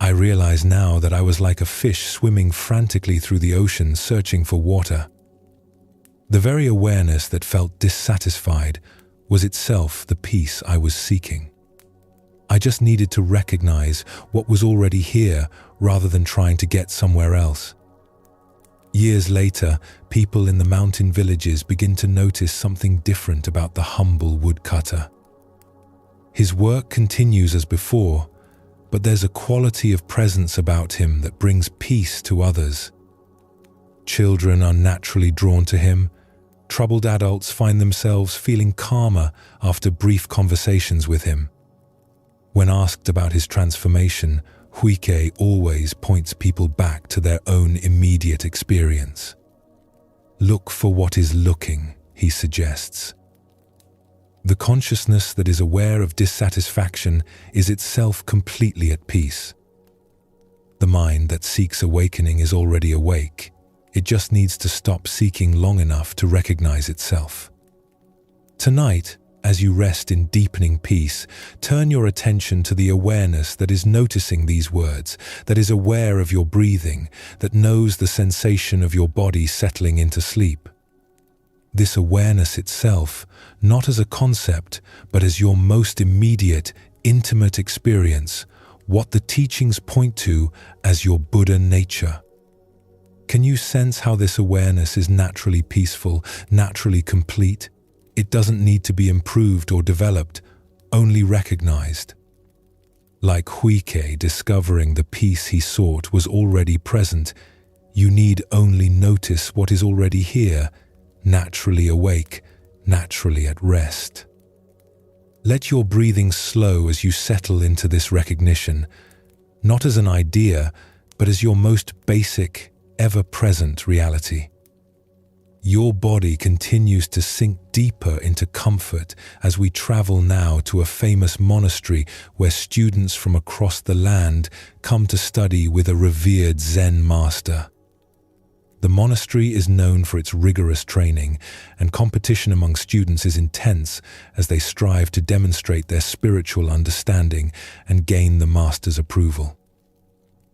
I realize now that I was like a fish swimming frantically through the ocean searching for water. The very awareness that felt dissatisfied was itself the peace I was seeking. I just needed to recognize what was already here rather than trying to get somewhere else." Years later, people in the mountain villages begin to notice something different about the humble woodcutter. His work continues as before, but there's a quality of presence about him that brings peace to others. Children are naturally drawn to him. Troubled adults find themselves feeling calmer after brief conversations with him. When asked about his transformation, Huike always points people back to their own immediate experience. "Look for what is looking," he suggests. The consciousness that is aware of dissatisfaction is itself completely at peace. The mind that seeks awakening is already awake. It just needs to stop seeking long enough to recognize itself. Tonight, as you rest in deepening peace, turn your attention to the awareness that is noticing these words, that is aware of your breathing, that knows the sensation of your body settling into sleep. This awareness itself, not as a concept, but as your most immediate, intimate experience, what the teachings point to as your Buddha nature. Can you sense how this awareness is naturally peaceful, naturally complete? It doesn't need to be improved or developed, only recognized. Like Huike discovering the peace he sought was already present, you need only notice what is already here, naturally awake, naturally at rest. Let your breathing slow as you settle into this recognition, not as an idea, but as your most basic, ever-present reality. Your body continues to sink deeper into comfort as we travel now to a famous monastery where students from across the land come to study with a revered Zen master. The monastery is known for its rigorous training, and competition among students is intense as they strive to demonstrate their spiritual understanding and gain the master's approval.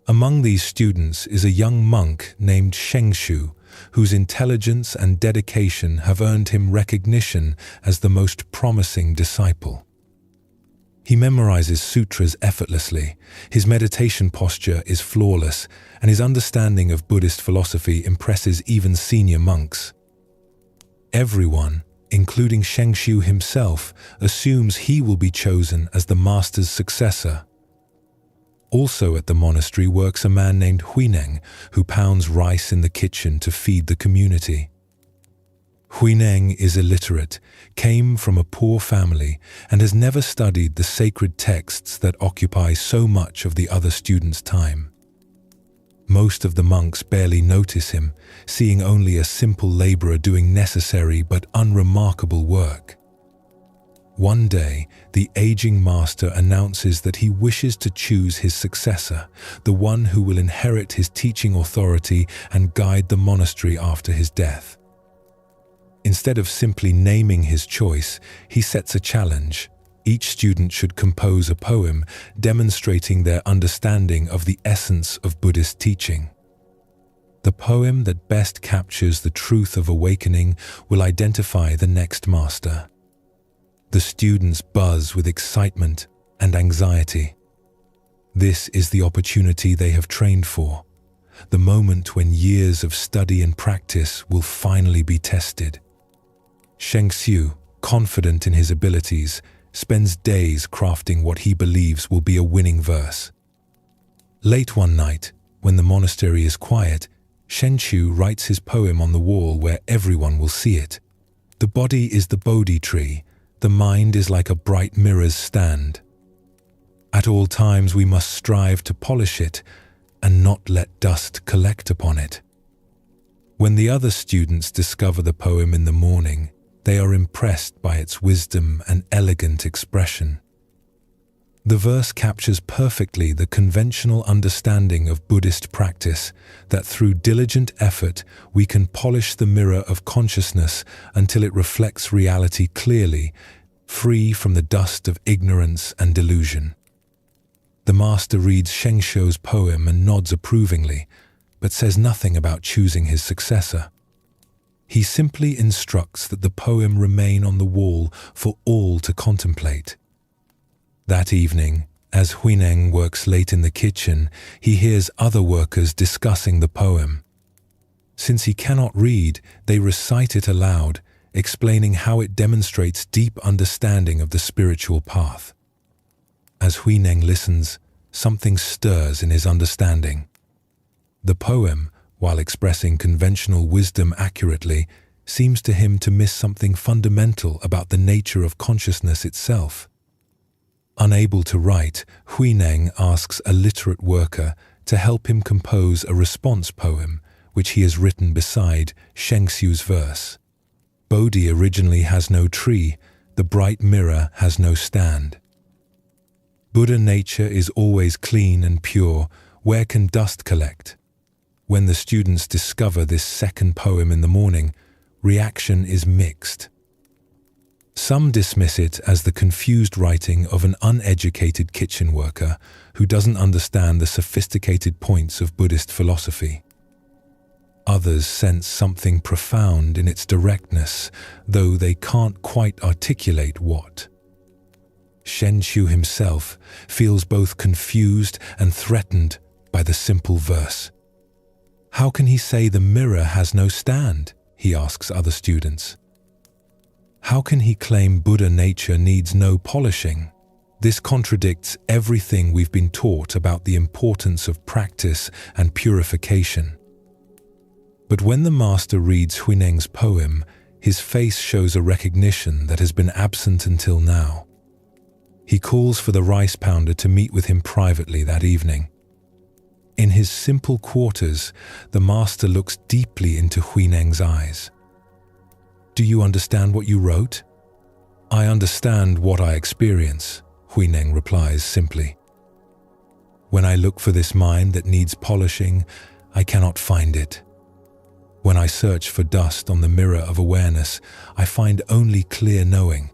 Among these students is a young monk named Shengshu, whose intelligence and dedication have earned him recognition as the most promising disciple. He memorizes sutras effortlessly, his meditation posture is flawless, and his understanding of Buddhist philosophy impresses even senior monks. Everyone, including Shengshu himself, assumes he will be chosen as the master's successor. Also at the monastery works a man named Huineng, who pounds rice in the kitchen to feed the community. Huineng is illiterate, came from a poor family, and has never studied the sacred texts that occupy so much of the other students' time. Most of the monks barely notice him, seeing only a simple laborer doing necessary but unremarkable work. One day, the aging master announces that he wishes to choose his successor, the one who will inherit his teaching authority and guide the monastery after his death. Instead of simply naming his choice, he sets a challenge. Each student should compose a poem demonstrating their understanding of the essence of Buddhist teaching. The poem that best captures the truth of awakening will identify the next master. The students buzz with excitement and anxiety. This is the opportunity they have trained for, the moment when years of study and practice will finally be tested. Shengshu, confident in his abilities, spends days crafting what he believes will be a winning verse. Late one night, when the monastery is quiet, Shengshu writes his poem on the wall where everyone will see it. The body is the Bodhi tree. The mind is like a bright mirror's stand. At all times we must strive to polish it and not let dust collect upon it. When the other students discover the poem in the morning, they are impressed by its wisdom and elegant expression. The verse captures perfectly the conventional understanding of Buddhist practice that through diligent effort we can polish the mirror of consciousness until it reflects reality clearly, free from the dust of ignorance and delusion. The master reads Shengshu's poem and nods approvingly, but says nothing about choosing his successor. He simply instructs that the poem remain on the wall for all to contemplate. That evening, as Huineng works late in the kitchen, he hears other workers discussing the poem. Since he cannot read, they recite it aloud, explaining how it demonstrates deep understanding of the spiritual path. As Huineng listens, something stirs in his understanding. The poem, while expressing conventional wisdom accurately, seems to him to miss something fundamental about the nature of consciousness itself. Unable to write, Huineng asks a literate worker to help him compose a response poem, which he has written beside Shengshu's verse. Bodhi originally has no tree, the bright mirror has no stand. Buddha nature is always clean and pure, where can dust collect? When the students discover this second poem in the morning, reaction is mixed. Some dismiss it as the confused writing of an uneducated kitchen worker who doesn't understand the sophisticated points of Buddhist philosophy. Others sense something profound in its directness, though they can't quite articulate what. Shengshu himself feels both confused and threatened by the simple verse. How can he say the mirror has no stand? He asks other students. How can he claim Buddha nature needs no polishing? This contradicts everything we've been taught about the importance of practice and purification. But when the master reads Huineng's poem, his face shows a recognition that has been absent until now. He calls for the rice pounder to meet with him privately that evening. In his simple quarters, the master looks deeply into Huineng's eyes. "Do you understand what you wrote?" "I understand what I experience," Huineng replies simply. "When I look for this mind that needs polishing, I cannot find it. When I search for dust on the mirror of awareness, I find only clear knowing.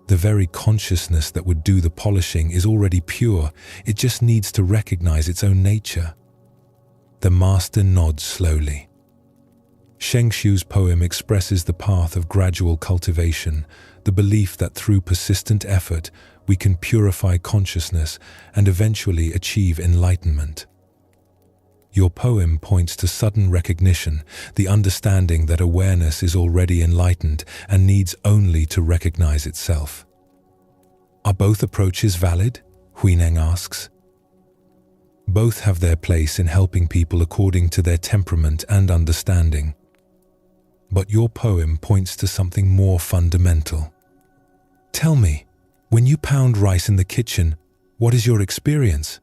The very consciousness that would do the polishing is already pure, it just needs to recognize its own nature." The master nods slowly. Shengshu's poem expresses the path of gradual cultivation, the belief that through persistent effort we can purify consciousness and eventually achieve enlightenment. Your poem points to sudden recognition, the understanding that awareness is already enlightened and needs only to recognize itself. "Are both approaches valid?" Huineng asks. "Both have their place in helping people according to their temperament and understanding. But your poem points to something more fundamental. Tell me, when you pound rice in the kitchen, what is your experience?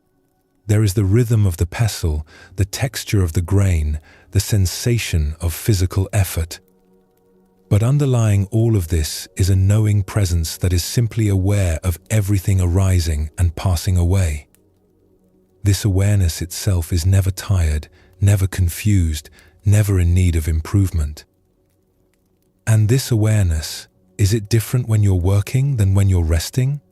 There is the rhythm of the pestle, the texture of the grain, the sensation of physical effort. But underlying all of this is a knowing presence that is simply aware of everything arising and passing away. This awareness itself is never tired, never confused, never in need of improvement. And this awareness, is it different when you're working than when you're resting?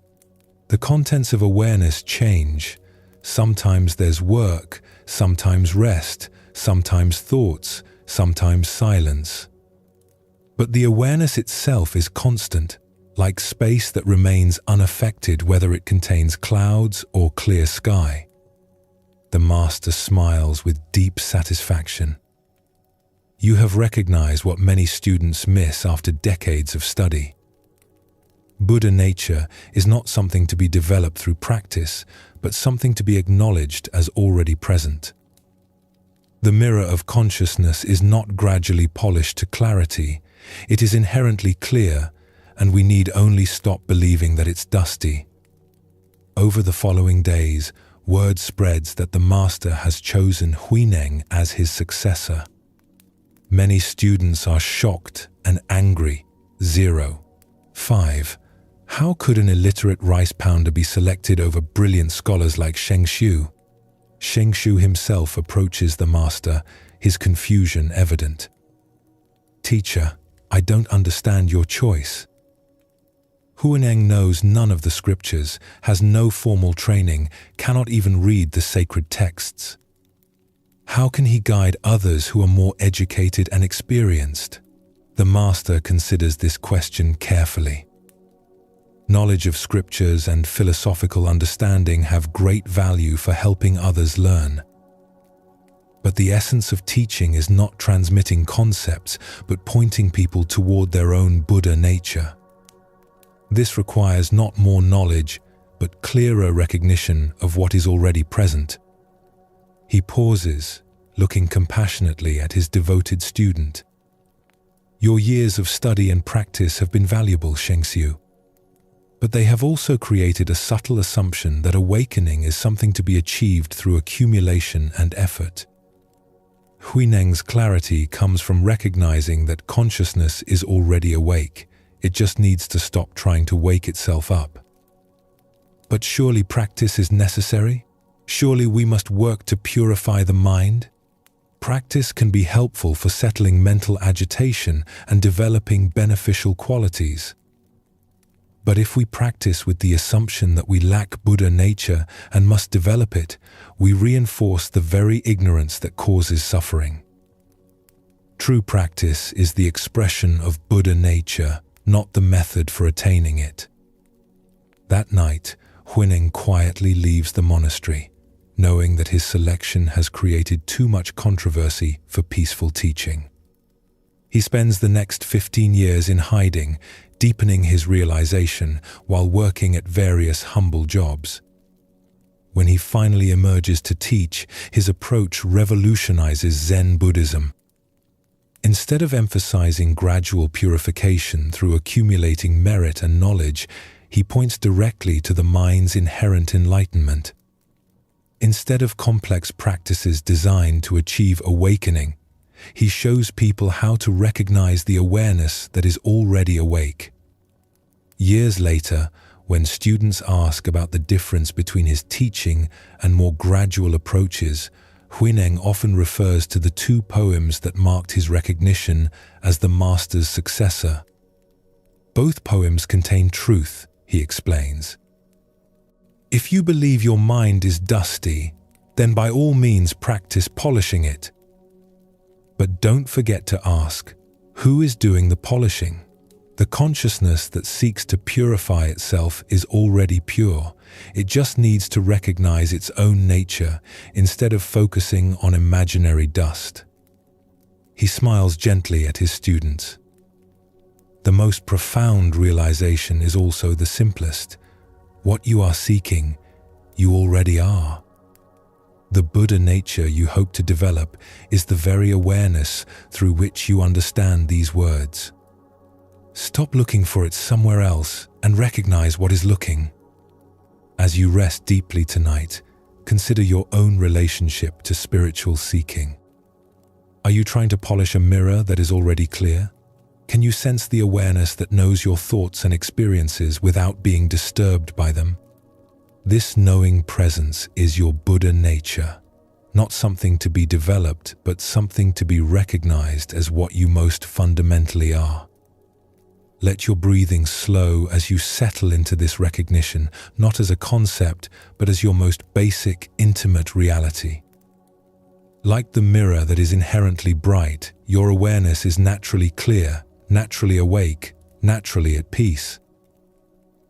The contents of awareness change. Sometimes there's work, sometimes rest, sometimes thoughts, sometimes silence. But the awareness itself is constant, like space that remains unaffected whether it contains clouds or clear sky. The master smiles with deep satisfaction. You have recognized what many students miss after decades of study. Buddha nature is not something to be developed through practice, but something to be acknowledged as already present. The mirror of consciousness is not gradually polished to clarity, it is inherently clear, and we need only stop believing that it's dusty. Over the following days, word spreads that the master has chosen Huineng as his successor. Many students are shocked and angry. 5. How could an illiterate rice pounder be selected over brilliant scholars like Shengshu? Shengshu himself approaches the master, his confusion evident. "Teacher, I don't understand your choice." Huineng knows none of the scriptures, has no formal training, cannot even read the sacred texts. How can he guide others who are more educated and experienced? The master considers this question carefully. Knowledge of scriptures and philosophical understanding have great value for helping others learn. But the essence of teaching is not transmitting concepts, but pointing people toward their own Buddha nature. This requires not more knowledge, but clearer recognition of what is already present. He pauses, looking compassionately at his devoted student. "Your years of study and practice have been valuable, Shengshu. But they have also created a subtle assumption that awakening is something to be achieved through accumulation and effort. Huineng's clarity comes from recognizing that consciousness is already awake. It just needs to stop trying to wake itself up. But surely practice is necessary? Surely we must work to purify the mind? Practice can be helpful for settling mental agitation and developing beneficial qualities. But if we practice with the assumption that we lack Buddha nature and must develop it, we reinforce the very ignorance that causes suffering. True practice is the expression of Buddha nature, not the method for attaining it." That night, Huineng quietly leaves the monastery, knowing that his selection has created too much controversy for peaceful teaching. He spends the next 15 years in hiding, deepening his realization while working at various humble jobs. When he finally emerges to teach, his approach revolutionizes Zen Buddhism. Instead of emphasizing gradual purification through accumulating merit and knowledge, he points directly to the mind's inherent enlightenment. Instead of complex practices designed to achieve awakening, he shows people how to recognize the awareness that is already awake. Years later, when students ask about the difference between his teaching and more gradual approaches, Huineng often refers to the two poems that marked his recognition as the master's successor. Both poems contain truth, he explains. If you believe your mind is dusty, then by all means practice polishing it. But don't forget to ask, who is doing the polishing? The consciousness that seeks to purify itself is already pure. It just needs to recognize its own nature instead of focusing on imaginary dust. He smiles gently at his students. The most profound realization is also the simplest. What you are seeking, you already are. The Buddha nature you hope to develop is the very awareness through which you understand these words. Stop looking for it somewhere else and recognize what is looking. As you rest deeply tonight, consider your own relationship to spiritual seeking. Are you trying to polish a mirror that is already clear? Can you sense the awareness that knows your thoughts and experiences without being disturbed by them? This knowing presence is your Buddha nature, not something to be developed, but something to be recognized as what you most fundamentally are. Let your breathing slow as you settle into this recognition, not as a concept, but as your most basic, intimate reality. Like the mirror that is inherently bright, your awareness is naturally clear, naturally awake, naturally at peace.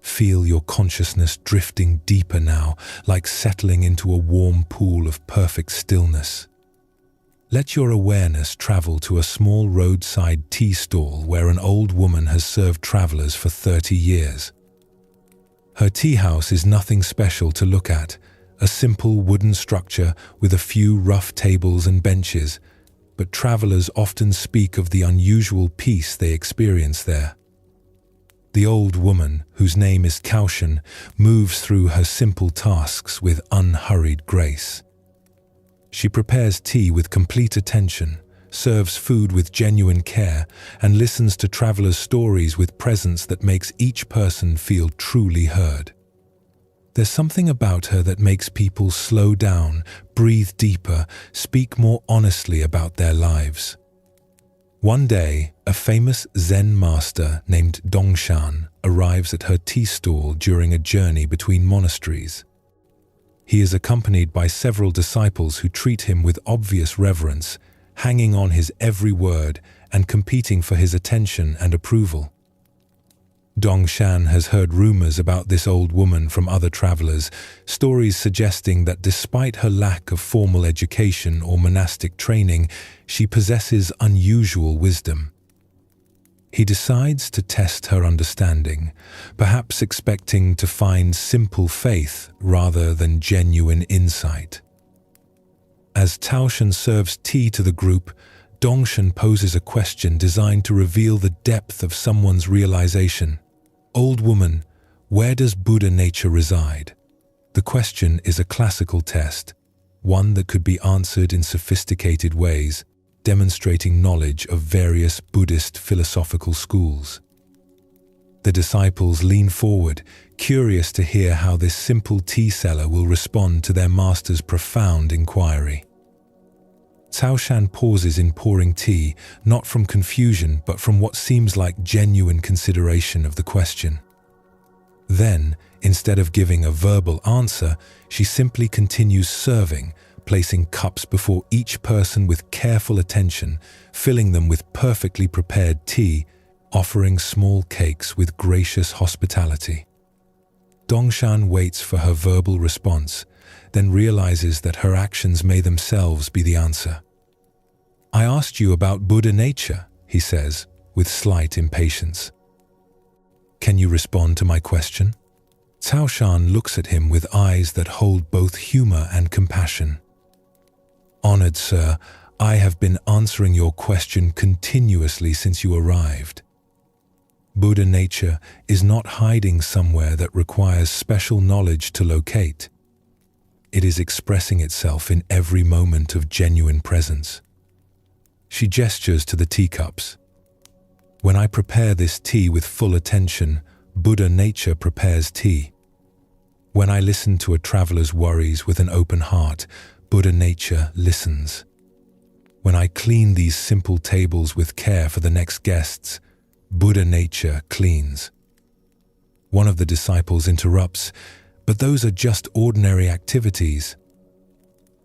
Feel your consciousness drifting deeper now, like settling into a warm pool of perfect stillness. Let your awareness travel to a small roadside tea stall where an old woman has served travelers for 30 years. Her tea house is nothing special to look at, a simple wooden structure with a few rough tables and benches, but travelers often speak of the unusual peace they experience there. The old woman, whose name is Kaoshan, moves through her simple tasks with unhurried grace. She prepares tea with complete attention, serves food with genuine care, and listens to travelers' stories with presence that makes each person feel truly heard. There's something about her that makes people slow down, breathe deeper, speak more honestly about their lives. One day, a famous Zen master named Dongshan arrives at her tea stall during a journey between monasteries. He is accompanied by several disciples who treat him with obvious reverence, hanging on his every word and competing for his attention and approval. Dongshan has heard rumors about this old woman from other travelers, stories suggesting that despite her lack of formal education or monastic training, she possesses unusual wisdom. He decides to test her understanding, perhaps expecting to find simple faith rather than genuine insight. As Taoshan serves tea to the group, Dongshan poses a question designed to reveal the depth of someone's realization. Old woman, where does Buddha nature reside? The question is a classical test, one that could be answered in sophisticated ways, demonstrating knowledge of various Buddhist philosophical schools. The disciples lean forward, curious to hear how this simple tea seller will respond to their master's profound inquiry. Taoshan pauses in pouring tea, not from confusion, but from what seems like genuine consideration of the question. Then, instead of giving a verbal answer, she simply continues serving, placing cups before each person with careful attention, filling them with perfectly prepared tea, offering small cakes with gracious hospitality. Dongshan waits for her verbal response, then realizes that her actions may themselves be the answer. "I asked you about Buddha nature," he says, with slight impatience. Can you respond to my question? Cao Shan looks at him with eyes that hold both humor and compassion. Honored sir, I have been answering your question continuously since you arrived. Buddha nature is not hiding somewhere that requires special knowledge to locate. It is expressing itself in every moment of genuine presence. She gestures to the teacups. When I prepare this tea with full attention, Buddha nature prepares tea. When I listen to a traveler's worries with an open heart, Buddha nature listens. When I clean these simple tables with care for the next guests, Buddha nature cleans. One of the disciples interrupts, but those are just ordinary activities.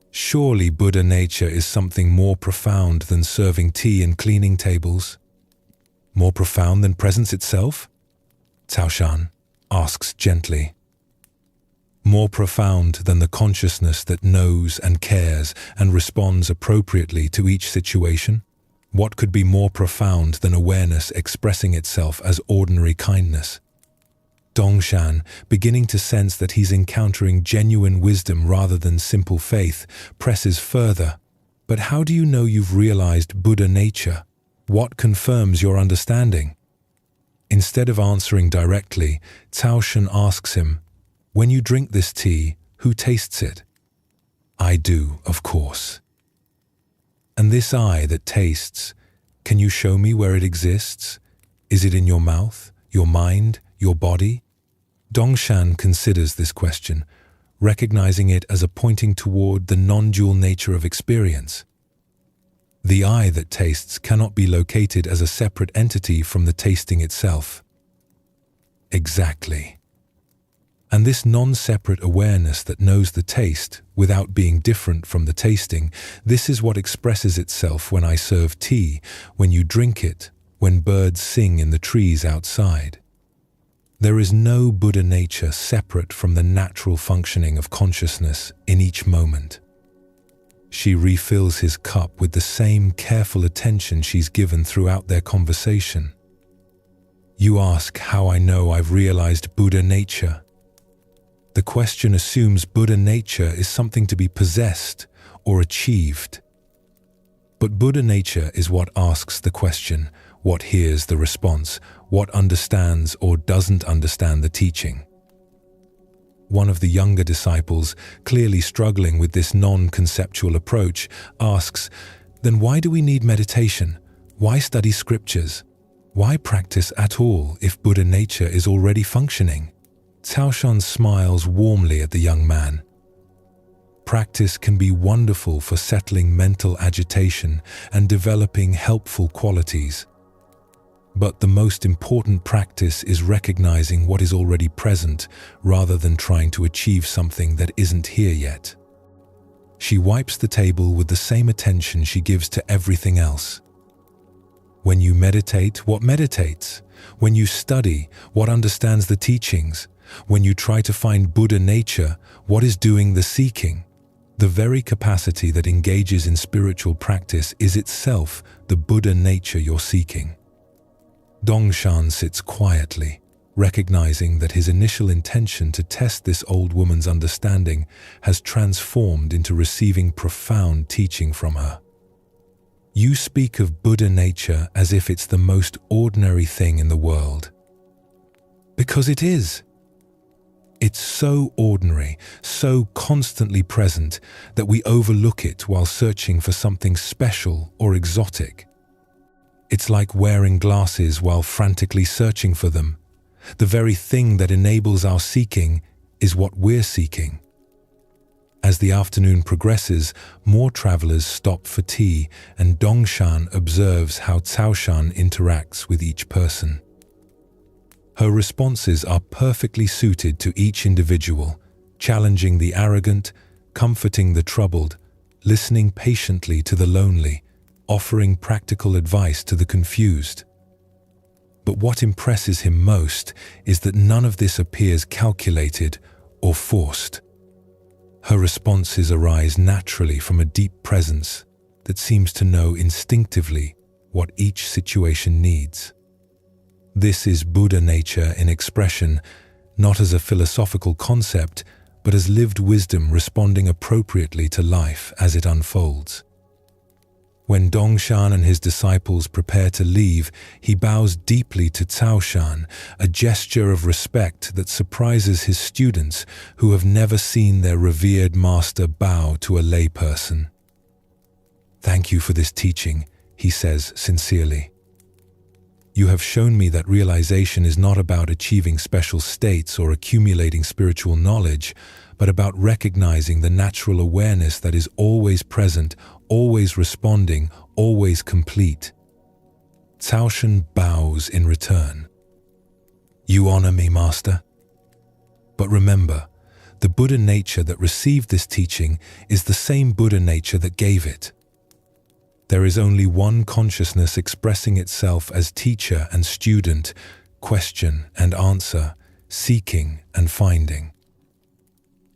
Surely Buddha nature is something more profound than serving tea and cleaning tables? More profound than presence itself? Cao Shan asks gently. More profound than the consciousness that knows and cares and responds appropriately to each situation? What could be more profound than awareness expressing itself as ordinary kindness? Dongshan, beginning to sense that he's encountering genuine wisdom rather than simple faith, presses further. But how do you know you've realized Buddha nature? What confirms your understanding? Instead of answering directly, Cao Shan asks him, when you drink this tea, who tastes it? I do, of course. And this eye that tastes, can you show me where it exists? Is it in your mouth, your mind, your body? Dongshan considers this question, recognizing it as a pointing toward the non-dual nature of experience. The eye that tastes cannot be located as a separate entity from the tasting itself. Exactly. And this non-separate awareness that knows the taste without being different from the tasting, this is what expresses itself when I serve tea, when you drink it, when birds sing in the trees outside. There is no Buddha nature separate from the natural functioning of consciousness in each moment. She refills his cup with the same careful attention she's given throughout their conversation. You ask how I know I've realized Buddha nature. The question assumes Buddha nature is something to be possessed or achieved. But Buddha nature is what asks the question, what hears the response, what understands or doesn't understand the teaching. One of the younger disciples, clearly struggling with this non-conceptual approach, asks, then why do we need meditation? Why study scriptures? Why practice at all if Buddha nature is already functioning? Cao Shan smiles warmly at the young man. Practice can be wonderful for settling mental agitation and developing helpful qualities. But the most important practice is recognizing what is already present rather than trying to achieve something that isn't here yet. She wipes the table with the same attention she gives to everything else. When you meditate, what meditates? When you study, what understands the teachings? When you try to find Buddha nature, what is doing the seeking? The very capacity that engages in spiritual practice is itself the Buddha nature you're seeking. Dongshan sits quietly, recognizing that his initial intention to test this old woman's understanding has transformed into receiving profound teaching from her. You speak of Buddha nature as if it's the most ordinary thing in the world. Because it is. It's so ordinary, so constantly present that we overlook it while searching for something special or exotic. It's like wearing glasses while frantically searching for them. The very thing that enables our seeking is what we're seeking. As the afternoon progresses, more travelers stop for tea, and Dongshan observes how Cao Shan interacts with each person. Her responses are perfectly suited to each individual, challenging the arrogant, comforting the troubled, listening patiently to the lonely, offering practical advice to the confused. But what impresses him most is that none of this appears calculated or forced. Her responses arise naturally from a deep presence that seems to know instinctively what each situation needs. This is Buddha nature in expression, not as a philosophical concept, but as lived wisdom responding appropriately to life as it unfolds. When Dongshan and his disciples prepare to leave, he bows deeply to Caoshan, a gesture of respect that surprises his students who have never seen their revered master bow to a layperson. "Thank you for this teaching," he says sincerely. "You have shown me that realization is not about achieving special states or accumulating spiritual knowledge, but about recognizing the natural awareness that is always present, always responding, always complete." Caoshan bows in return. "You honor me, Master." But remember, the Buddha nature that received this teaching is the same Buddha nature that gave it. There is only one consciousness expressing itself as teacher and student, question and answer, seeking and finding.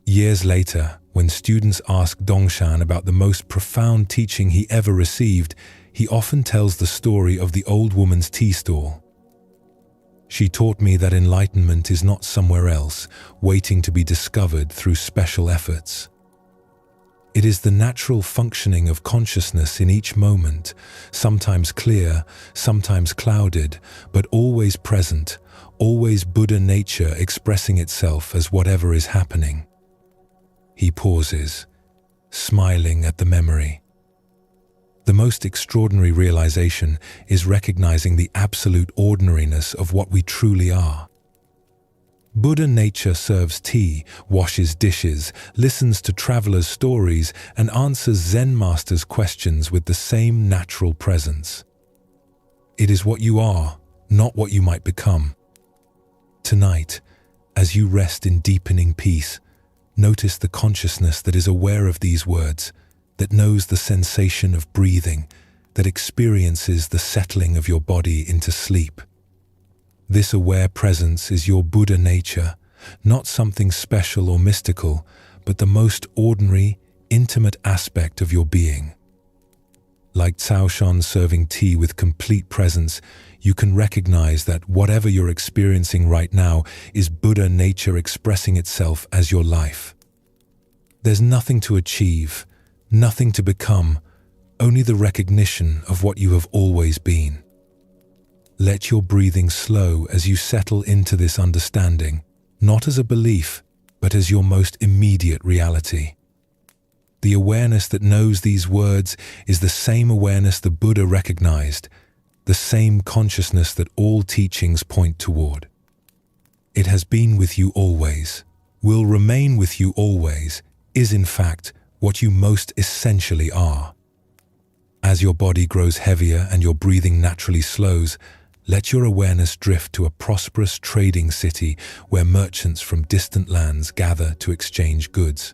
Years later, when students ask Dongshan about the most profound teaching he ever received, he often tells the story of the old woman's tea stall. "She taught me that enlightenment is not somewhere else, waiting to be discovered through special efforts. It is the natural functioning of consciousness in each moment, sometimes clear, sometimes clouded, but always present, always Buddha nature expressing itself as whatever is happening." He pauses, smiling at the memory. The most extraordinary realization is recognizing the absolute ordinariness of what we truly are. Buddha nature serves tea, washes dishes, listens to travelers' stories, and answers Zen masters' questions with the same natural presence. It is what you are, not what you might become. Tonight, as you rest in deepening peace, notice the consciousness that is aware of these words, that knows the sensation of breathing, that experiences the settling of your body into sleep. This aware presence is your Buddha nature, not something special or mystical, but the most ordinary, intimate aspect of your being. Like Caoshan serving tea with complete presence, you can recognize that whatever you're experiencing right now is Buddha nature expressing itself as your life. There's nothing to achieve, nothing to become, only the recognition of what you have always been. Let your breathing slow as you settle into this understanding, not as a belief, but as your most immediate reality. The awareness that knows these words is the same awareness the Buddha recognized, the same consciousness that all teachings point toward. It has been with you always, will remain with you always, is in fact what you most essentially are. As your body grows heavier and your breathing naturally slows, let your awareness drift to a prosperous trading city where merchants from distant lands gather to exchange goods.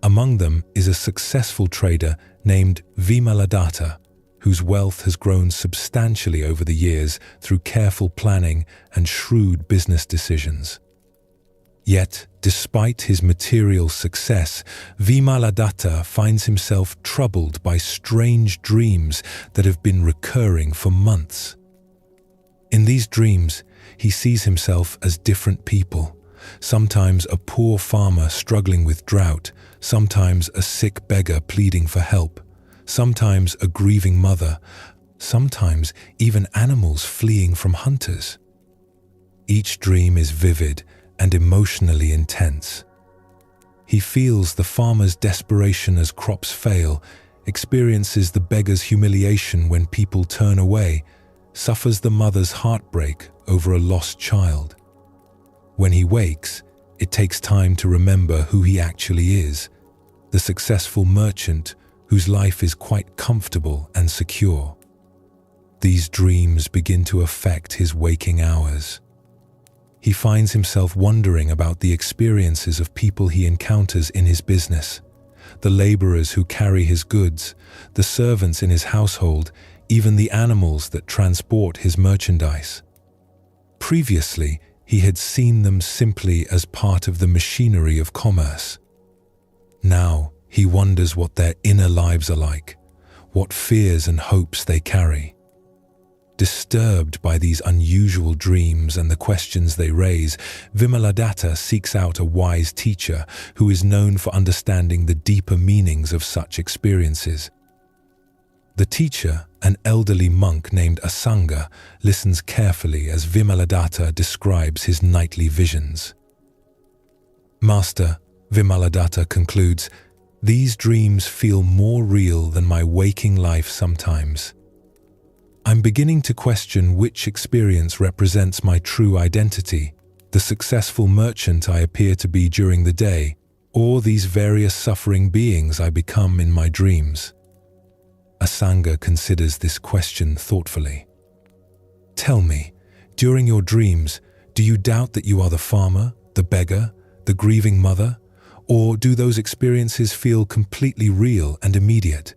Among them is a successful trader named Vimaladatta, whose wealth has grown substantially over the years through careful planning and shrewd business decisions. Yet, despite his material success, Vimaladatta finds himself troubled by strange dreams that have been recurring for months. In these dreams, he sees himself as different people, sometimes a poor farmer struggling with drought, sometimes a sick beggar pleading for help, sometimes a grieving mother, sometimes even animals fleeing from hunters. Each dream is vivid and emotionally intense. He feels the farmer's desperation as crops fail, experiences the beggar's humiliation when people turn away, suffers the mother's heartbreak over a lost child. When he wakes, it takes time to remember who he actually is, the successful merchant whose life is quite comfortable and secure. These dreams begin to affect his waking hours. He finds himself wondering about the experiences of people he encounters in his business, the laborers who carry his goods, the servants in his household, even the animals that transport his merchandise. Previously, he had seen them simply as part of the machinery of commerce. Now, he wonders what their inner lives are like, what fears and hopes they carry. Disturbed by these unusual dreams and the questions they raise, Vimaladatta seeks out a wise teacher who is known for understanding the deeper meanings of such experiences. The teacher, an elderly monk named Asanga, listens carefully as Vimaladatta describes his nightly visions. "Master," Vimaladatta concludes, "these dreams feel more real than my waking life sometimes. I'm beginning to question which experience represents my true identity, the successful merchant I appear to be during the day, or these various suffering beings I become in my dreams." Asanga considers this question thoughtfully. "Tell me, during your dreams, do you doubt that you are the farmer, the beggar, the grieving mother, or do those experiences feel completely real and immediate?"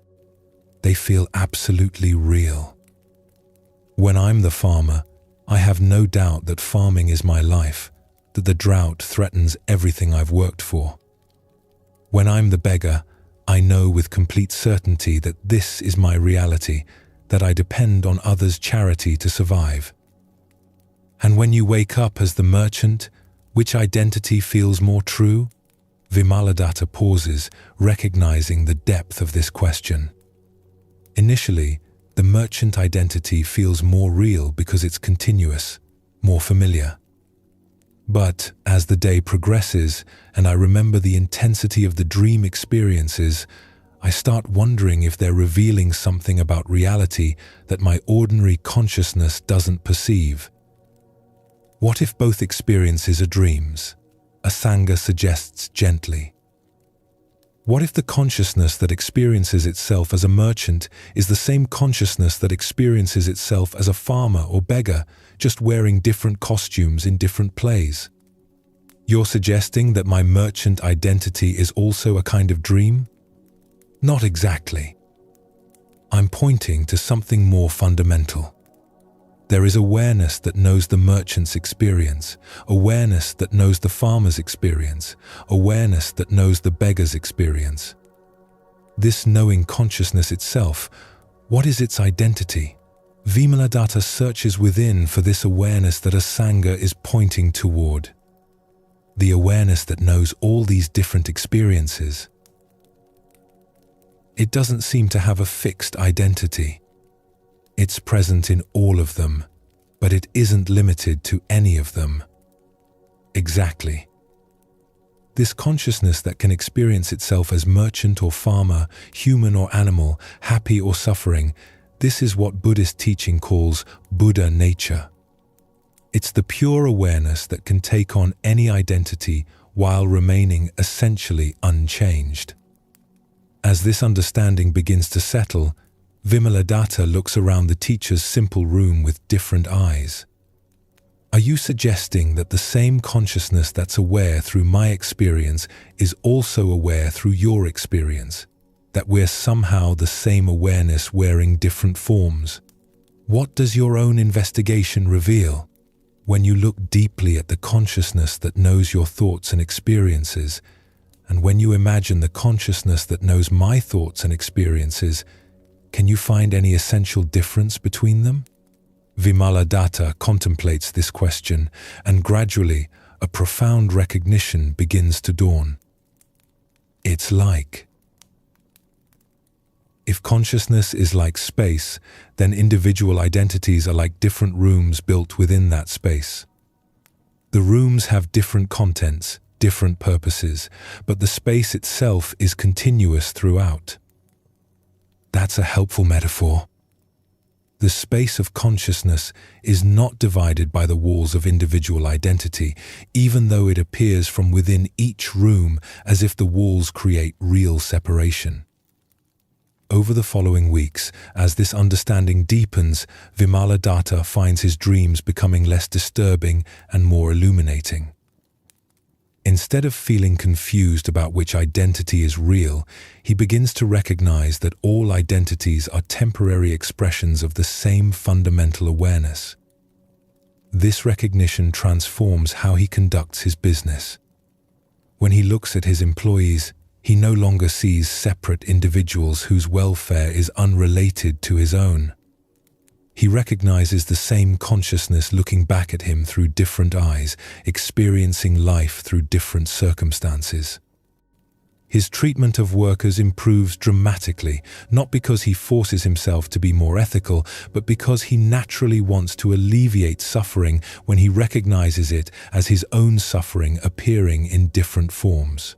"They feel absolutely real. When I'm the farmer, I have no doubt that farming is my life, that the drought threatens everything I've worked for. When I'm the beggar, I know with complete certainty that this is my reality, that I depend on others' charity to survive. And when you wake up as the merchant, which identity feels more true?" Vimaladatta pauses, recognizing the depth of this question. Initially, the merchant identity feels more real because it's continuous, more familiar. But as the day progresses and I remember the intensity of the dream experiences, I start wondering if they're revealing something about reality that my ordinary consciousness doesn't perceive. "What if both experiences are dreams?" Asanga suggests gently. "What if the consciousness that experiences itself as a merchant is the same consciousness that experiences itself as a farmer or beggar, just wearing different costumes in different plays?" "You're suggesting that my merchant identity is also a kind of dream?" "Not exactly. I'm pointing to something more fundamental. There is awareness that knows the merchant's experience, awareness that knows the farmer's experience, awareness that knows the beggar's experience. This knowing consciousness itself, what is its identity?" Vimaladatta searches within for this awareness that Asanga is pointing toward. The awareness that knows all these different experiences. It doesn't seem to have a fixed identity. It's present in all of them, but it isn't limited to any of them. Exactly. This consciousness that can experience itself as merchant or farmer, human or animal, happy or suffering, this is what Buddhist teaching calls Buddha nature. It's the pure awareness that can take on any identity while remaining essentially unchanged. As this understanding begins to settle, Vimaladatta looks around the teacher's simple room with different eyes. "Are you suggesting that the same consciousness that's aware through my experience is also aware through your experience? That we're somehow the same awareness wearing different forms? What does your own investigation reveal? When you look deeply at the consciousness that knows your thoughts and experiences, and when you imagine the consciousness that knows my thoughts and experiences, can you find any essential difference between them?" Vimaladatta contemplates this question, and gradually a profound recognition begins to dawn. It's like. If consciousness is like space, then individual identities are like different rooms built within that space. The rooms have different contents, different purposes, but the space itself is continuous throughout. That's a helpful metaphor. The space of consciousness is not divided by the walls of individual identity, even though it appears from within each room as if the walls create real separation. Over the following weeks, as this understanding deepens, Vimaladatta finds his dreams becoming less disturbing and more illuminating. Instead of feeling confused about which identity is real, he begins to recognize that all identities are temporary expressions of the same fundamental awareness. This recognition transforms how he conducts his business. When he looks at his employees, he no longer sees separate individuals whose welfare is unrelated to his own. He recognizes the same consciousness looking back at him through different eyes, experiencing life through different circumstances. His treatment of workers improves dramatically, not because he forces himself to be more ethical, but because he naturally wants to alleviate suffering when he recognizes it as his own suffering appearing in different forms.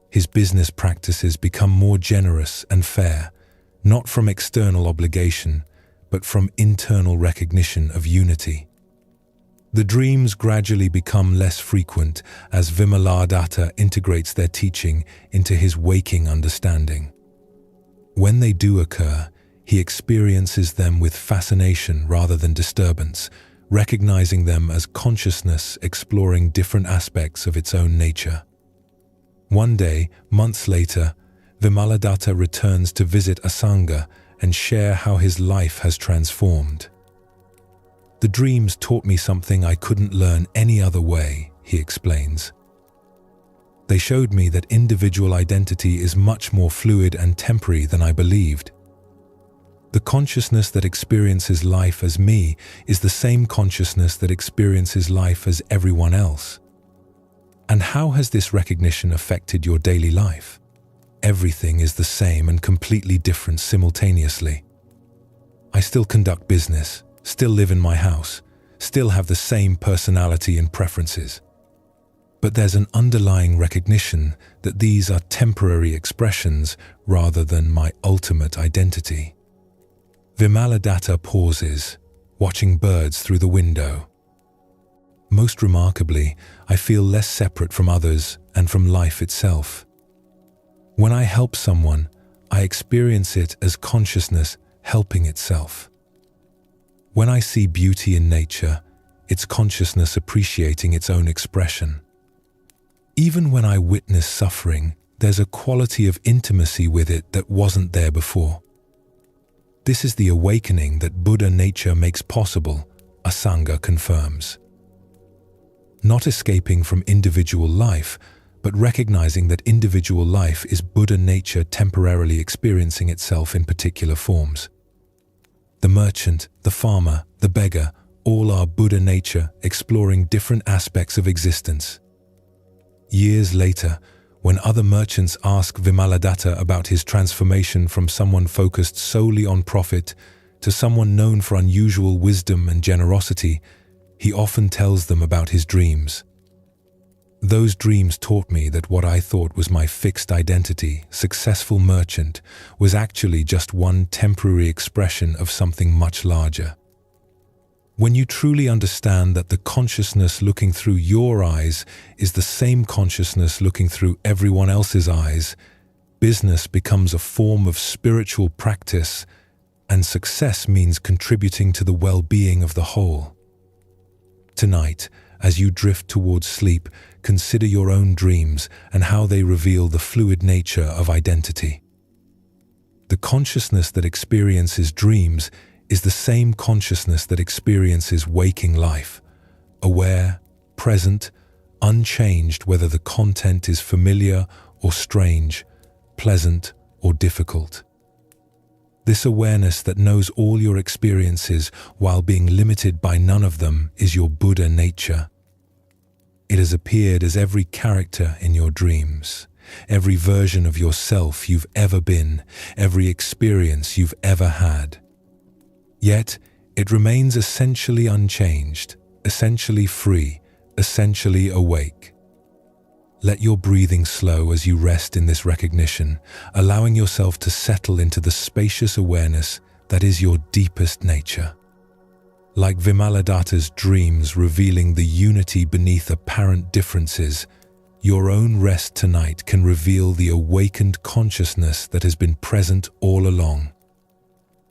His business practices become more generous and fair, not from external obligation, but from internal recognition of unity. The dreams gradually become less frequent as Vimaladatta integrates their teaching into his waking understanding. When they do occur, he experiences them with fascination rather than disturbance, recognizing them as consciousness exploring different aspects of its own nature. One day, months later, Vimaladatta returns to visit Asanga and share how his life has transformed. "The dreams taught me something I couldn't learn any other way," he explains. "They showed me that individual identity is much more fluid and temporary than I believed. The consciousness that experiences life as me is the same consciousness that experiences life as everyone else. And how has this recognition affected your daily life? Everything is the same and completely different simultaneously. I still conduct business, still live in my house, still have the same personality and preferences. But there's an underlying recognition that these are temporary expressions rather than my ultimate identity." Vimaladatta pauses, watching birds through the window. "Most remarkably, I feel less separate from others and from life itself. When I help someone, I experience it as consciousness helping itself. When I see beauty in nature, it's consciousness appreciating its own expression. Even when I witness suffering, there's a quality of intimacy with it that wasn't there before. This is the awakening that Buddha nature makes possible," Asanga confirms. Not escaping from individual life, but recognizing that individual life is Buddha nature temporarily experiencing itself in particular forms. The merchant, the farmer, the beggar, all are Buddha nature exploring different aspects of existence. Years later, when other merchants ask Vimaladatta about his transformation from someone focused solely on profit to someone known for unusual wisdom and generosity, he often tells them about his dreams. "Those dreams taught me that what I thought was my fixed identity, successful merchant, was actually just one temporary expression of something much larger. When you truly understand that the consciousness looking through your eyes is the same consciousness looking through everyone else's eyes, business becomes a form of spiritual practice, and success means contributing to the well-being of the whole." Tonight, as you drift towards sleep, consider your own dreams and how they reveal the fluid nature of identity. The consciousness that experiences dreams is the same consciousness that experiences waking life, aware, present, unchanged whether the content is familiar or strange, pleasant or difficult. This awareness that knows all your experiences while being limited by none of them is your Buddha nature. It has appeared as every character in your dreams, every version of yourself you've ever been, every experience you've ever had. Yet, it remains essentially unchanged, essentially free, essentially awake. Let your breathing slow as you rest in this recognition, allowing yourself to settle into the spacious awareness that is your deepest nature. Like Vimaladatta's dreams revealing the unity beneath apparent differences, your own rest tonight can reveal the awakened consciousness that has been present all along.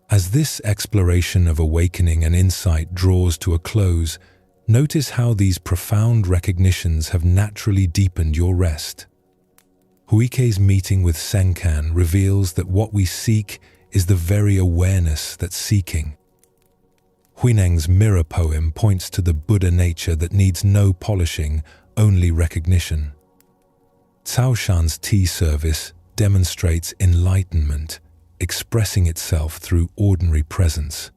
As this exploration of awakening and insight draws to a close, notice how these profound recognitions have naturally deepened your rest. Huike's meeting with Senkan reveals that what we seek is the very awareness that's seeking. Huineng's mirror poem points to the Buddha nature that needs no polishing, only recognition. Cao Shan's tea service demonstrates enlightenment, expressing itself through ordinary presence.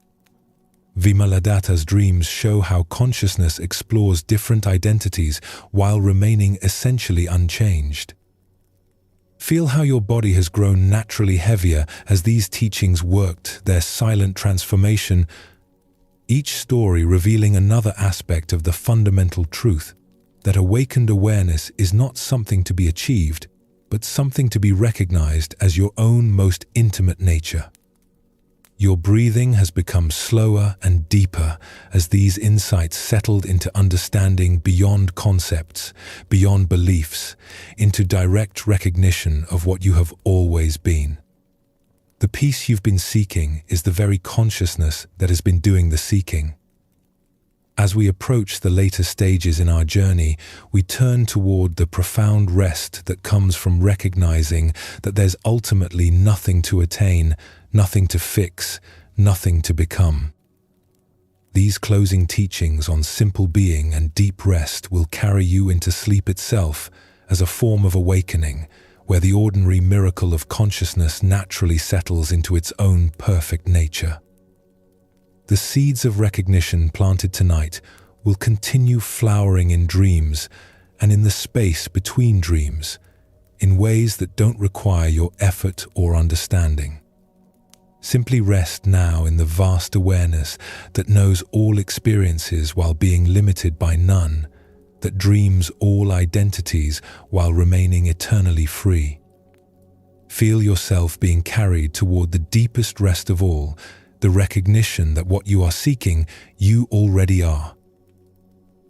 Vimaladatta's dreams show how consciousness explores different identities while remaining essentially unchanged. Feel how your body has grown naturally heavier as these teachings worked their silent transformation, each story revealing another aspect of the fundamental truth that awakened awareness is not something to be achieved, but something to be recognized as your own most intimate nature. Your breathing has become slower and deeper as these insights settled into understanding beyond concepts, beyond beliefs, into direct recognition of what you have always been. The peace you've been seeking is the very consciousness that has been doing the seeking. As we approach the later stages in our journey, we turn toward the profound rest that comes from recognizing that there's ultimately nothing to attain, nothing to fix, nothing to become. These closing teachings on simple being and deep rest will carry you into sleep itself as a form of awakening, where the ordinary miracle of consciousness naturally settles into its own perfect nature. The seeds of recognition planted tonight will continue flowering in dreams and in the space between dreams, in ways that don't require your effort or understanding. Simply rest now in the vast awareness that knows all experiences while being limited by none, that dreams all identities while remaining eternally free. Feel yourself being carried toward the deepest rest of all, the recognition that what you are seeking, you already are.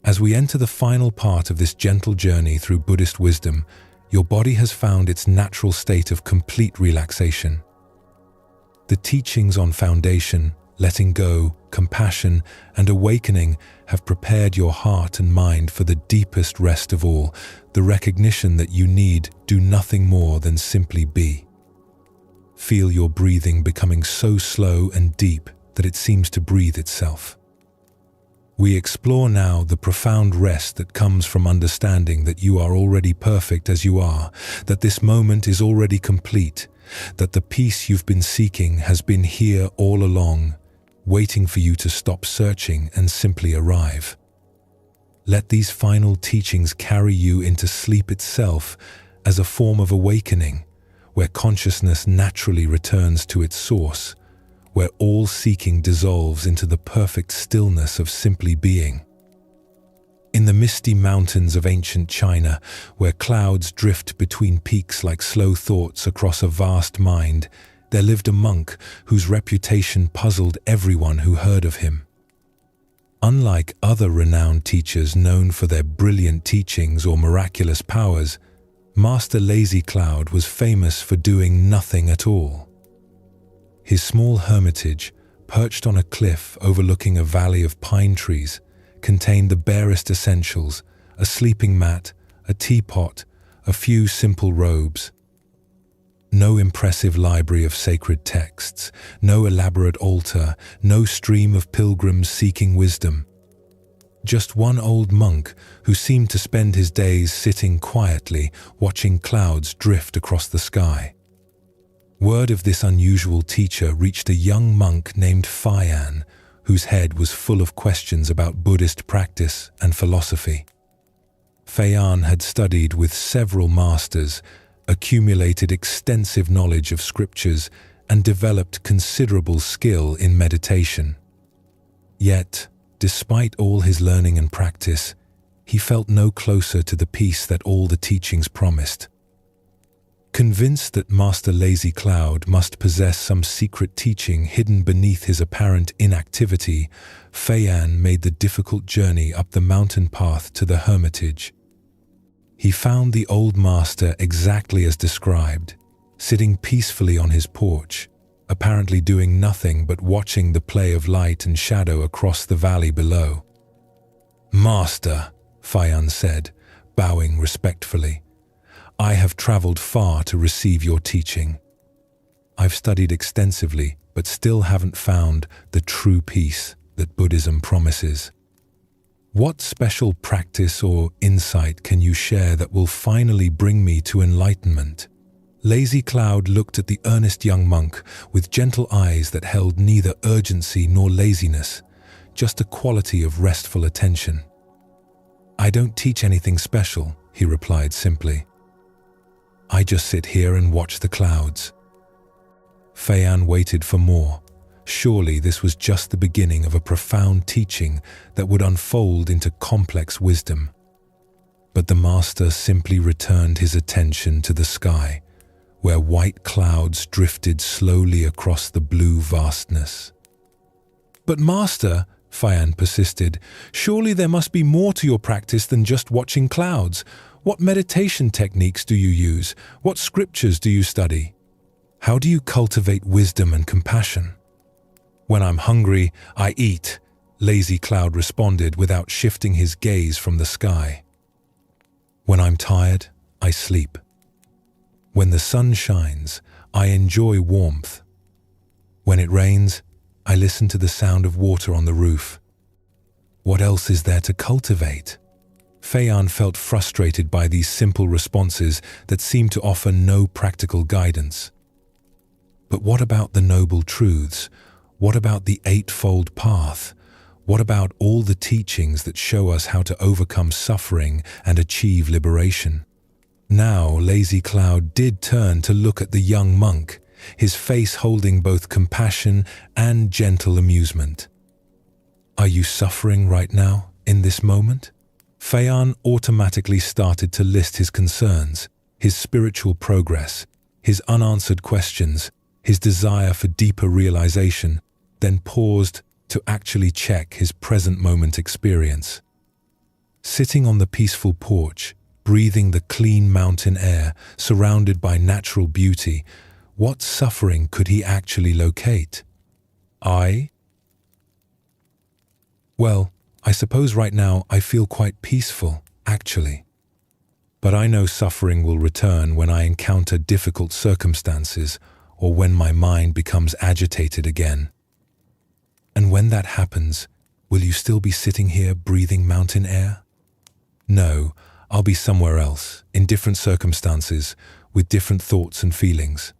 As we enter the final part of this gentle journey through Buddhist wisdom, your body has found its natural state of complete relaxation. The teachings on foundation, letting go, compassion, and awakening have prepared your heart and mind for the deepest rest of all, the recognition that you need do nothing more than simply be. Feel your breathing becoming so slow and deep that it seems to breathe itself. We explore now the profound rest that comes from understanding that you are already perfect as you are, that this moment is already complete, that the peace you've been seeking has been here all along, waiting for you to stop searching and simply arrive. Let these final teachings carry you into sleep itself as a form of awakening, where consciousness naturally returns to its source, where all seeking dissolves into the perfect stillness of simply being. In the misty mountains of ancient China, where clouds drift between peaks like slow thoughts across a vast mind, there lived a monk whose reputation puzzled everyone who heard of him. Unlike other renowned teachers known for their brilliant teachings or miraculous powers, Master Lazy Cloud was famous for doing nothing at all. His small hermitage, perched on a cliff overlooking a valley of pine trees, contained the barest essentials: a sleeping mat, a teapot, a few simple robes. No impressive library of sacred texts, no elaborate altar, no stream of pilgrims seeking wisdom. Just one old monk who seemed to spend his days sitting quietly, watching clouds drift across the sky. Word of this unusual teacher reached a young monk named Fayan, whose head was full of questions about Buddhist practice and philosophy. Fayan had studied with several masters, accumulated extensive knowledge of scriptures, and developed considerable skill in meditation. Yet, despite all his learning and practice, he felt no closer to the peace that all the teachings promised. Convinced that Master Lazy Cloud must possess some secret teaching hidden beneath his apparent inactivity, Fayan made the difficult journey up the mountain path to the hermitage. He found the old master exactly as described, sitting peacefully on his porch, apparently doing nothing but watching the play of light and shadow across the valley below. "Master," Fayan said, bowing respectfully, "I have traveled far to receive your teaching. I've studied extensively, but still haven't found the true peace that Buddhism promises. What special practice or insight can you share that will finally bring me to enlightenment?" Lazy Cloud looked at the earnest young monk with gentle eyes that held neither urgency nor laziness, just a quality of restful attention. "I don't teach anything special," he replied simply. "I just sit here and watch the clouds." Feiyan waited for more. Surely this was just the beginning of a profound teaching that would unfold into complex wisdom. But the master simply returned his attention to the sky, where white clouds drifted slowly across the blue vastness. "But master," Feiyan persisted, "surely there must be more to your practice than just watching clouds. What meditation techniques do you use? What scriptures do you study? How do you cultivate wisdom and compassion?" "When I'm hungry, I eat," Lazy Cloud responded without shifting his gaze from the sky. "When I'm tired, I sleep. When the sun shines, I enjoy warmth. When it rains, I listen to the sound of water on the roof. What else is there to cultivate?" Feiyan felt frustrated by these simple responses that seemed to offer no practical guidance. But what about the noble truths? What about the eightfold path? What about all the teachings that show us how to overcome suffering and achieve liberation? Now, Lazy Cloud did turn to look at the young monk, his face holding both compassion and gentle amusement. "Are you suffering right now, in this moment?" Feiyan automatically started to list his concerns, his spiritual progress, his unanswered questions, his desire for deeper realization, then paused to actually check his present moment experience. Sitting on the peaceful porch, breathing the clean mountain air, surrounded by natural beauty, what suffering could he actually locate? Well, I suppose right now I feel quite peaceful, actually. But I know suffering will return when I encounter difficult circumstances or when my mind becomes agitated again. And when that happens, will you still be sitting here breathing mountain air? No, I'll be somewhere else, in different circumstances, with different thoughts and feelings.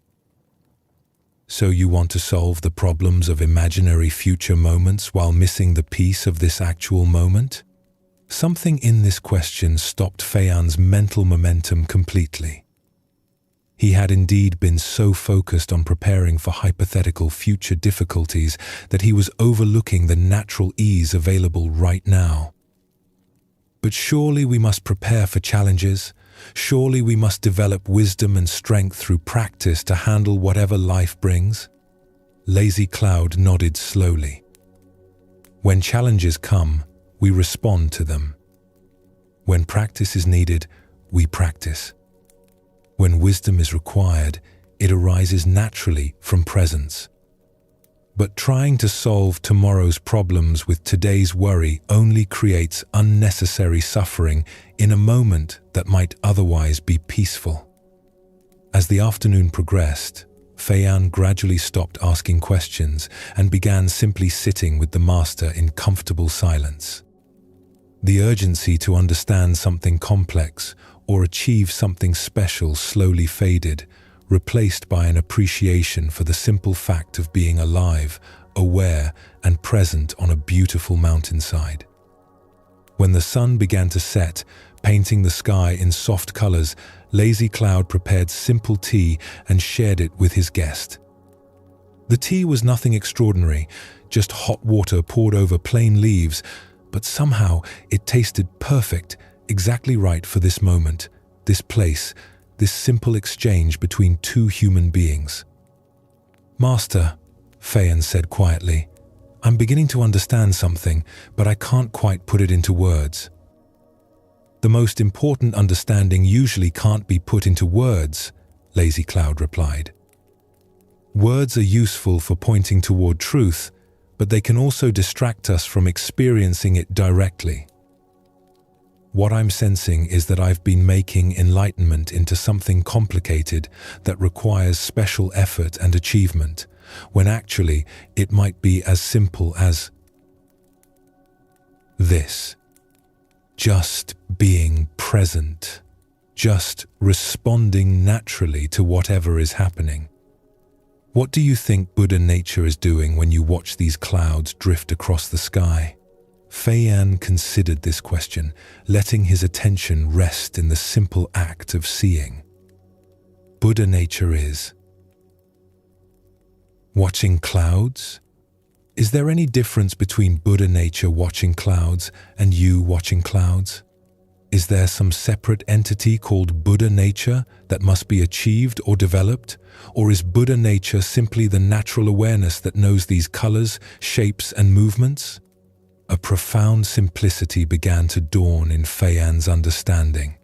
So you want to solve the problems of imaginary future moments while missing the peace of this actual moment? Something in this question stopped Feiyan's mental momentum completely. He had indeed been so focused on preparing for hypothetical future difficulties that he was overlooking the natural ease available right now. But surely we must prepare for challenges. Surely we must develop wisdom and strength through practice to handle whatever life brings. Lazy Cloud nodded slowly. When challenges come, we respond to them. When practice is needed, we practice. When wisdom is required, it arises naturally from presence. But trying to solve tomorrow's problems with today's worry only creates unnecessary suffering in a moment that might otherwise be peaceful. As the afternoon progressed, Feiyan gradually stopped asking questions and began simply sitting with the master in comfortable silence. The urgency to understand something complex or achieve something special slowly faded, replaced by an appreciation for the simple fact of being alive, aware, and present on a beautiful mountainside. When the sun began to set, painting the sky in soft colors, Lazy Cloud prepared simple tea and shared it with his guest. The tea was nothing extraordinary, just hot water poured over plain leaves, but somehow it tasted perfect, exactly right for this moment, this place, this simple exchange between two human beings. "Master," Feiyan said quietly, "I'm beginning to understand something, but I can't quite put it into words." "The most important understanding usually can't be put into words," Lazy Cloud replied. "Words are useful for pointing toward truth, but they can also distract us from experiencing it directly. What I'm sensing is that I've been making enlightenment into something complicated that requires special effort and achievement, when actually it might be as simple as this. Just being present, just responding naturally to whatever is happening. What do you think Buddha nature is doing when you watch these clouds drift across the sky? Feiyan considered this question, letting his attention rest in the simple act of seeing. Buddha nature is watching clouds? Is there any difference between Buddha nature watching clouds and you watching clouds? Is there some separate entity called Buddha nature that must be achieved or developed? Or is Buddha nature simply the natural awareness that knows these colors, shapes, and movements? A profound simplicity began to dawn in Feiyan's understanding.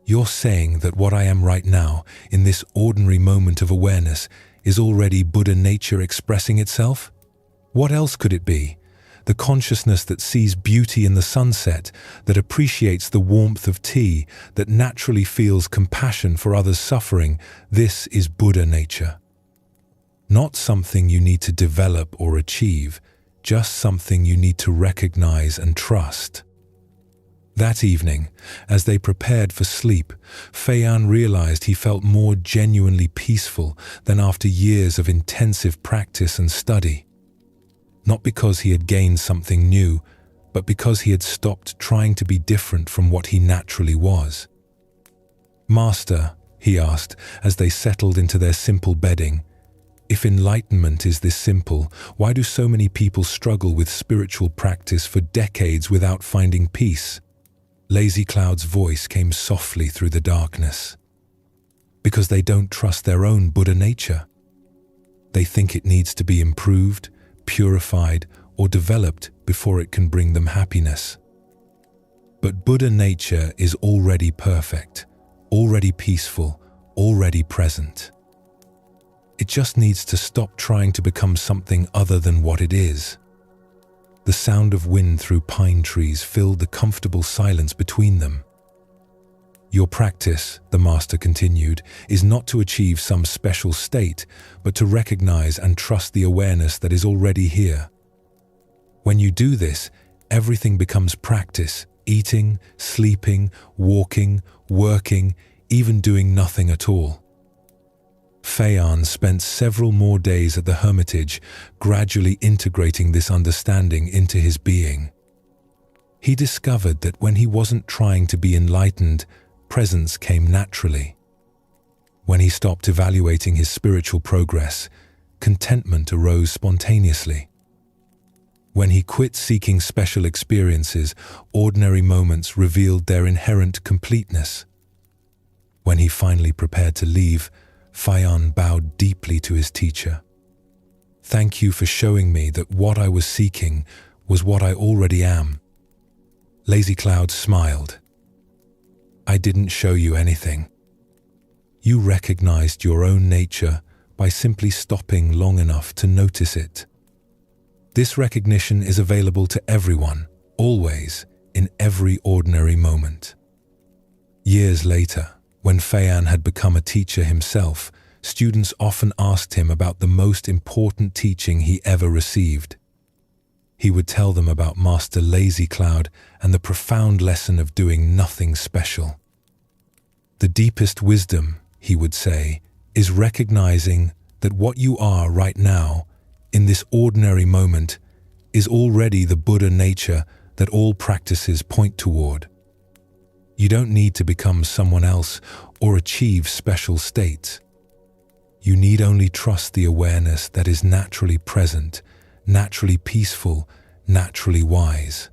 You're saying that what I am right now, in this ordinary moment of awareness, is already Buddha nature expressing itself? What else could it be? The consciousness that sees beauty in the sunset, that appreciates the warmth of tea, that naturally feels compassion for others' suffering, this is Buddha nature. Not something you need to develop or achieve, just something you need to recognize and trust. That evening, as they prepared for sleep, Feiyan realized he felt more genuinely peaceful than after years of intensive practice and study. Not because he had gained something new, but because he had stopped trying to be different from what he naturally was. "Master," he asked as they settled into their simple bedding, "if enlightenment is this simple, why do so many people struggle with spiritual practice for decades without finding peace?" Lazy Cloud's voice came softly through the darkness. "Because they don't trust their own Buddha nature. They think it needs to be improved, purified, or developed before it can bring them happiness. But Buddha nature is already perfect, already peaceful, already present. It just needs to stop trying to become something other than what it is." The sound of wind through pine trees filled the comfortable silence between them. "Your practice," the master continued, "is not to achieve some special state, but to recognize and trust the awareness that is already here. When you do this, everything becomes practice: eating, sleeping, walking, working, even doing nothing at all." Feiyan spent several more days at the hermitage, gradually integrating this understanding into his being. He discovered that when he wasn't trying to be enlightened, presence came naturally. When he stopped evaluating his spiritual progress, contentment arose spontaneously. When he quit seeking special experiences, ordinary moments revealed their inherent completeness. When he finally prepared to leave, Feiyan bowed deeply to his teacher. "Thank you for showing me that what I was seeking was what I already am." Lazy Cloud smiled. "I didn't show you anything. You recognized your own nature by simply stopping long enough to notice it. This recognition is available to everyone, always, in every ordinary moment." Years later, when Feiyan had become a teacher himself, students often asked him about the most important teaching he ever received. He would tell them about Master Lazy Cloud and the profound lesson of doing nothing special. "The deepest wisdom," he would say, "is recognizing that what you are right now, in this ordinary moment, is already the Buddha nature that all practices point toward. You don't need to become someone else or achieve special states. You need only trust the awareness that is naturally present, naturally peaceful, naturally wise."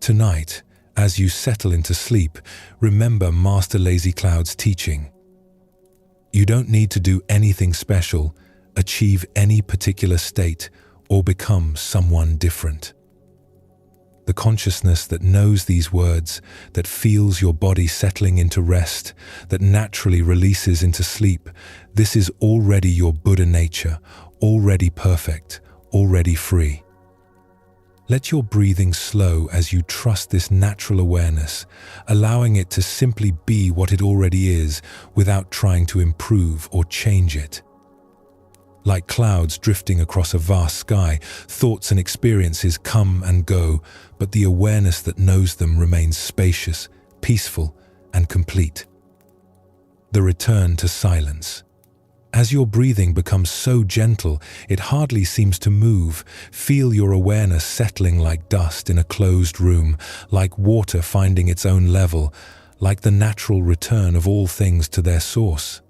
Tonight, as you settle into sleep, remember Master Lazy Cloud's teaching. You don't need to do anything special, achieve any particular state, or become someone different. The consciousness that knows these words, that feels your body settling into rest, that naturally releases into sleep, this is already your Buddha nature, already perfect, already free. Let your breathing slow as you trust this natural awareness, allowing it to simply be what it already is without trying to improve or change it. Like clouds drifting across a vast sky, thoughts and experiences come and go, but the awareness that knows them remains spacious, peaceful, and complete. The return to silence. As your breathing becomes so gentle, it hardly seems to move. Feel your awareness settling like dust in a closed room, like water finding its own level, like the natural return of all things to their source.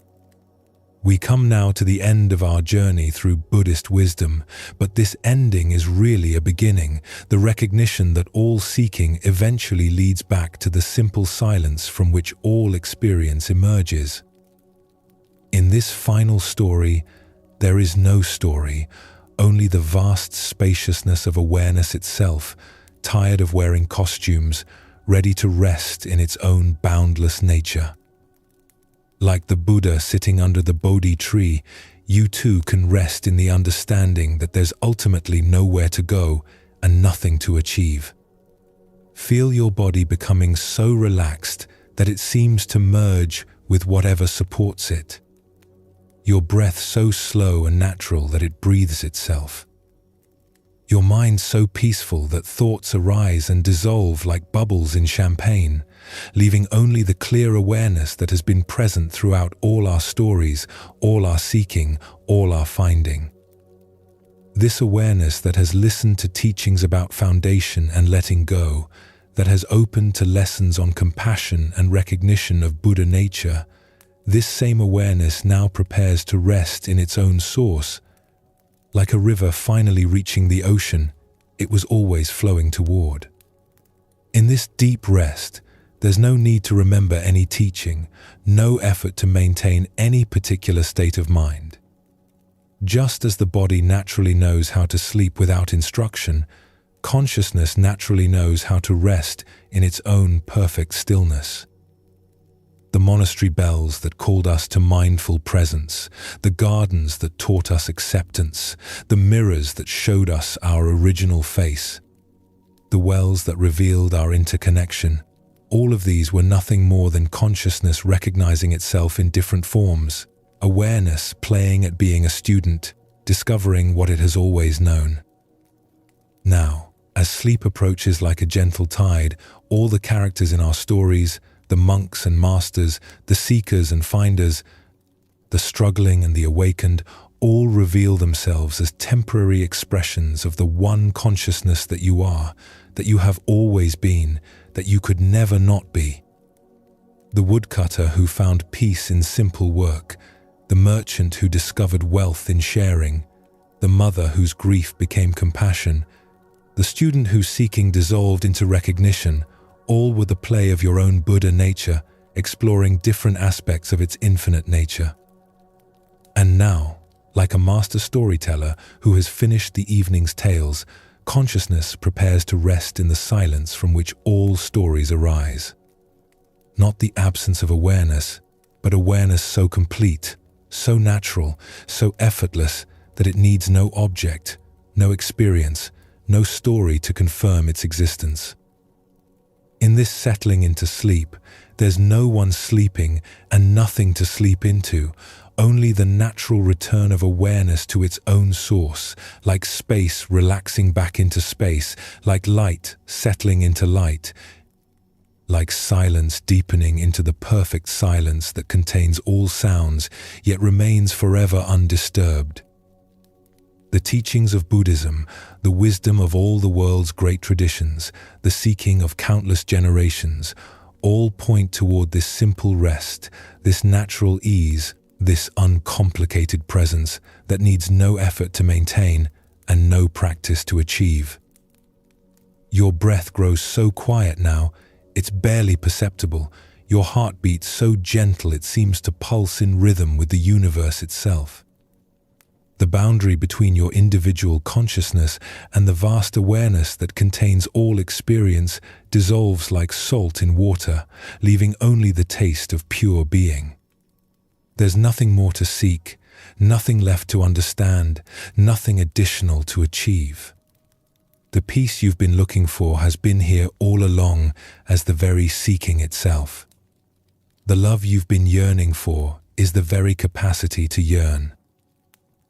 We come now to the end of our journey through Buddhist wisdom, but this ending is really a beginning, the recognition that all seeking eventually leads back to the simple silence from which all experience emerges. In this final story, there is no story, only the vast spaciousness of awareness itself, tired of wearing costumes, ready to rest in its own boundless nature. Like the Buddha sitting under the Bodhi tree, you too can rest in the understanding that there's ultimately nowhere to go and nothing to achieve. Feel your body becoming so relaxed that it seems to merge with whatever supports it. Your breath so slow and natural that it breathes itself. Your mind so peaceful that thoughts arise and dissolve like bubbles in champagne, leaving only the clear awareness that has been present throughout all our stories, all our seeking, all our finding. This awareness that has listened to teachings about foundation and letting go, that has opened to lessons on compassion and recognition of Buddha nature, this same awareness now prepares to rest in its own source. Like a river finally reaching the ocean, it was always flowing toward. In this deep rest, there's no need to remember any teaching, no effort to maintain any particular state of mind. Just as the body naturally knows how to sleep without instruction, consciousness naturally knows how to rest in its own perfect stillness. The monastery bells that called us to mindful presence, the gardens that taught us acceptance, the mirrors that showed us our original face, the wells that revealed our interconnection, all of these were nothing more than consciousness recognizing itself in different forms, awareness playing at being a student, discovering what it has always known. Now, as sleep approaches like a gentle tide, all the characters in our stories, the monks and masters, the seekers and finders, the struggling and the awakened, all reveal themselves as temporary expressions of the one consciousness that you are, that you have always been, that you could never not be. The woodcutter who found peace in simple work, the merchant who discovered wealth in sharing, the mother whose grief became compassion, the student whose seeking dissolved into recognition, all were the play of your own Buddha nature, exploring different aspects of its infinite nature. And now, like a master storyteller who has finished the evening's tales, consciousness prepares to rest in the silence from which all stories arise. Not the absence of awareness, but awareness so complete, so natural, so effortless that it needs no object, no experience, no story to confirm its existence. In this settling into sleep, there's no one sleeping and nothing to sleep into, only the natural return of awareness to its own source, like space relaxing back into space, like light settling into light, like silence deepening into the perfect silence that contains all sounds, yet remains forever undisturbed. The teachings of Buddhism, the wisdom of all the world's great traditions, the seeking of countless generations, all point toward this simple rest, this natural ease, this uncomplicated presence that needs no effort to maintain and no practice to achieve. Your breath grows so quiet now, it's barely perceptible. Your heartbeat so gentle it seems to pulse in rhythm with the universe itself. The boundary between your individual consciousness and the vast awareness that contains all experience dissolves like salt in water, leaving only the taste of pure being. There's nothing more to seek, nothing left to understand, nothing additional to achieve. The peace you've been looking for has been here all along as the very seeking itself. The love you've been yearning for is the very capacity to yearn.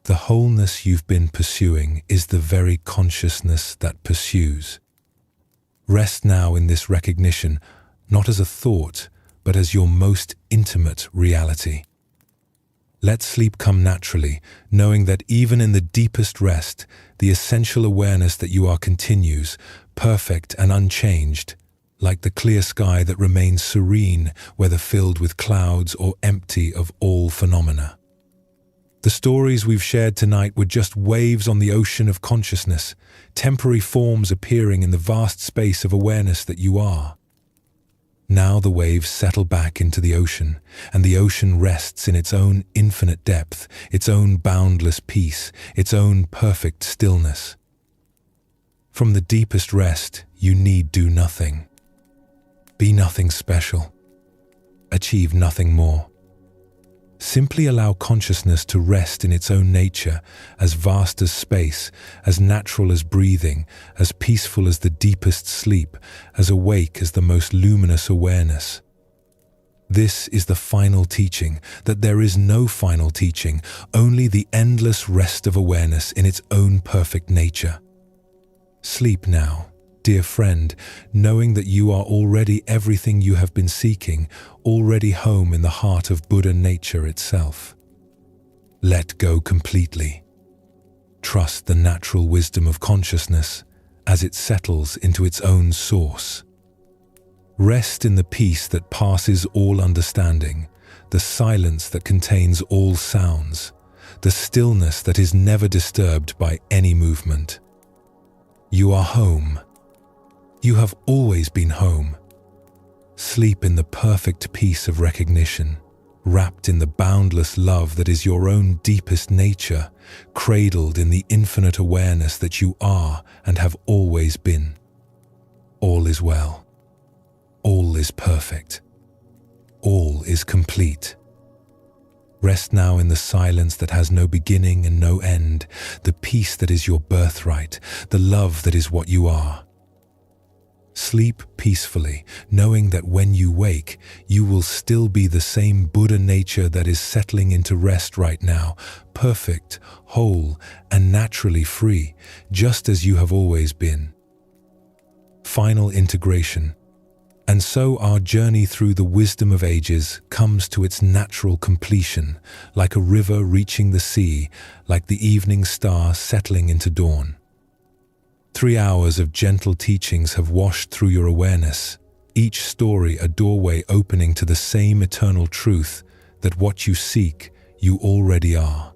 The wholeness you've been pursuing is the very consciousness that pursues. Rest now in this recognition, not as a thought, but as your most intimate reality. Let sleep come naturally, knowing that even in the deepest rest, the essential awareness that you are continues, perfect and unchanged, like the clear sky that remains serene, whether filled with clouds or empty of all phenomena. The stories we've shared tonight were just waves on the ocean of consciousness, temporary forms appearing in the vast space of awareness that you are. Now the waves settle back into the ocean, and the ocean rests in its own infinite depth, its own boundless peace, its own perfect stillness. From the deepest rest, you need do nothing. Be nothing special. Achieve nothing more. Simply allow consciousness to rest in its own nature, as vast as space, as natural as breathing, as peaceful as the deepest sleep, as awake as the most luminous awareness. This is the final teaching, that there is no final teaching, only the endless rest of awareness in its own perfect nature. Sleep now, dear friend, knowing that you are already everything you have been seeking, already home in the heart of Buddha nature itself. Let go completely. Trust the natural wisdom of consciousness as it settles into its own source. Rest in the peace that passes all understanding, the silence that contains all sounds, the stillness that is never disturbed by any movement. You are home. You have always been home. Sleep in the perfect peace of recognition, wrapped in the boundless love that is your own deepest nature, cradled in the infinite awareness that you are and have always been. All is well. All is perfect. All is complete. Rest now in the silence that has no beginning and no end, the peace that is your birthright, the love that is what you are. Sleep peacefully, knowing that when you wake, you will still be the same Buddha nature that is settling into rest right now, perfect, whole, and naturally free, just as you have always been. Final integration. And so our journey through the wisdom of ages comes to its natural completion, like a river reaching the sea, like the evening star settling into dawn. 3 hours of gentle teachings have washed through your awareness, each story a doorway opening to the same eternal truth that what you seek, you already are.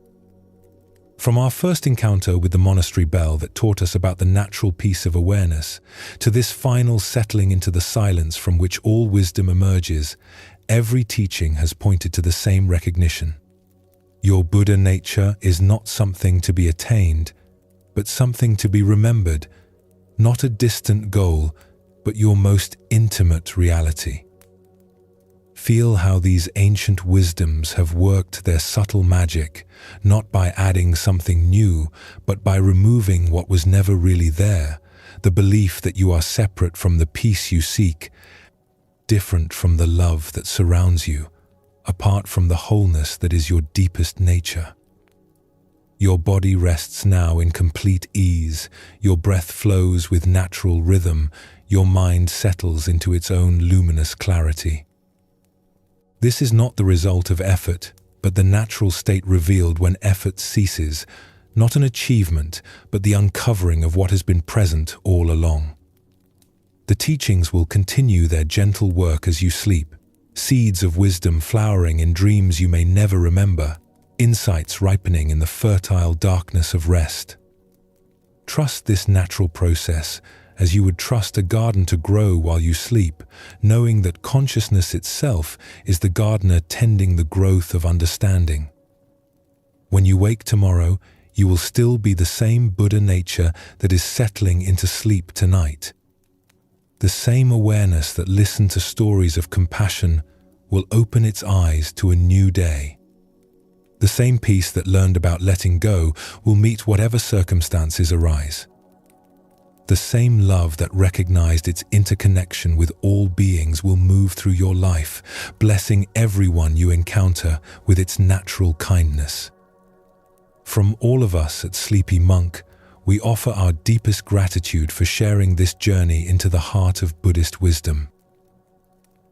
From our first encounter with the monastery bell that taught us about the natural peace of awareness, to this final settling into the silence from which all wisdom emerges, every teaching has pointed to the same recognition. Your Buddha nature is not something to be attained, but something to be remembered, not a distant goal, but your most intimate reality. Feel how these ancient wisdoms have worked their subtle magic, not by adding something new, but by removing what was never really there, the belief that you are separate from the peace you seek, different from the love that surrounds you, apart from the wholeness that is your deepest nature. Your body rests now in complete ease, your breath flows with natural rhythm, your mind settles into its own luminous clarity. This is not the result of effort, but the natural state revealed when effort ceases, not an achievement, but the uncovering of what has been present all along. The teachings will continue their gentle work as you sleep, seeds of wisdom flowering in dreams you may never remember, insights ripening in the fertile darkness of rest. Trust this natural process as you would trust a garden to grow while you sleep, knowing that consciousness itself is the gardener tending the growth of understanding. When you wake tomorrow, you will still be the same Buddha nature that is settling into sleep tonight. The same awareness that listened to stories of compassion will open its eyes to a new day. The same peace that learned about letting go will meet whatever circumstances arise. The same love that recognized its interconnection with all beings will move through your life, blessing everyone you encounter with its natural kindness. From all of us at Sleepy Monk, we offer our deepest gratitude for sharing this journey into the heart of Buddhist wisdom.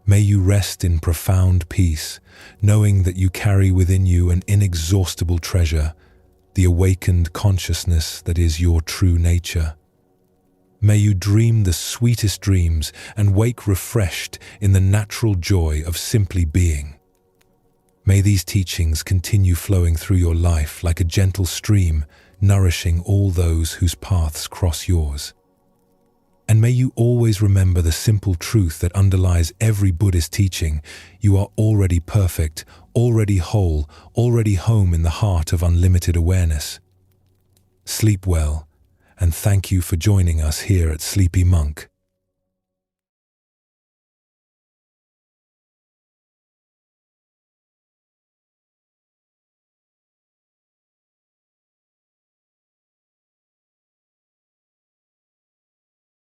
May you rest in profound peace, knowing that you carry within you an inexhaustible treasure, the awakened consciousness that is your true nature. May you dream the sweetest dreams and wake refreshed in the natural joy of simply being. May these teachings continue flowing through your life like a gentle stream, nourishing all those whose paths cross yours. And may you always remember the simple truth that underlies every Buddhist teaching: you are already perfect, already whole, already home in the heart of unlimited awareness. Sleep well, and thank you for joining us here at Sleepy Monk.